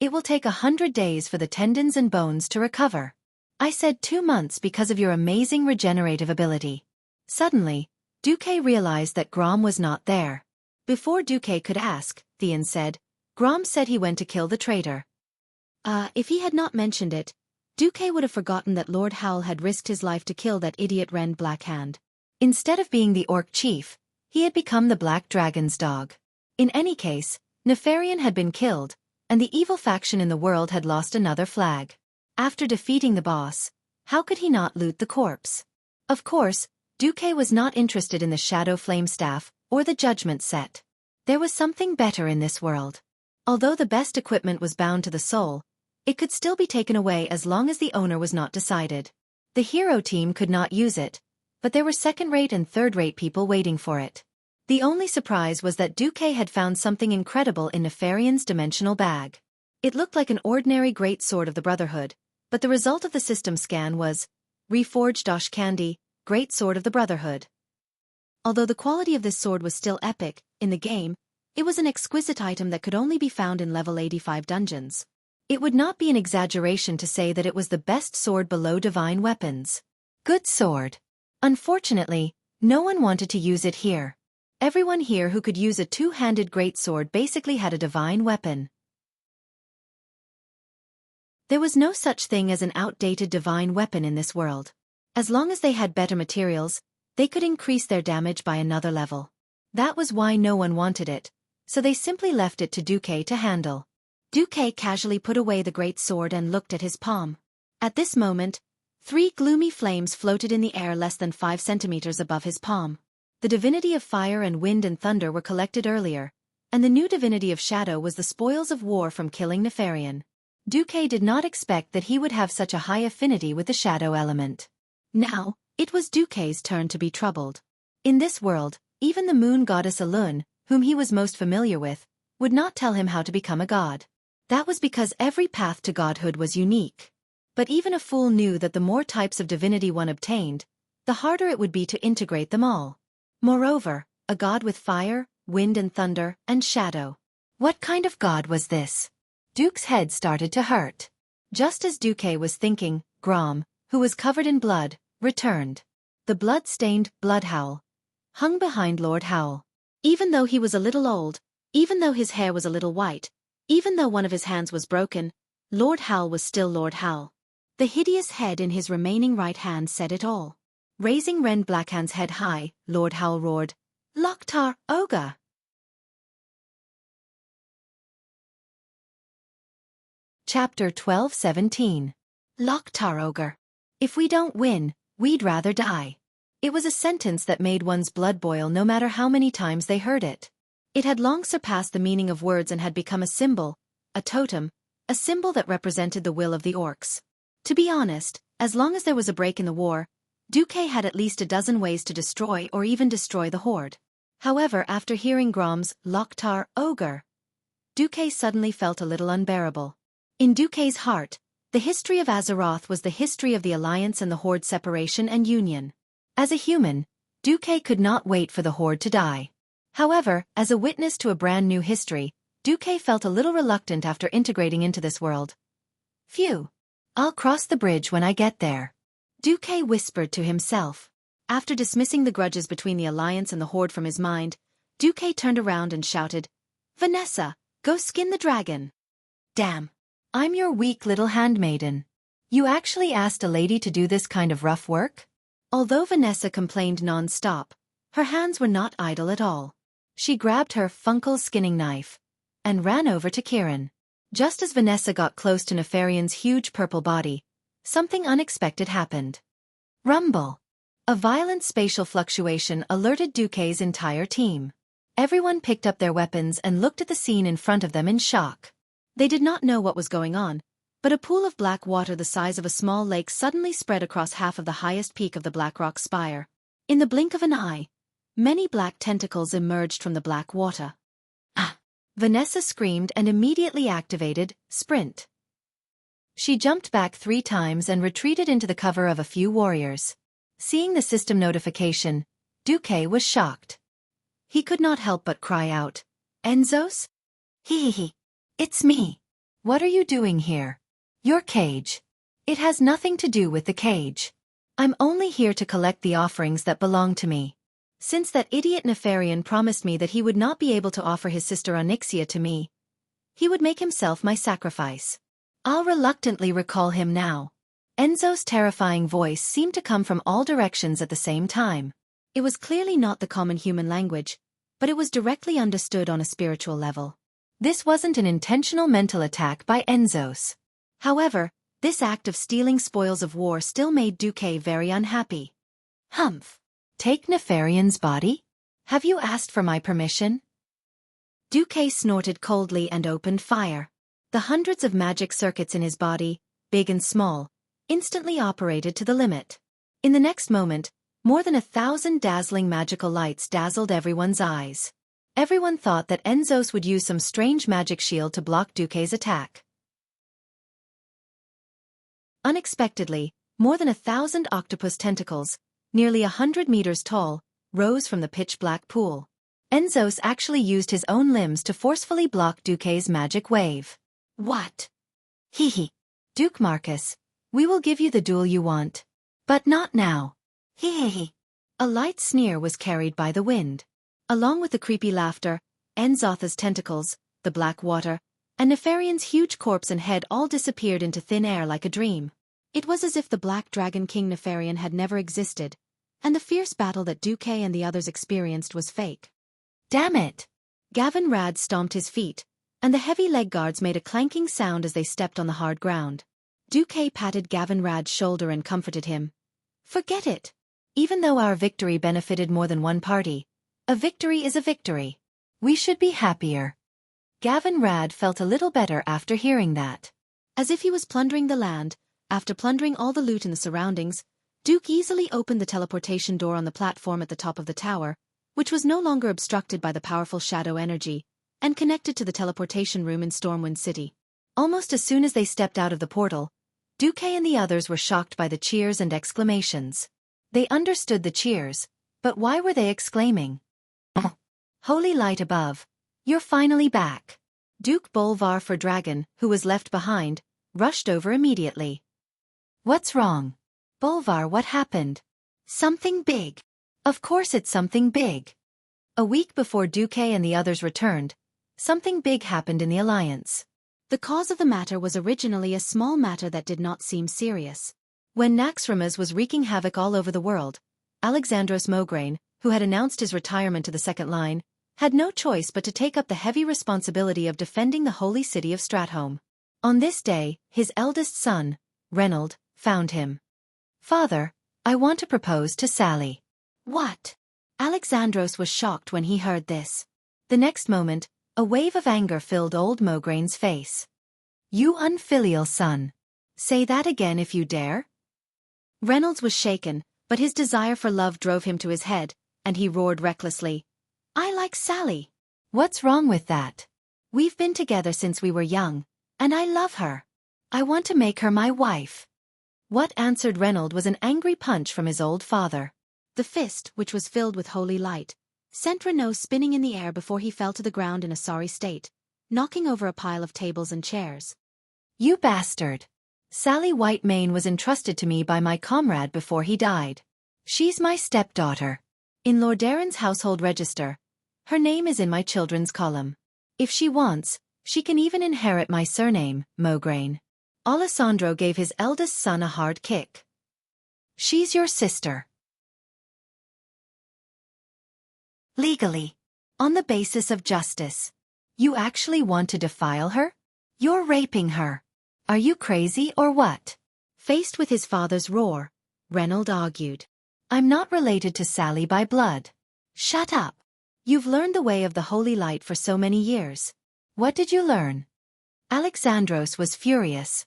It will take 100 days for the tendons and bones to recover. I said 2 months because of your amazing regenerative ability. Suddenly, Duque realized that Grom was not there. Before Duque could ask, Theon said, "Grom said he went to kill the traitor." If he had not mentioned it, Duque would have forgotten that Lord Howl had risked his life to kill that idiot Rend Blackhand. Instead of being the orc chief, he had become the Black Dragon's dog. In any case, Nefarian had been killed, and the evil faction in the world had lost another flag. After defeating the boss, how could he not loot the corpse? Of course, Duque was not interested in the Shadow Flame Staff or the Judgment Set. There was something better in this world. Although the best equipment was bound to the soul, it could still be taken away as long as the owner was not decided. The hero team could not use it, but there were second-rate and third-rate people waiting for it. The only surprise was that Duque had found something incredible in Nefarian's dimensional bag. It looked like an ordinary great sword of the Brotherhood, but the result of the system scan was Reforged Dosh Candy, Great Sword of the Brotherhood. Although the quality of this sword was still epic, in the game, it was an exquisite item that could only be found in level 85 dungeons. It would not be an exaggeration to say that it was the best sword below divine weapons. Good sword. Unfortunately, no one wanted to use it here. Everyone here who could use a two-handed greatsword basically had a divine weapon. There was no such thing as an outdated divine weapon in this world. As long as they had better materials, they could increase their damage by another level. That was why no one wanted it, so they simply left it to Xueqi to handle. Xueqi casually put away the great sword and looked at his palm. At this moment, 3 gloomy flames floated in the air less than 5 centimeters above his palm. The divinity of fire and wind and thunder were collected earlier, and the new divinity of shadow was the spoils of war from killing Nefarian. Xueqi did not expect that he would have such a high affinity with the shadow element. Now, it was Xueqi's turn to be troubled. In this world, even the moon goddess Alun, whom he was most familiar with, would not tell him how to become a god. That was because every path to godhood was unique. But even a fool knew that the more types of divinity one obtained, the harder it would be to integrate them all. Moreover, a god with fire, wind and thunder, and shadow. What kind of god was this? Duke's head started to hurt. Just as Xueqi was thinking, Grom, who was covered in blood, returned. The blood-stained Bloodhowl hung behind Lord Howl. Even though he was a little old, even though his hair was a little white, even though one of his hands was broken, Lord Howl was still Lord Howl. The hideous head in his remaining right hand said it all. Raising Ren Blackhand's head high, Lord Howl roared, Loktar Ogre! Chapter 12:17. Loktar Ogre. If we don't win, we'd rather die. It was a sentence that made one's blood boil no matter how many times they heard it. It had long surpassed the meaning of words and had become a symbol, a totem, a symbol that represented the will of the orcs. To be honest, as long as there was a break in the war, Xueqi had at least a dozen ways to destroy or even destroy the horde. However, after hearing Grom's Loktar Ogre, Xueqi suddenly felt a little unbearable. In Xueqi's heart, the history of Azeroth was the history of the Alliance and the Horde separation and union. As a human, Xueqi could not wait for the Horde to die. However, as a witness to a brand new history, Xueqi felt a little reluctant after integrating into this world. Phew. I'll cross the bridge when I get there. Xueqi whispered to himself. After dismissing the grudges between the Alliance and the Horde from his mind, Xueqi turned around and shouted, Vanessa, go skin the dragon. Damn. I'm your weak little handmaiden. You actually asked a lady to do this kind of rough work? Although Vanessa complained non-stop, her hands were not idle at all. She grabbed her Funkel skinning knife and ran over to Kieran. Just as Vanessa got close to Nefarian's huge purple body, something unexpected happened. Rumble. A violent spatial fluctuation alerted Xueqi's entire team. Everyone picked up their weapons and looked at the scene in front of them in shock. They did not know what was going on, but a pool of black water the size of a small lake suddenly spread across half of the highest peak of the Black Rock Spire. In the blink of an eye, many black tentacles emerged from the black water. Ah! Vanessa screamed and immediately activated Sprint. She jumped back 3 times and retreated into the cover of a few warriors. Seeing the system notification, Xueqi was shocked. He could not help but cry out, Enzos? Hee. It's me. What are you doing here? Your cage. It has nothing to do with the cage. I'm only here to collect the offerings that belong to me. Since that idiot Nefarian promised me that he would not be able to offer his sister Onyxia to me, he would make himself my sacrifice. I'll reluctantly recall him now. Enzo's terrifying voice seemed to come from all directions at the same time. It was clearly not the common human language, but it was directly understood on a spiritual level. This wasn't an intentional mental attack by Enzos. However, this act of stealing spoils of war still made Xueqi very unhappy. Humph. Take Nefarian's body? Have you asked for my permission? Xueqi snorted coldly and opened fire. The hundreds of magic circuits in his body, big and small, instantly operated to the limit. In the next moment, more than 1,000 dazzling magical lights dazzled everyone's eyes. Everyone thought that Enzos would use some strange magic shield to block Xueqi's attack. Unexpectedly, more than 1,000 octopus tentacles, nearly 100 meters tall, rose from the pitch-black pool. Enzos actually used his own limbs to forcefully block Xueqi's magic wave. What? Hee. Duke Marcus, we will give you the duel you want. But not now. Hee. A light sneer was carried by the wind. Along with the creepy laughter, Enzotha's tentacles, the black water, and Nefarian's huge corpse and head all disappeared into thin air like a dream. It was as if the Black Dragon King Nefarian had never existed, and the fierce battle that Duque and the others experienced was fake. Damn it! Gavin Rad stomped his feet, and the heavy leg guards made a clanking sound as they stepped on the hard ground. Duque patted Gavin Rad's shoulder and comforted him. Forget it. Even though our victory benefited more than one party, a victory is a victory. We should be happier. Gavin Rad felt a little better after hearing that. As if he was plundering the land, after plundering all the loot in the surroundings, Duke easily opened the teleportation door on the platform at the top of the tower, which was no longer obstructed by the powerful shadow energy, and connected to the teleportation room in Stormwind City. Almost as soon as they stepped out of the portal, Duque and the others were shocked by the cheers and exclamations. They understood the cheers, but why were they exclaiming? Holy light above, you're finally back. Duke Bolvar for Dragon, who was left behind, rushed over immediately. What's wrong? Bolvar, what happened? Something big. Of course it's something big. A week before Duque and the others returned, something big happened in the Alliance. The cause of the matter was originally a small matter that did not seem serious. When Naxxramas was wreaking havoc all over the world, Alexandros Mograine, who had announced his retirement to the second line, had no choice but to take up the heavy responsibility of defending the holy city of Stratholme. On this day, his eldest son, Reynold, found him. Father, I want to propose to Sally. What? Alexandros was shocked when he heard this. The next moment, a wave of anger filled old Mograine's face. You unfilial son. Say that again if you dare. Reynolds was shaken, but his desire for love drove him to his head, and he roared recklessly. I like Sally. What's wrong with that? We've been together since we were young, and I love her. I want to make her my wife. What answered Reynold was an angry punch from his old father. The fist, which was filled with holy light, sent Renaud spinning in the air before he fell to the ground in a sorry state, knocking over a pile of tables and chairs. You bastard! Sally Whitemane was entrusted to me by my comrade before he died. She's my stepdaughter. In Lord Darren's household register, her name is in my children's column. If she wants, she can even inherit my surname, Mograine. Alessandro gave his eldest son a hard kick. She's your sister. Legally. On the basis of justice. You actually want to defile her? You're raping her. Are you crazy or what? Faced with his father's roar, Reynold argued. I'm not related to Sally by blood. Shut up. You've learned the way of the holy light for so many years. What did you learn? Alexandros was furious.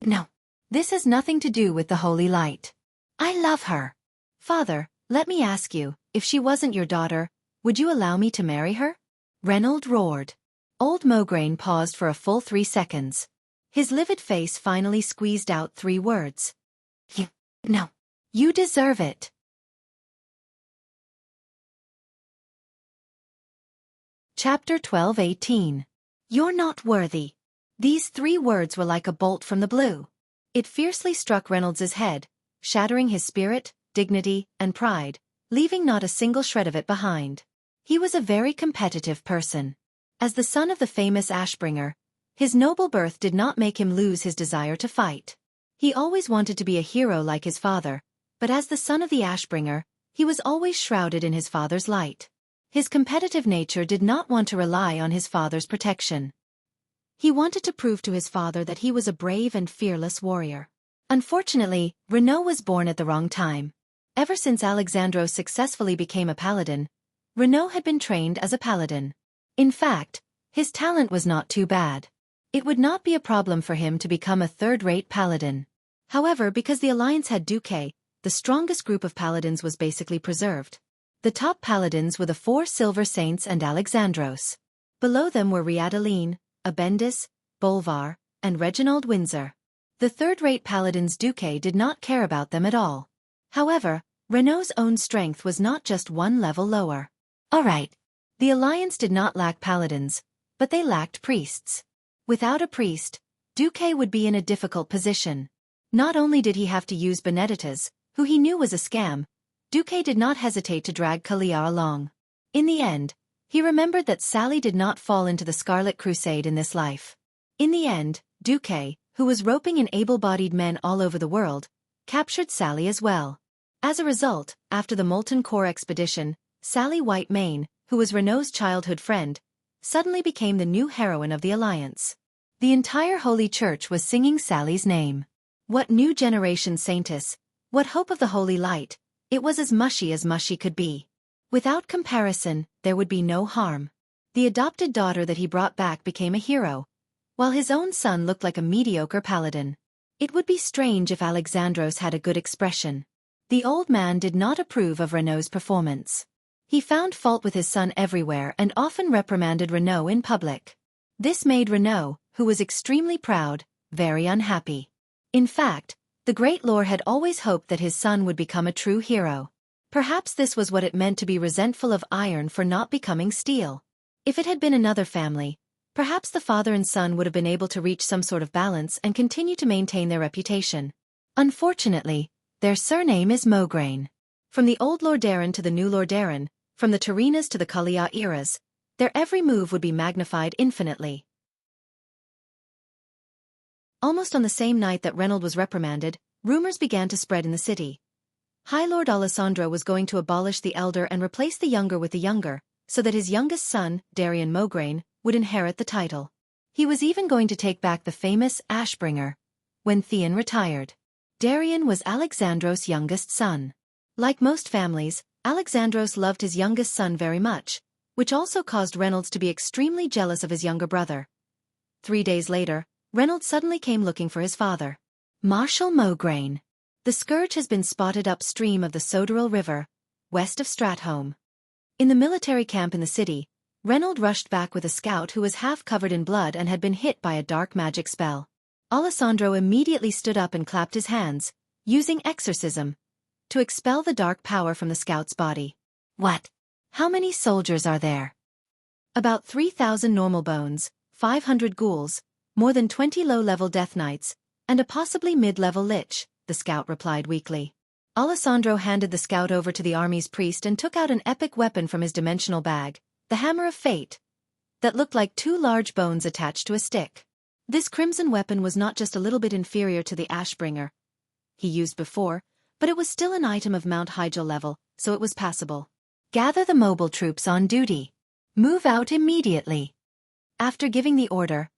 No. This has nothing to do with the holy light. I love her. Father, let me ask you, if she wasn't your daughter, would you allow me to marry her? Reynold roared. Old Mograine paused for a full 3 seconds. His livid face finally squeezed out 3 words. No. You deserve it. Chapter 12:18. You're not worthy. These 3 words were like a bolt from the blue. It fiercely struck Reynolds's head, shattering his spirit, dignity, and pride, leaving not a single shred of it behind. He was a very competitive person. As the son of the famous Ashbringer, his noble birth did not make him lose his desire to fight. He always wanted to be a hero like his father, but as the son of the Ashbringer, he was always shrouded in his father's light. His competitive nature did not want to rely on his father's protection. He wanted to prove to his father that he was a brave and fearless warrior. Unfortunately, Renaud was born at the wrong time. Ever since Alexandros successfully became a paladin, Renaud had been trained as a paladin. In fact, his talent was not too bad. It would not be a problem for him to become a third-rate paladin. However, because the Alliance had Duque, the strongest group of paladins was basically preserved. The top paladins were the 4 Silver Saints and Alexandros. Below them were Riadeline, Abendis, Bolvar, and Reginald Windsor. The third-rate paladins Duque did not care about them at all. However, Renaud's own strength was not just one level lower. Alright. The Alliance did not lack paladins, but they lacked priests. Without a priest, Duque would be in a difficult position. Not only did he have to use Benedettas, who he knew was a scam, Duque did not hesitate to drag Kalia along. In the end, he remembered that Sally did not fall into the Scarlet Crusade in this life. In the end, Duque, who was roping in able-bodied men all over the world, captured Sally as well. As a result, after the Molten Core expedition, Sally Whitemane, who was Renault's childhood friend, suddenly became the new heroine of the Alliance. The entire Holy Church was singing Sally's name. What new generation saintess, what hope of the Holy Light, it was as mushy could be. Without comparison, there would be no harm. The adopted daughter that he brought back became a hero, while his own son looked like a mediocre paladin. It would be strange if Alexandros had a good expression. The old man did not approve of Renault's performance. He found fault with his son everywhere and often reprimanded Renault in public. This made Renault, who was extremely proud, very unhappy. In fact, the great lord had always hoped that his son would become a true hero. Perhaps this was what it meant to be resentful of iron for not becoming steel. If it had been another family, perhaps the father and son would have been able to reach some sort of balance and continue to maintain their reputation. Unfortunately, their surname is Mograine. From the old Lordaeron to the new Lordaeron, from the Tarinas to the Kalia eras, their every move would be magnified infinitely. Almost on the same night that Renault was reprimanded, rumors began to spread in the city. High Lord Alessandro was going to abolish the elder and replace the younger with the younger, so that his youngest son, Darian Mograine, would inherit the title. He was even going to take back the famous Ashbringer. When Theon retired, Darian was Alexandros' youngest son. Like most families, Alexandros loved his youngest son very much, which also caused Reynolds to be extremely jealous of his younger brother. 3 days later, Reynolds suddenly came looking for his father. Marshal Mograine. The scourge has been spotted upstream of the Soderil River, west of Stratholme. In the military camp in the city, Reynolds rushed back with a scout who was half covered in blood and had been hit by a dark magic spell. Alessandro immediately stood up and clapped his hands, using exorcism, to expel the dark power from the scout's body. What? How many soldiers are there? About 3,000 normal bones, 500 ghouls, more than 20 low-level death knights, and a possibly mid-level lich, the scout replied weakly. Alessandro handed the scout over to the army's priest and took out an epic weapon from his dimensional bag, the Hammer of Fate, that looked like 2 large bones attached to a stick. This crimson weapon was not just a little bit inferior to the Ashbringer he used before, but it was still an item of Mount Hygel level, so it was passable. Gather the mobile troops on duty. Move out immediately. After giving the order,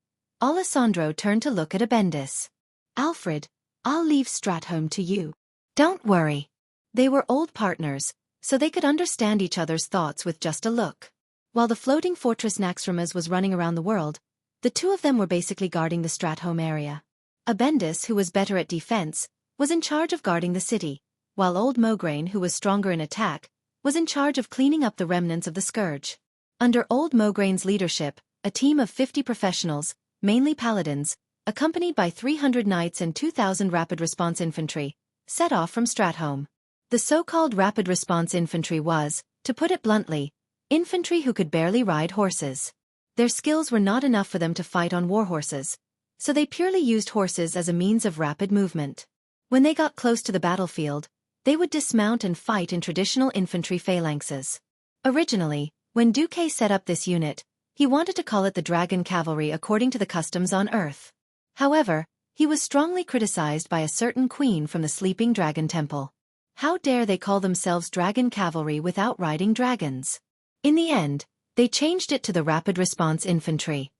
Alessandro turned to look at Abendis. Alfred, I'll leave Stratholme to you. Don't worry. They were old partners, so they could understand each other's thoughts with just a look. While the floating fortress Naxxramas was running around the world, the two of them were basically guarding the Stratholme area. Abendis, who was better at defense, was in charge of guarding the city, while old Mograine, who was stronger in attack, was in charge of cleaning up the remnants of the scourge. Under old Mograine's leadership, a team of 50 professionals, mainly paladins, accompanied by 300 knights and 2,000 rapid response infantry, set off from Stratholme. The so-called rapid response infantry was, to put it bluntly, infantry who could barely ride horses. Their skills were not enough for them to fight on war horses, so they purely used horses as a means of rapid movement. When they got close to the battlefield, they would dismount and fight in traditional infantry phalanxes. Originally, when Duque set up this unit, he wanted to call it the Dragon Cavalry according to the customs on Earth. However, he was strongly criticized by a certain queen from the Sleeping Dragon Temple. How dare they call themselves Dragon Cavalry without riding dragons? In the end, they changed it to the Rapid Response Infantry.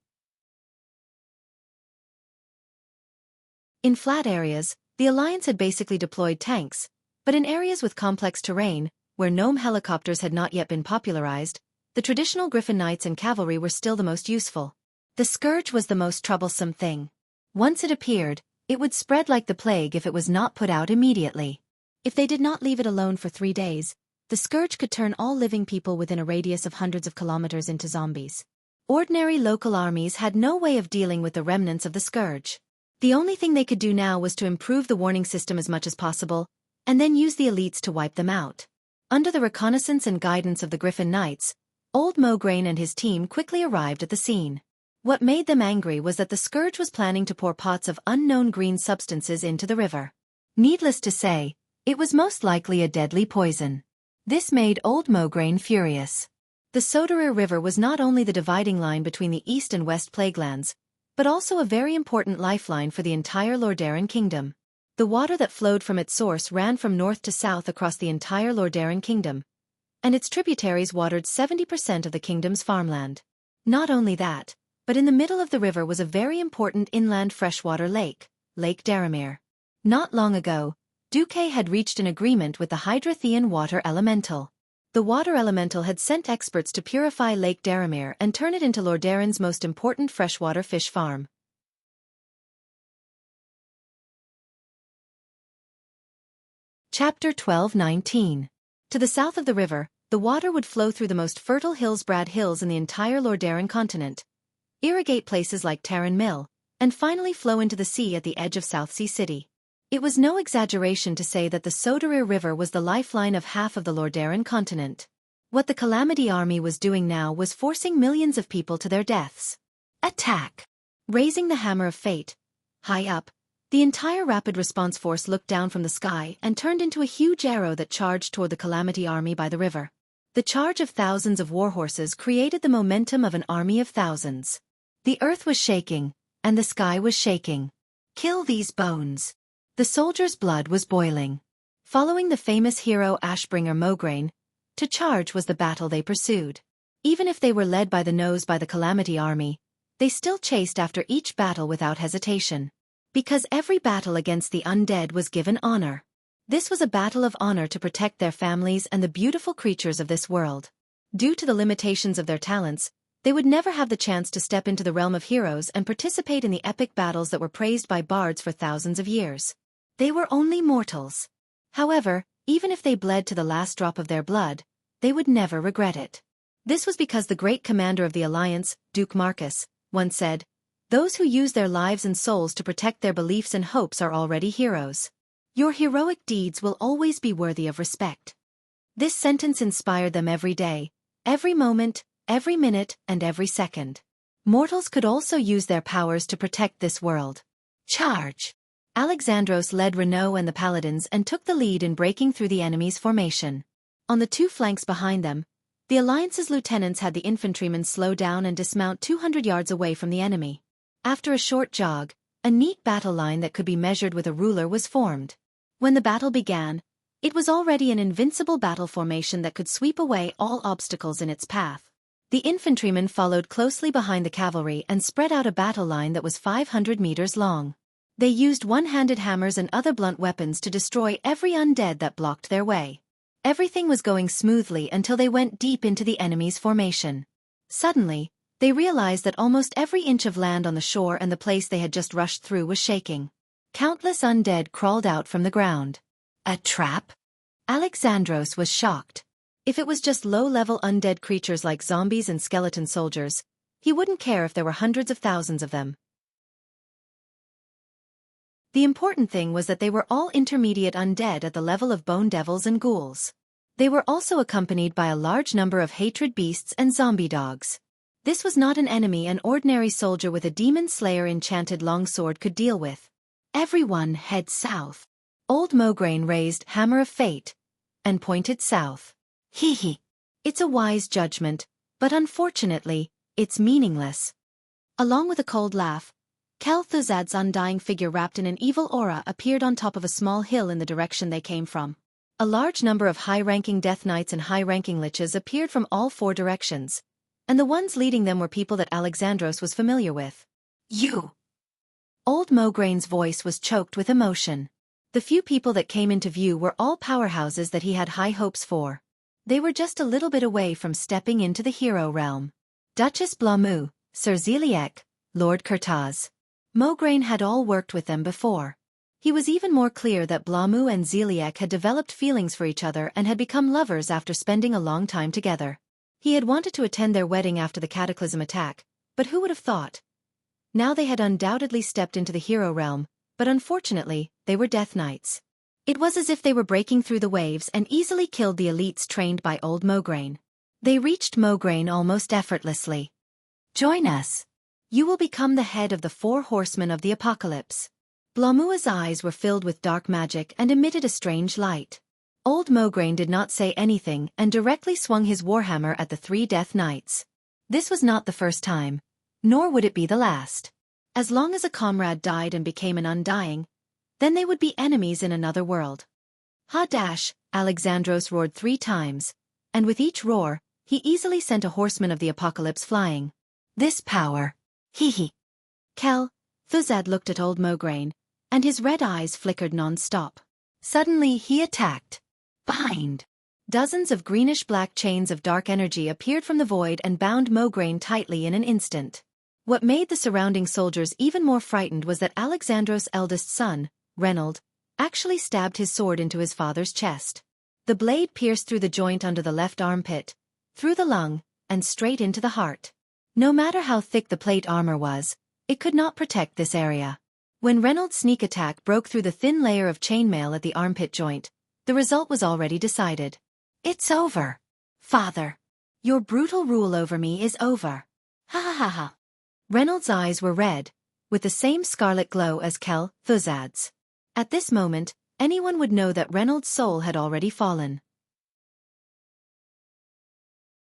In flat areas, the Alliance had basically deployed tanks, but in areas with complex terrain, where gnome helicopters had not yet been popularized, the traditional Griffin Knights and cavalry were still the most useful. The scourge was the most troublesome thing. Once it appeared, it would spread like the plague if it was not put out immediately. If they did not leave it alone for 3 days, the scourge could turn all living people within a radius of hundreds of kilometers into zombies. Ordinary local armies had no way of dealing with the remnants of the scourge. The only thing they could do now was to improve the warning system as much as possible, and then use the elites to wipe them out. Under the reconnaissance and guidance of the Griffin Knights, old Mograine and his team quickly arrived at the scene. What made them angry was that the scourge was planning to pour pots of unknown green substances into the river. Needless to say, it was most likely a deadly poison. This made Old Mograine furious. The Soderir River was not only the dividing line between the East and West Plaguelands, but also a very important lifeline for the entire Lordaeron kingdom. The water that flowed from its source ran from north to south across the entire Lordaeron kingdom, and its tributaries watered 70% of the kingdom's farmland. Not only that, but in the middle of the river was a very important inland freshwater lake, Lake Daramir. Not long ago, Xueqi had reached an agreement with the Hydrothean water elemental. The water elemental had sent experts to purify Lake Daramir and turn it into Lordaeron's most important freshwater fish farm. Chapter 12:19. To the south of the river, the water would flow through the most fertile Hillsbrad Hills in the entire Lordaeron continent, irrigate places like Tarren Mill, and finally flow into the sea at the edge of Southsea City. It was no exaggeration to say that the Soderir River was the lifeline of half of the Lordaeron continent. What the Calamity Army was doing now was forcing millions of people to their deaths. Attack! Raising the hammer of fate. High up, the entire Rapid Response Force looked down from the sky and turned into a huge arrow that charged toward the Calamity Army by the river. The charge of thousands of warhorses created the momentum of an army of thousands. The earth was shaking, and the sky was shaking. Kill these bones! The soldiers' blood was boiling. Following the famous hero Ashbringer Mograine, to charge was the battle they pursued. Even if they were led by the nose by the Calamity Army, they still chased after each battle without hesitation. Because every battle against the undead was given honor. This was a battle of honor to protect their families and the beautiful creatures of this world. Due to the limitations of their talents, they would never have the chance to step into the realm of heroes and participate in the epic battles that were praised by bards for thousands of years. They were only mortals. However, even if they bled to the last drop of their blood, they would never regret it. This was because the great commander of the Alliance, Duke Marcus, once said, "Those who use their lives and souls to protect their beliefs and hopes are already heroes. Your heroic deeds will always be worthy of respect." This sentence inspired them every day, every moment, every minute, and every second. Mortals could also use their powers to protect this world. Charge! Alexandros led Renaud and the Paladins and took the lead in breaking through the enemy's formation. On the two flanks behind them, the Alliance's lieutenants had the infantrymen slow down and dismount 200 yards away from the enemy. After a short jog, a neat battle line that could be measured with a ruler was formed. When the battle began, it was already an invincible battle formation that could sweep away all obstacles in its path. The infantrymen followed closely behind the cavalry and spread out a battle line that was 500 meters long. They used one-handed hammers and other blunt weapons to destroy every undead that blocked their way. Everything was going smoothly until they went deep into the enemy's formation. Suddenly, they realized that almost every inch of land on the shore and the place they had just rushed through was shaking. Countless undead crawled out from the ground. A trap? Alexandros was shocked. If it was just low-level undead creatures like zombies and skeleton soldiers, he wouldn't care if there were hundreds of thousands of them. The important thing was that they were all intermediate undead at the level of bone devils and ghouls. They were also accompanied by a large number of hatred beasts and zombie dogs. This was not an enemy an ordinary soldier with a demon slayer enchanted longsword could deal with. Everyone head south. Old Mograine raised Hammer of Fate and pointed south. Hee. It's a wise judgment, but unfortunately, it's meaningless. Along with a cold laugh, Kel'Thuzad's undying figure wrapped in an evil aura appeared on top of a small hill in the direction they came from. A large number of high-ranking Death Knights and high-ranking liches appeared from all four directions, and the ones leading them were people that Alexandros was familiar with. You! Old Mograine's voice was choked with emotion. The few people that came into view were all powerhouses that he had high hopes for. They were just a little bit away from stepping into the hero realm. Duchess Blamu, Sir Zeliek, Lord Kurtaz. Mograine had all worked with them before. He was even more clear that Blamu and Zeliek had developed feelings for each other and had become lovers after spending a long time together. He had wanted to attend their wedding after the Cataclysm attack, but who would have thought? Now they had undoubtedly stepped into the hero realm, but unfortunately, they were Death Knights. It was as if they were breaking through the waves and easily killed the elites trained by old Mograine. They reached Mograine almost effortlessly. Join us. You will become the head of the 4 horsemen of the apocalypse. Blamua's eyes were filled with dark magic and emitted a strange light. Old Mograine did not say anything and directly swung his warhammer at the 3 Death Knights. This was not the first time, nor would it be the last. As long as a comrade died and became an undying, then they would be enemies in another world. Ha-dash, Alexandros roared 3 times, and with each roar, he easily sent a horseman of the apocalypse flying. This power. Hee. Kel Thuzad looked at Old Mograine, and his red eyes flickered non-stop. Suddenly he attacked. Bind! Dozens of greenish-black chains of dark energy appeared from the void and bound Mograine tightly in an instant. What made the surrounding soldiers even more frightened was that Alexandros' eldest son, Reynold, actually stabbed his sword into his father's chest. The blade pierced through the joint under the left armpit, through the lung, and straight into the heart. No matter how thick the plate armor was, it could not protect this area. When Reynold's sneak attack broke through the thin layer of chainmail at the armpit joint, the result was already decided. It's over. Father. Your brutal rule over me is over. Ha ha ha ha. Reynold's eyes were red, with the same scarlet glow as Kel Thuzad's. At this moment, anyone would know that Reynold's soul had already fallen.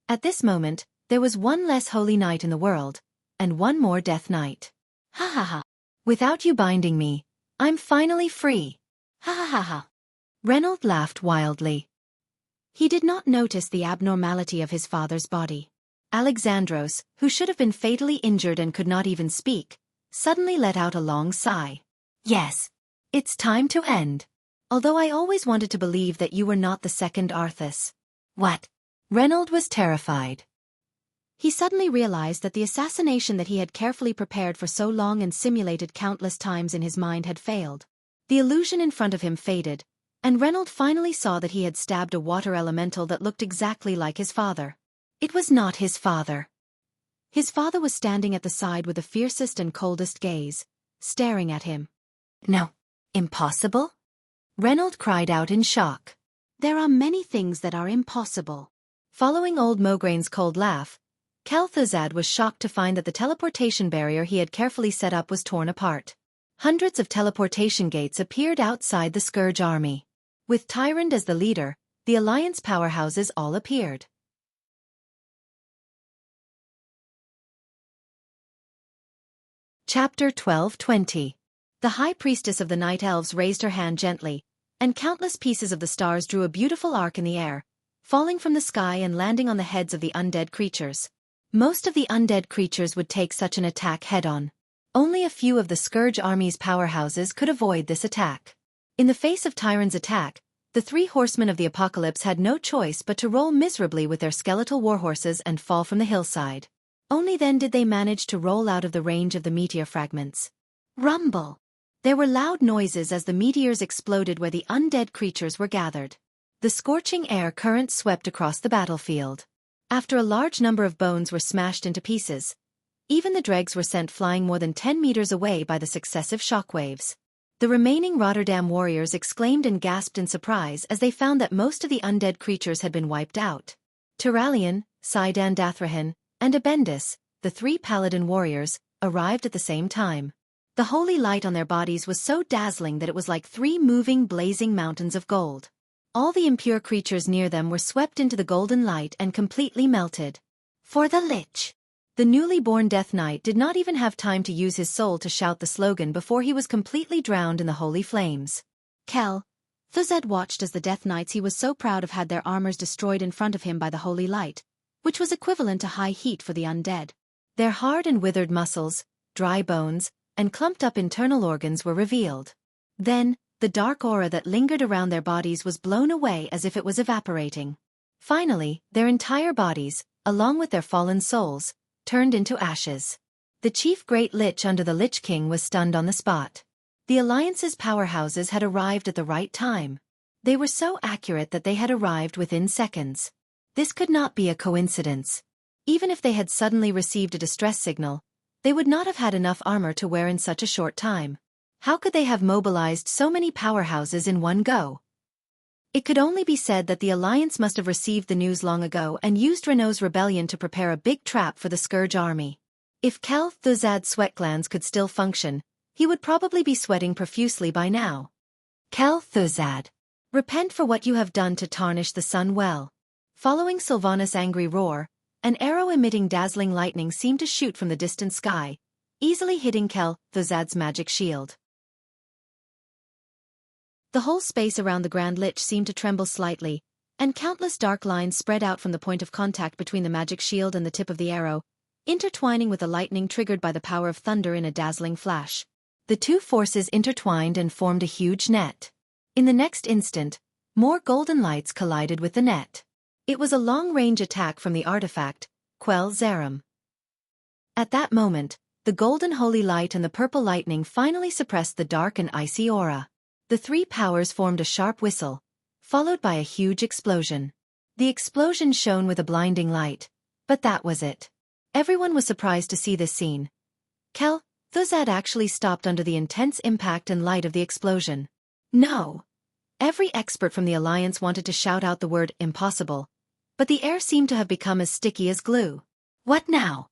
At this moment, there was one less holy knight in the world, and one more death knight. Ha ha ha. Without you binding me, I'm finally free. Ha ha ha ha. Reynold laughed wildly. He did not notice the abnormality of his father's body. Alexandros, who should have been fatally injured and could not even speak, suddenly let out a long sigh. Yes. It's time to end. Although I always wanted to believe that you were not the second Arthas. What? Reynold was terrified. He suddenly realized that the assassination that he had carefully prepared for so long and simulated countless times in his mind had failed. The illusion in front of him faded, and Reynold finally saw that he had stabbed a water elemental that looked exactly like his father. It was not his father. His father was standing at the side with the fiercest and coldest gaze, staring at him. No. Impossible? Reynold cried out in shock. There are many things that are impossible. Following Old Mograine's cold laugh, Kel Thuzad was shocked to find that the teleportation barrier he had carefully set up was torn apart. Hundreds of teleportation gates appeared outside the Scourge army. With Tyrande as the leader, the Alliance powerhouses all appeared. Chapter 12:20. The High Priestess of the Night Elves raised her hand gently, and countless pieces of the stars drew a beautiful arc in the air, falling from the sky and landing on the heads of the undead creatures. Most of the undead creatures would take such an attack head-on. Only a few of the Scourge army's powerhouses could avoid this attack. In the face of Tyrande's attack, the 3 horsemen of the apocalypse had no choice but to roll miserably with their skeletal warhorses and fall from the hillside. Only then did they manage to roll out of the range of the meteor fragments. Rumble! There were loud noises as the meteors exploded where the undead creatures were gathered. The scorching air current swept across the battlefield. After a large number of bones were smashed into pieces, even the dregs were sent flying more than 10 meters away by the successive shockwaves. The remaining Rotterdam warriors exclaimed and gasped in surprise as they found that most of the undead creatures had been wiped out. Turalian, Sidan Dathrahan, and Abendis, the 3 paladin warriors, arrived at the same time. The holy light on their bodies was so dazzling that it was like 3 moving, blazing mountains of gold. All the impure creatures near them were swept into the golden light and completely melted. For the Lich! The newly born Death Knight did not even have time to use his soul to shout the slogan before he was completely drowned in the holy flames. Kel Thuzad watched as the Death Knights he was so proud of had their armors destroyed in front of him by the holy light, which was equivalent to high heat for the undead. Their hard and withered muscles, dry bones, and clumped-up internal organs were revealed. Then, the dark aura that lingered around their bodies was blown away as if it was evaporating. Finally, their entire bodies, along with their fallen souls, turned into ashes. The chief Great Lich under the Lich King was stunned on the spot. The Alliance's powerhouses had arrived at the right time. They were so accurate that they had arrived within seconds. This could not be a coincidence. Even if they had suddenly received a distress signal, they would not have had enough armor to wear in such a short time. How could they have mobilized so many powerhouses in one go? It could only be said that the Alliance must have received the news long ago and used Renault's rebellion to prepare a big trap for the Scourge army. If Kel Thuzad's sweat glands could still function, he would probably be sweating profusely by now. Kel Thuzad. Repent for what you have done to tarnish the sun well. Following Sylvanas' angry roar, an arrow emitting dazzling lightning seemed to shoot from the distant sky, easily hitting Thozad's magic shield. The whole space around the Grand Lich seemed to tremble slightly, and countless dark lines spread out from the point of contact between the magic shield and the tip of the arrow, intertwining with the lightning triggered by the power of thunder in a dazzling flash. The two forces intertwined and formed a huge net. In the next instant, more golden lights collided with the net. It was a long-range attack from the artifact, Quell Zarum. At that moment, the golden holy light and the purple lightning finally suppressed the dark and icy aura. The three powers formed a sharp whistle, followed by a huge explosion. The explosion shone with a blinding light, but that was it. Everyone was surprised to see this scene. Thozad actually stopped under the intense impact and light of the explosion. No! Every expert from the Alliance wanted to shout out the word impossible, but the air seemed to have become as sticky as glue. What now?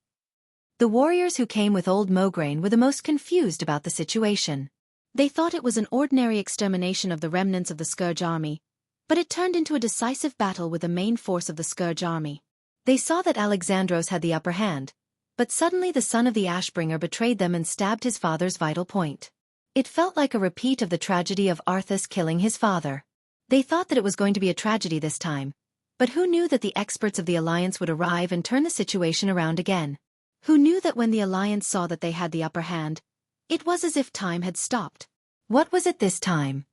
The warriors who came with old Mograine were the most confused about the situation. They thought it was an ordinary extermination of the remnants of the Scourge army, but it turned into a decisive battle with the main force of the Scourge army. They saw that Alexandros had the upper hand, but suddenly the son of the Ashbringer betrayed them and stabbed his father's vital point. It felt like a repeat of the tragedy of Arthas killing his father. They thought that it was going to be a tragedy this time, but who knew that the experts of the Alliance would arrive and turn the situation around again? Who knew that when the Alliance saw that they had the upper hand, it was as if time had stopped? What was it this time?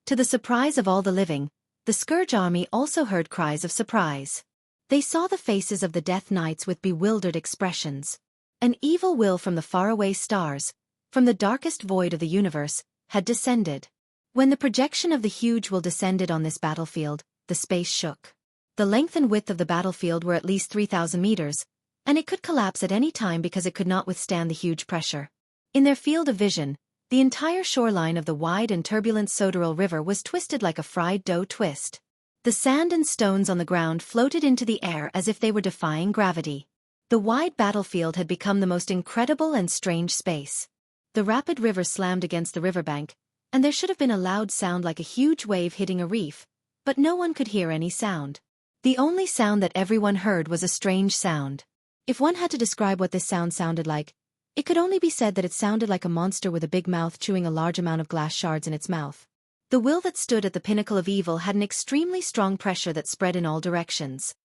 To the surprise of all the living, the Scourge army also heard cries of surprise. They saw the faces of the Death Knights with bewildered expressions. An evil will from the faraway stars, from the darkest void of the universe, had descended. When the projection of the huge will descended on this battlefield, the space shook. The length and width of the battlefield were at least 3,000 meters, and it could collapse at any time because it could not withstand the huge pressure. In their field of vision, the entire shoreline of the wide and turbulent Soderil River was twisted like a fried dough twist. The sand and stones on the ground floated into the air as if they were defying gravity. The wide battlefield had become the most incredible and strange space. The rapid river slammed against the riverbank, and there should have been a loud sound like a huge wave hitting a reef, but no one could hear any sound. The only sound that everyone heard was a strange sound. If one had to describe what this sound sounded like, it could only be said that it sounded like a monster with a big mouth chewing a large amount of glass shards in its mouth. The will that stood at the pinnacle of evil had an extremely strong pressure that spread in all directions.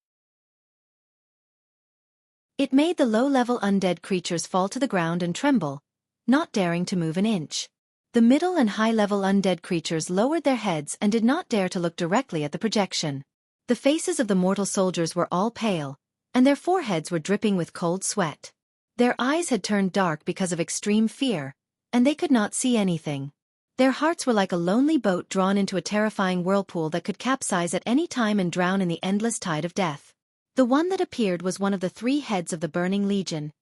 It made the low-level undead creatures fall to the ground and tremble, not daring to move an inch. The middle and high-level undead creatures lowered their heads and did not dare to look directly at the projection. The faces of the mortal soldiers were all pale, and their foreheads were dripping with cold sweat. Their eyes had turned dark because of extreme fear, and they could not see anything. Their hearts were like a lonely boat drawn into a terrifying whirlpool that could capsize at any time and drown in the endless tide of death. The one that appeared was one of the three heads of the Burning Legion,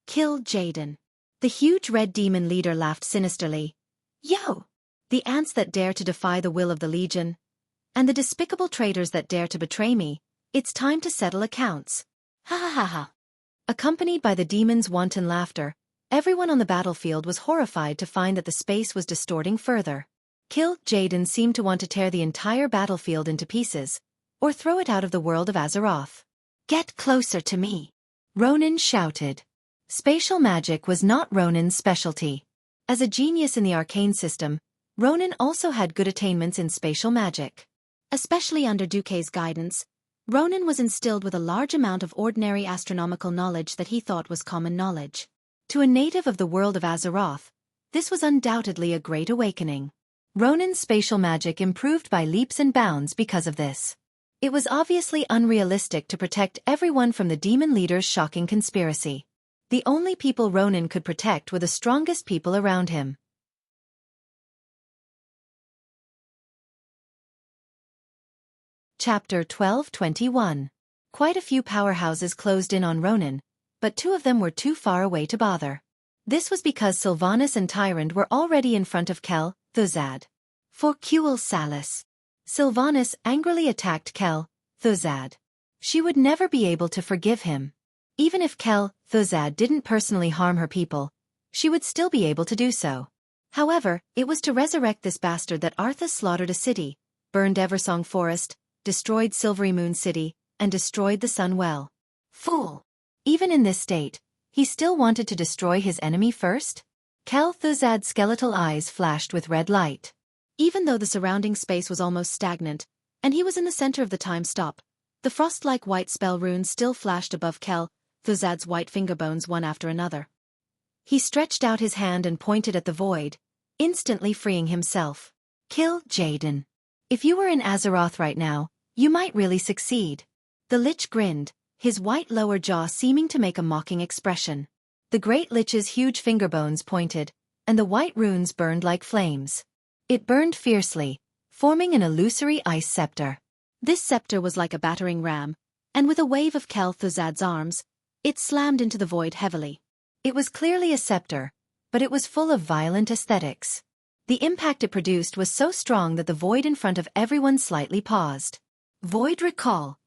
Kill Jaden. The huge red demon leader laughed sinisterly. Yo! The ants that dare to defy the will of the Legion, and the despicable traitors that dare to betray me, it's time to settle accounts. Ha ha ha ha. Accompanied by the demon's wanton laughter, everyone on the battlefield was horrified to find that the space was distorting further. Kill Jaden seemed to want to tear the entire battlefield into pieces, or throw it out of the world of Azeroth. Get closer to me, Ronan shouted. Spatial magic was not Ronan's specialty. As a genius in the arcane system, Ronan also had good attainments in spatial magic. Especially under Duque's guidance, Ronan was instilled with a large amount of ordinary astronomical knowledge that he thought was common knowledge. To a native of the world of Azeroth, this was undoubtedly a great awakening. Ronan's spatial magic improved by leaps and bounds because of this. It was obviously unrealistic to protect everyone from the demon leader's shocking conspiracy. The only people Ronan could protect were the strongest people around him. Chapter 12:21. Quite a few powerhouses closed in on Ronan, but two of them were too far away to bother. This was because Sylvanas and Tyrande were already in front of Thozad. For Quell Salis. Sylvanas angrily attacked Thozad. She would never be able to forgive him. Even if Thozad didn't personally harm her people, she would still be able to do so. However, it was to resurrect this bastard that Arthas slaughtered a city, burned Eversong Forest, destroyed Silvery Moon City, and destroyed the Sun Well. Fool! Even in this state, he still wanted to destroy his enemy first? Kel'Thuzad's skeletal eyes flashed with red light. Even though the surrounding space was almost stagnant, and he was in the center of the time stop, the frost-like white spell runes still flashed above Kel'Thuzad's white fingerbones one after another. He stretched out his hand and pointed at the void, instantly freeing himself. Kill Jaden. If you were in Azeroth right now, you might really succeed. The Lich grinned, his white lower jaw seeming to make a mocking expression. The Great Lich's huge fingerbones pointed, and the white runes burned like flames. It burned fiercely, forming an illusory ice scepter. This scepter was like a battering ram, and with a wave of Kel'Thuzad's arms, it slammed into the void heavily. It was clearly a scepter, but it was full of violent aesthetics. The impact it produced was so strong that the void in front of everyone slightly paused. Void Recall.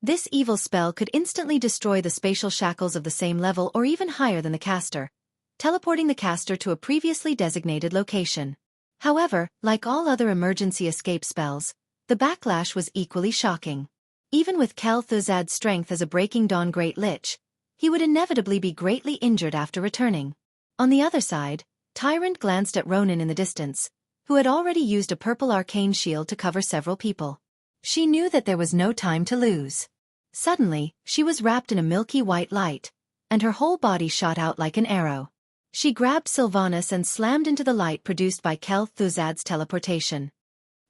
This evil spell could instantly destroy the spatial shackles of the same level or even higher than the caster, teleporting the caster to a previously designated location. However, like all other emergency escape spells, the backlash was equally shocking. Even with Kel'Thuzad's strength as a Breaking Dawn Great Lich, he would inevitably be greatly injured after returning. On the other side, Tyrant glanced at Ronan in the distance, who had already used a purple arcane shield to cover several people. She knew that there was no time to lose. Suddenly, she was wrapped in a milky white light, and her whole body shot out like an arrow. She grabbed Sylvanas and slammed into the light produced by Kel'Thuzad's teleportation.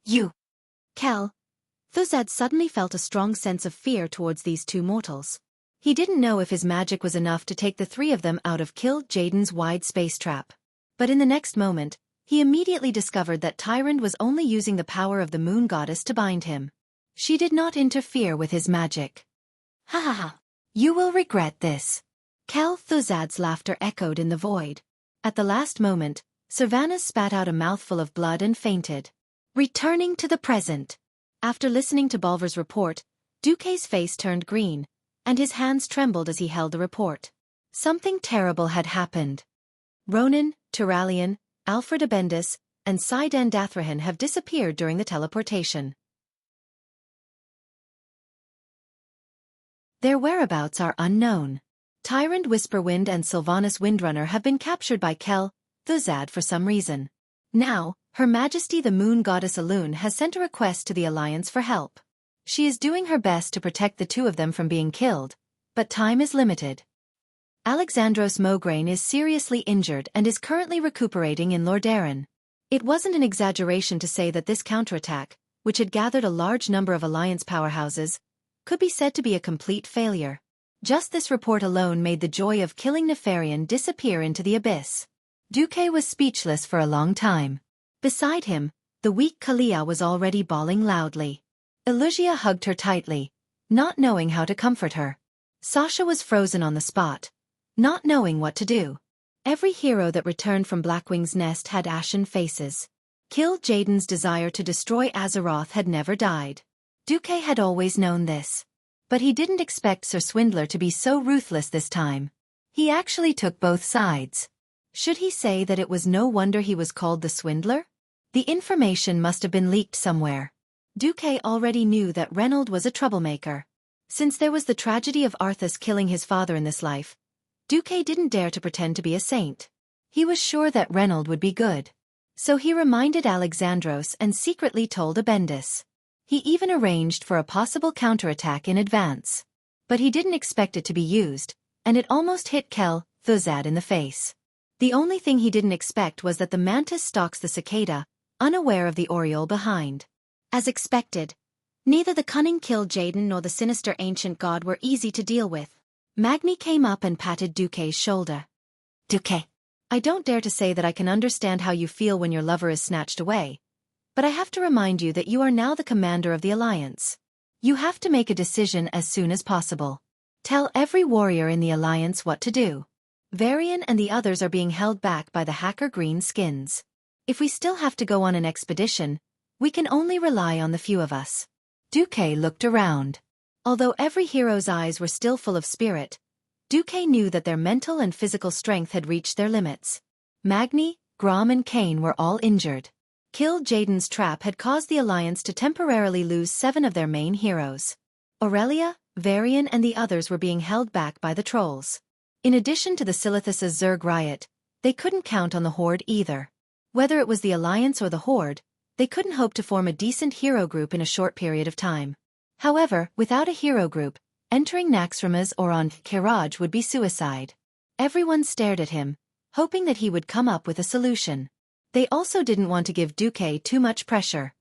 You! Kel'Thuzad suddenly felt a strong sense of fear towards these two mortals. He didn't know if his magic was enough to take the three of them out of Kill Jaden's wide space trap. But in the next moment, he immediately discovered that Tyrant was only using the power of the moon goddess to bind him. She did not interfere with his magic. Ha ha ha! You will regret this. Kel'Thuzad's laughter echoed in the void. At the last moment, Sylvanas spat out a mouthful of blood and fainted. Returning to the present. After listening to Bolver's report, Duque's face turned green, and his hands trembled as he held the report. Something terrible had happened. Ronan, Turalian, Alfred Abendis, and Saidan Dathrahan have disappeared during the teleportation. Their whereabouts are unknown. Tyrant Whisperwind and Sylvanas Windrunner have been captured by Kel'Thuzad for some reason. Now, Her Majesty the Moon Goddess Elune has sent a request to the Alliance for help. She is doing her best to protect the two of them from being killed, but time is limited. Alexandros Mograine is seriously injured and is currently recuperating in Lordaeron. It wasn't an exaggeration to say that this counterattack, which had gathered a large number of Alliance powerhouses, could be said to be a complete failure. Just this report alone made the joy of killing Nefarian disappear into the abyss. Duque was speechless for a long time. Beside him, the weak Kalia was already bawling loudly. Elugia hugged her tightly, not knowing how to comfort her. Sasha was frozen on the spot, not knowing what to do. Every hero that returned from Blackwing's nest had ashen faces. Kill Jaden's desire to destroy Azeroth had never died. Duque had always known this. But he didn't expect Sir Swindler to be so ruthless this time. He actually took both sides. Should he say that it was no wonder he was called the Swindler? The information must have been leaked somewhere. Duque already knew that Reynold was a troublemaker. Since there was the tragedy of Arthas killing his father in this life, Duque didn't dare to pretend to be a saint. He was sure that Reynold would be good. So he reminded Alexandros and secretly told Abendis. He even arranged for a possible counterattack in advance. But he didn't expect it to be used, and it almost hit Kel'Thuzad in the face. The only thing he didn't expect was that the mantis stalks the cicada, unaware of the Oriole behind. As expected, neither the cunning Kill Jaden nor the sinister ancient god were easy to deal with. Magni came up and patted Duque's shoulder. Duque, I don't dare to say that I can understand how you feel when your lover is snatched away, but I have to remind you that you are now the commander of the Alliance. You have to make a decision as soon as possible. Tell every warrior in the Alliance what to do. Varian and the others are being held back by the hacker green skins. If we still have to go on an expedition, we can only rely on the few of us. Duque looked around. Although every hero's eyes were still full of spirit, Duque knew that their mental and physical strength had reached their limits. Magni, Grom and Kane were all injured. Kill Jaden's trap had caused the Alliance to temporarily lose 7 of their main heroes. Aurelia, Varian and the others were being held back by the trolls. In addition to the Silithus' Zerg riot, they couldn't count on the Horde either. Whether it was the Alliance or the Horde, they couldn't hope to form a decent hero group in a short period of time. However, without a hero group, entering Naxxramas or on Kiraj would be suicide. Everyone stared at him, hoping that he would come up with a solution. They also didn't want to give Xueqi too much pressure.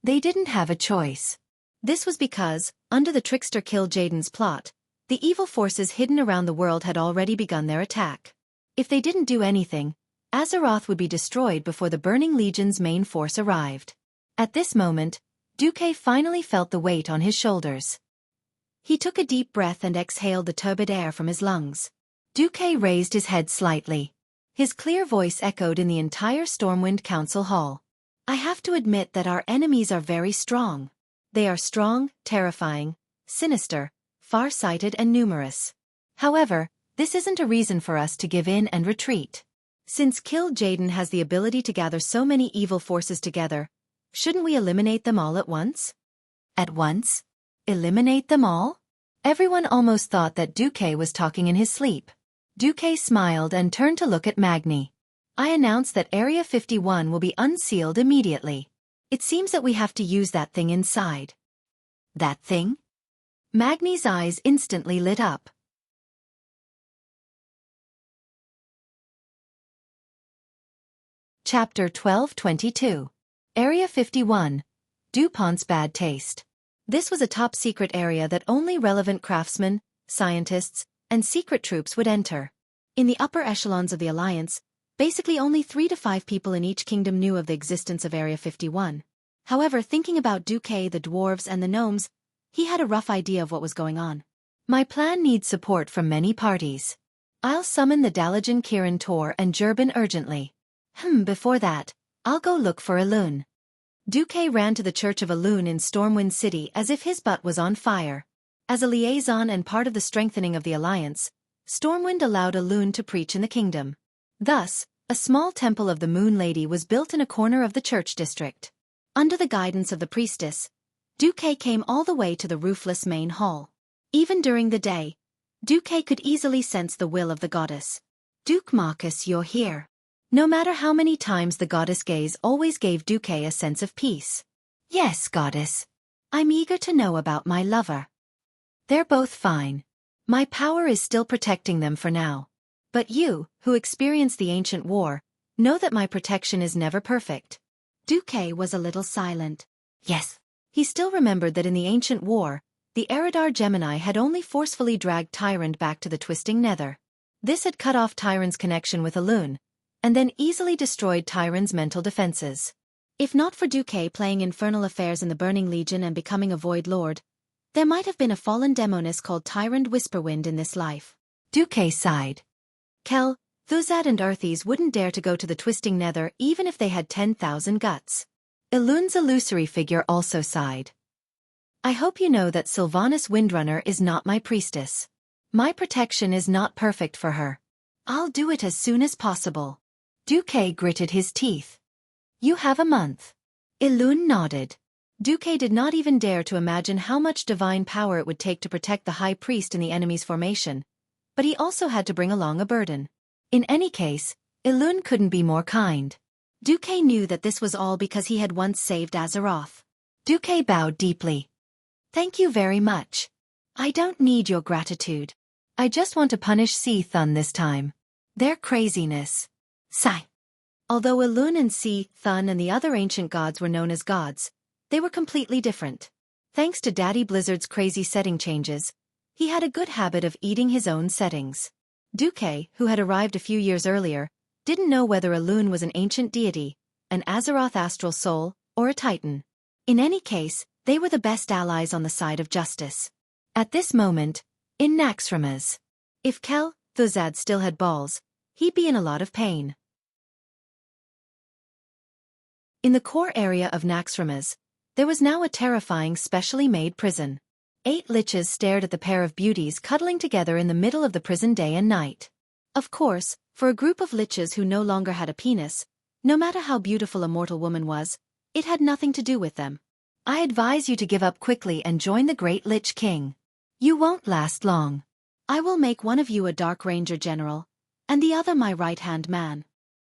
They didn't have a choice. This was because, under the trickster Kill Jaden's plot, the evil forces hidden around the world had already begun their attack. If they didn't do anything, Azeroth would be destroyed before the Burning Legion's main force arrived. At this moment, Xueqi finally felt the weight on his shoulders. He took a deep breath and exhaled the turbid air from his lungs. Xueqi raised his head slightly. His clear voice echoed in the entire Stormwind Council Hall. I have to admit that our enemies are very strong. They are strong, terrifying, sinister, far-sighted and numerous. However, this isn't a reason for us to give in and retreat. Since Kill Jaden has the ability to gather so many evil forces together, shouldn't we eliminate them all at once? At once? Eliminate them all? Everyone almost thought that Xueqi was talking in his sleep. Xueqi smiled and turned to look at Magni. I announce that Area 51 will be unsealed immediately. It seems that we have to use that thing inside. That thing? Magni's eyes instantly lit up. Chapter 1222. Area 51. DuPont's Bad Taste. This was a top-secret area that only relevant craftsmen, scientists, and secret troops would enter. In the upper echelons of the Alliance, basically only 3 to 5 people in each kingdom knew of the existence of Area 51. However, thinking about Xueqi, the dwarves, and the gnomes, he had a rough idea of what was going on. My plan needs support from many parties. I'll summon the Dalajan Kirin Tor and Jurban urgently. Before that, I'll go look for Elune. Xueqi ran to the Church of Elune in Stormwind City as if his butt was on fire. As a liaison and part of the strengthening of the Alliance, Stormwind allowed Elune to preach in the kingdom. Thus, a small temple of the Moon Lady was built in a corner of the church district. Under the guidance of the priestess, Xueqi came all the way to the roofless main hall. Even during the day, Xueqi could easily sense the will of the goddess. Duke Marcus, you're here. No matter how many times the goddess gaze always gave Xueqi a sense of peace. Yes, goddess. I'm eager to know about my lover. They're both fine. My power is still protecting them for now. But you, who experienced the ancient war, know that my protection is never perfect. Xueqi was a little silent. Yes. He still remembered that in the ancient war, the Eridar Gemini had only forcefully dragged Tyrande back to the twisting nether. This had cut off Tyrande's connection with Elune, and then easily destroyed Tyrande's mental defenses. If not for Xueqi playing infernal affairs in the Burning Legion and becoming a Void Lord, there might have been a fallen demoness called Tyrande Whisperwind in this life. Xueqi sighed. Kel, Thuzad and Earthies wouldn't dare to go to the twisting nether even if they had 10,000 guts. Elune's illusory figure also sighed. I hope you know that Sylvanas Windrunner is not my priestess. My protection is not perfect for her. I'll do it as soon as possible. Xueqi gritted his teeth. You have a month. Elune nodded. Xueqi did not even dare to imagine how much divine power it would take to protect the high priest in the enemy's formation, but he also had to bring along a burden. In any case, Elune couldn't be more kind. Xueqi knew that this was all because he had once saved Azeroth. Xueqi bowed deeply. Thank you very much. I don't need your gratitude. I just want to punish Thun this time. Their craziness. Sigh. Although Elune and Thun and the other ancient gods were known as gods, they were completely different. Thanks to Daddy Blizzard's crazy setting changes, he had a good habit of eating his own settings. Xueqi, who had arrived a few years earlier, didn't know whether Elune was an ancient deity, an Azeroth astral soul, or a titan. In any case, they were the best allies on the side of justice. At this moment, in Naxxramas, if Kel, Thuzad still had balls, he'd be in a lot of pain. In the core area of Naxxramas, there was now a terrifying specially made prison. 8 liches stared at the pair of beauties cuddling together in the middle of the prison day and night. Of course, For a group of liches who no longer had a penis, no matter how beautiful a mortal woman was, it had nothing to do with them. I advise you to give up quickly and join the great Lich King. You won't last long. I will make one of you a Dark Ranger general, and the other my right-hand man.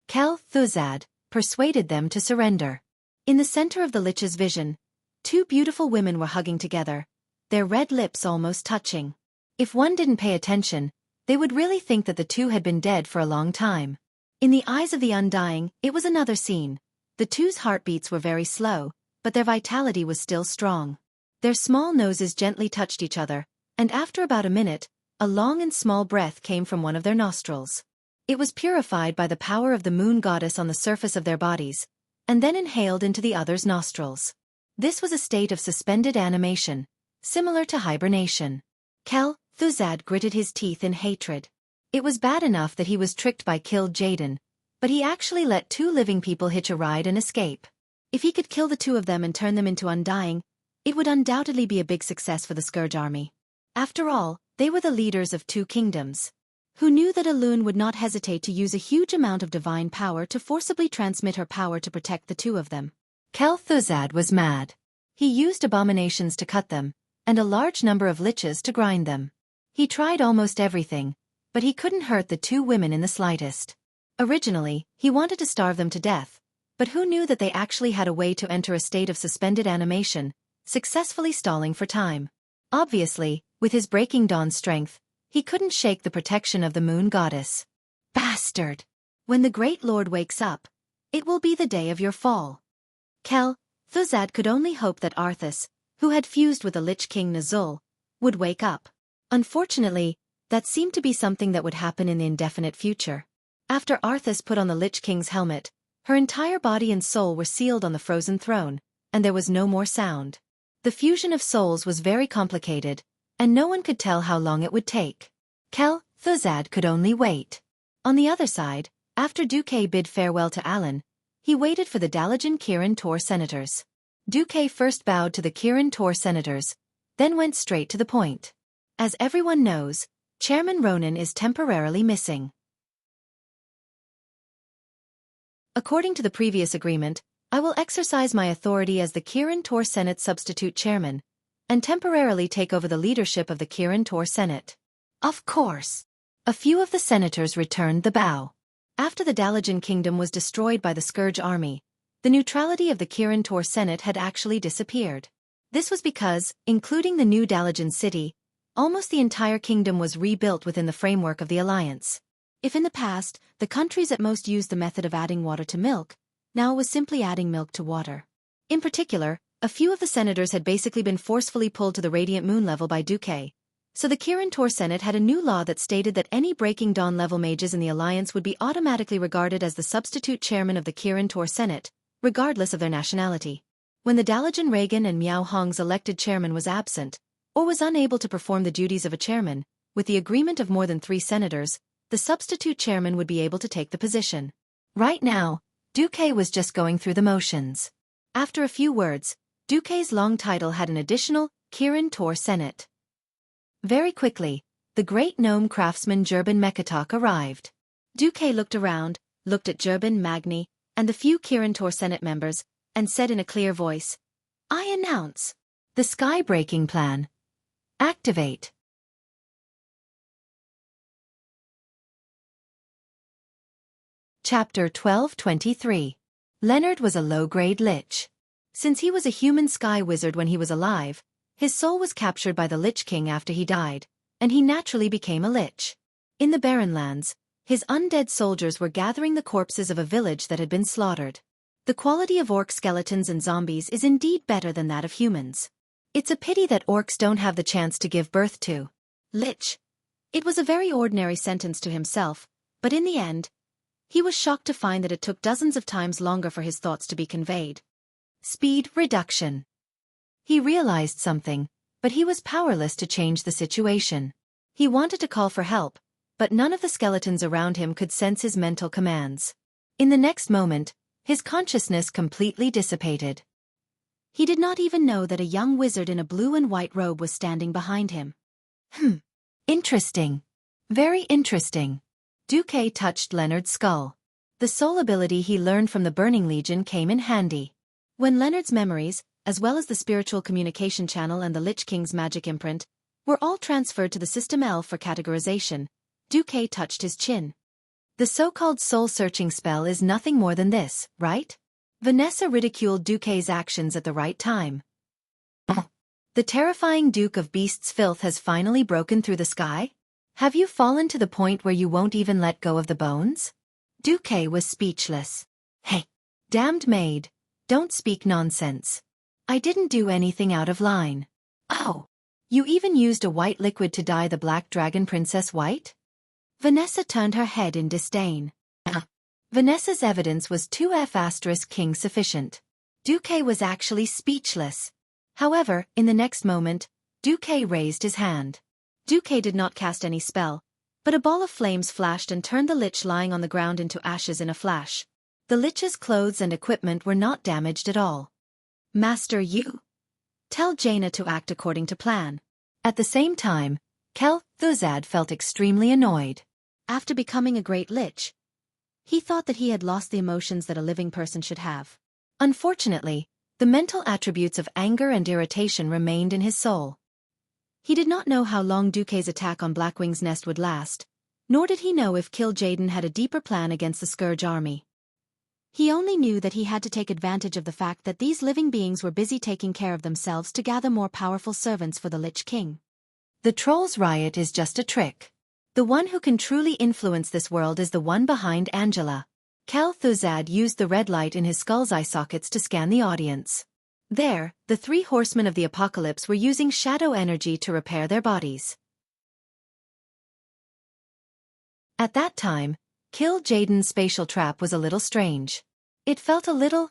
Kel-Thuzad persuaded them to surrender. In the center of the Lich's vision, two beautiful women were hugging together, their red lips almost touching. If one didn't pay attention, they would really think that the two had been dead for a long time. In the eyes of the Undying, it was another scene. The two's heartbeats were very slow, but their vitality was still strong. Their small noses gently touched each other, and after about a minute, a long and small breath came from one of their nostrils. It was purified by the power of the moon goddess on the surface of their bodies, and then inhaled into the other's nostrils. This was a state of suspended animation, similar to hibernation. Kel-Thuzad gritted his teeth in hatred. It was bad enough that he was tricked by killed Jaden, but he actually let two living people hitch a ride and escape. If he could kill the two of them and turn them into Undying, it would undoubtedly be a big success for the Scourge army. After all, they were the leaders of two kingdoms. Who knew that Elune would not hesitate to use a huge amount of divine power to forcibly transmit her power to protect the two of them? Kel-Thuzad was mad. He used abominations to cut them, and a large number of liches to grind them. He tried almost everything, but he couldn't hurt the two women in the slightest. Originally, he wanted to starve them to death, but who knew that they actually had a way to enter a state of suspended animation, successfully stalling for time. Obviously, with his Breaking Dawn strength, he couldn't shake the protection of the moon goddess. Bastard! When the Great Lord wakes up, it will be the day of your fall. Kel-Thuzad could only hope that Arthas, who had fused with the Lich King Nazul, would wake up. Unfortunately, that seemed to be something that would happen in the indefinite future. After Arthas put on the Lich King's helmet, her entire body and soul were sealed on the frozen throne, and there was no more sound. The fusion of souls was very complicated, and no one could tell how long it would take. Kel-Thuzad could only wait. On the other side, after Xueqi bid farewell to Alan, he waited for the Dalajan Kirin Tor senators. Xueqi first bowed to the Kirin Tor senators, then went straight to the point. As everyone knows, Chairman Ronan is temporarily missing. According to the previous agreement, I will exercise my authority as the Kirin Tor Senate substitute chairman, and temporarily take over the leadership of the Kirin Tor Senate. Of course. A few of the senators returned the bow. After the Dalajan kingdom was destroyed by the Scourge army, the neutrality of the Kirin Tor Senate had actually disappeared. This was because, including the new Dalajan city, almost the entire kingdom was rebuilt within the framework of the alliance. If in the past, the countries at most used the method of adding water to milk, now it was simply adding milk to water. In particular, a few of the senators had basically been forcefully pulled to the Radiant Moon level by Xueqi. So the Kirin Tor Senate had a new law that stated that any Breaking Dawn level mages in the alliance would be automatically regarded as the substitute chairman of the Kirin Tor Senate, regardless of their nationality. When the Dalajan Reagan and Miao Hong's elected chairman was absent, or was unable to perform the duties of a chairman, with the agreement of more than 3 senators, the substitute chairman would be able to take the position. Right now, Xueqi was just going through the motions. After a few words, Xueqi's long title had an additional Kirin Tor Senate. Very quickly, the great gnome craftsman Jurban Mekatok arrived. Xueqi looked around, looked at Jurban, Magni, and the few Kirin Tor Senate members, and said in a clear voice, "I announce the sky-breaking plan. Activate." Chapter 1223. Leonard was a low-grade lich. Since he was a human sky wizard when he was alive, his soul was captured by the Lich King after he died, and he naturally became a lich. In the Barren Lands, his undead soldiers were gathering the corpses of a village that had been slaughtered. The quality of orc skeletons and zombies is indeed better than that of humans. It's a pity that orcs don't have the chance to give birth to lich. It was a very ordinary sentence to himself, but in the end, he was shocked to find that it took dozens of times longer for his thoughts to be conveyed. Speed reduction. He realized something, but he was powerless to change the situation. He wanted to call for help, but none of the skeletons around him could sense his mental commands. In the next moment, his consciousness completely dissipated. He did not even know that a young wizard in a blue and white robe was standing behind him. Interesting. Very interesting. Xueqi touched Leonard's skull. The soul ability he learned from the Burning Legion came in handy. When Leonard's memories, as well as the spiritual communication channel and the Lich King's magic imprint, were all transferred to the System L for categorization, Xueqi touched his chin. The so-called soul-searching spell is nothing more than this, right? Vanessa ridiculed Xueqi's actions at the right time. The terrifying Duke of Beasts' filth has finally broken through the sky? Have you fallen to the point where you won't even let go of the bones? Xueqi was speechless. Hey, damned maid, don't speak nonsense. I didn't do anything out of line. Oh, you even used a white liquid to dye the Black Dragon Princess white? Vanessa turned her head in disdain. Vanessa's evidence was too F*** sufficient. Xueqi was actually speechless. However, in the next moment, Xueqi raised his hand. Xueqi did not cast any spell, but a ball of flames flashed and turned the lich lying on the ground into ashes in a flash. The lich's clothes and equipment were not damaged at all. Master, you tell Jaina to act according to plan. At the same time, Xueqi felt extremely annoyed. After becoming a great lich, he thought that he had lost the emotions that a living person should have. Unfortunately, the mental attributes of anger and irritation remained in his soul. He did not know how long Xueqi's attack on Blackwing's nest would last, nor did he know if Kil'jaeden had a deeper plan against the Scourge army. He only knew that he had to take advantage of the fact that these living beings were busy taking care of themselves to gather more powerful servants for the Lich King. The Trolls' riot is just a trick. The one who can truly influence this world is the one behind Angela. Xueqi used the red light in his skull's eye sockets to scan the audience. There, the three horsemen of the apocalypse were using shadow energy to repair their bodies. At that time, Kil'jaeden's spatial trap was a little strange. It felt a little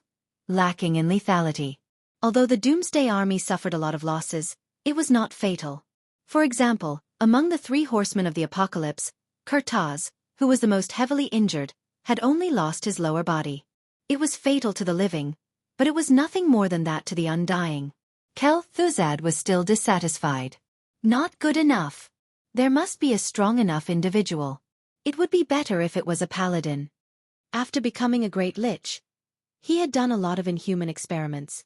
lacking in lethality. Although the Doomsday army suffered a lot of losses, it was not fatal. For example, among the three horsemen of the apocalypse, Kurtaz, who was the most heavily injured, had only lost his lower body. It was fatal to the living, but it was nothing more than that to the undying. Xueqi was still dissatisfied. Not good enough. There must be a strong enough individual. It would be better if it was a paladin. After becoming a great lich, he had done a lot of inhuman experiments.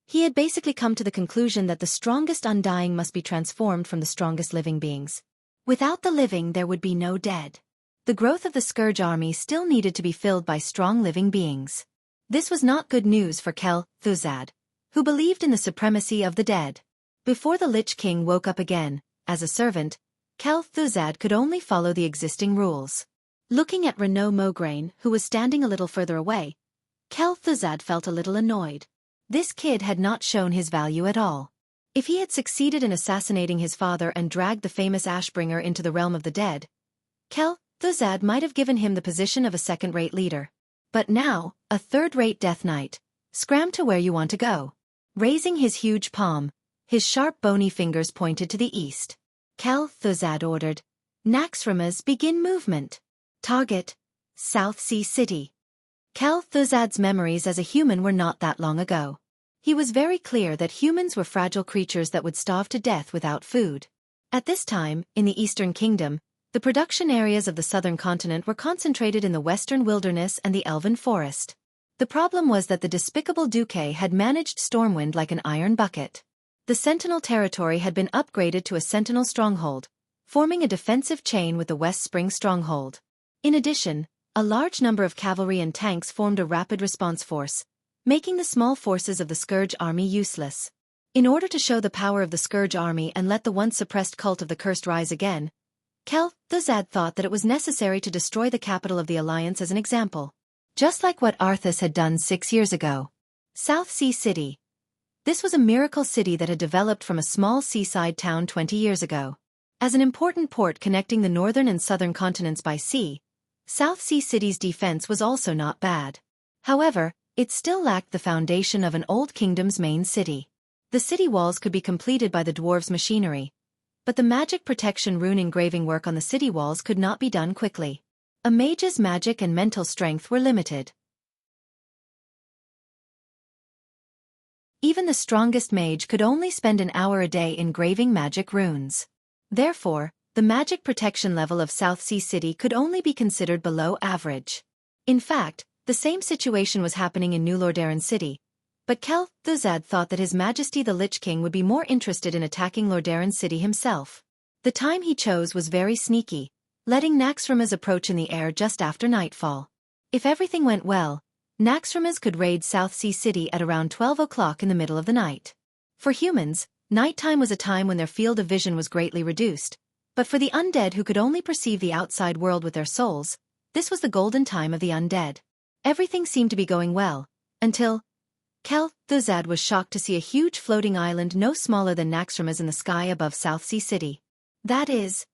He had basically come to the conclusion that the strongest undying must be transformed from the strongest living beings. Without the living there would be no dead. The growth of the Scourge army still needed to be filled by strong living beings. This was not good news for Xueqi, who believed in the supremacy of the dead. Before the Lich King woke up again, as a servant, Xueqi could only follow the existing rules. Looking at Renaud Maugraine, who was standing a little further away, Xueqi felt a little annoyed. This kid had not shown his value at all. If he had succeeded in assassinating his father and dragged the famous Ashbringer into the realm of the dead, Xueqi might have given him the position of a second-rate leader. But now, a third-rate Death Knight, scram to where you want to go. Raising his huge palm, his sharp bony fingers pointed to the east. Xueqi ordered, Naxxramas begin movement. Target, South Sea City. Xueqi's memories as a human were not that long ago. He was very clear that humans were fragile creatures that would starve to death without food. At this time, in the Eastern Kingdom, the production areas of the southern continent were concentrated in the western wilderness and the elven forest. The problem was that the despicable Xueqi had managed Stormwind like an iron bucket. The Sentinel territory had been upgraded to a Sentinel stronghold, forming a defensive chain with the West Spring stronghold. In addition, a large number of cavalry and tanks formed a rapid response force, making the small forces of the Scourge army useless. In order to show the power of the Scourge army and let the once suppressed cult of the Cursed rise again, Xueqi thought that it was necessary to destroy the capital of the Alliance as an example. Just like what Arthas had done 6 years ago. South Sea City. This was a miracle city that had developed from a small seaside town 20 years ago. As an important port connecting the northern and southern continents by sea, South Sea City's defense was also not bad. However, it still lacked the foundation of an old kingdom's main city. The city walls could be completed by the dwarves' machinery, but the magic protection rune engraving work on the city walls could not be done quickly. A mage's magic and mental strength were limited. Even the strongest mage could only spend an hour a day engraving magic runes. Therefore, the magic protection level of South Sea City could only be considered below average. In fact, the same situation was happening in New Lordaeron City, but Kel'Thuzad thought that His Majesty the Lich King would be more interested in attacking Lordaeron City himself. The time he chose was very sneaky, letting Naxxramas approach in the air just after nightfall. If everything went well, Naxxramas could raid South Sea City at around 12 o'clock in the middle of the night. For humans, nighttime was a time when their field of vision was greatly reduced, but for the undead who could only perceive the outside world with their souls, this was the golden time of the undead. Everything seemed to be going well, until Kel'Thuzad was shocked to see a huge floating island no smaller than Naxxramas in the sky above South Sea City. That is,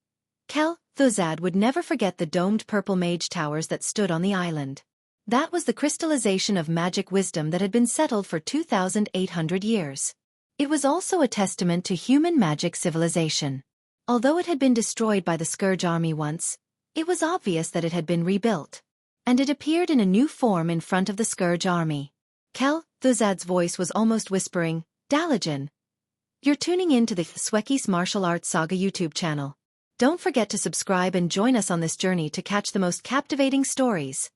Kel'Thuzad would never forget the domed purple mage towers that stood on the island. That was the crystallization of magic wisdom that had been settled for 2,800 years. It was also a testament to human magic civilization. Although it had been destroyed by the Scourge army once, it was obvious that it had been rebuilt. And it appeared in a new form in front of the Scourge army. Kel'Thuzad's voice was almost whispering, "Dalajan, you're tuning in to the Xueqi's Martial Arts Saga YouTube channel. Don't forget to subscribe and join us on this journey to catch the most captivating stories."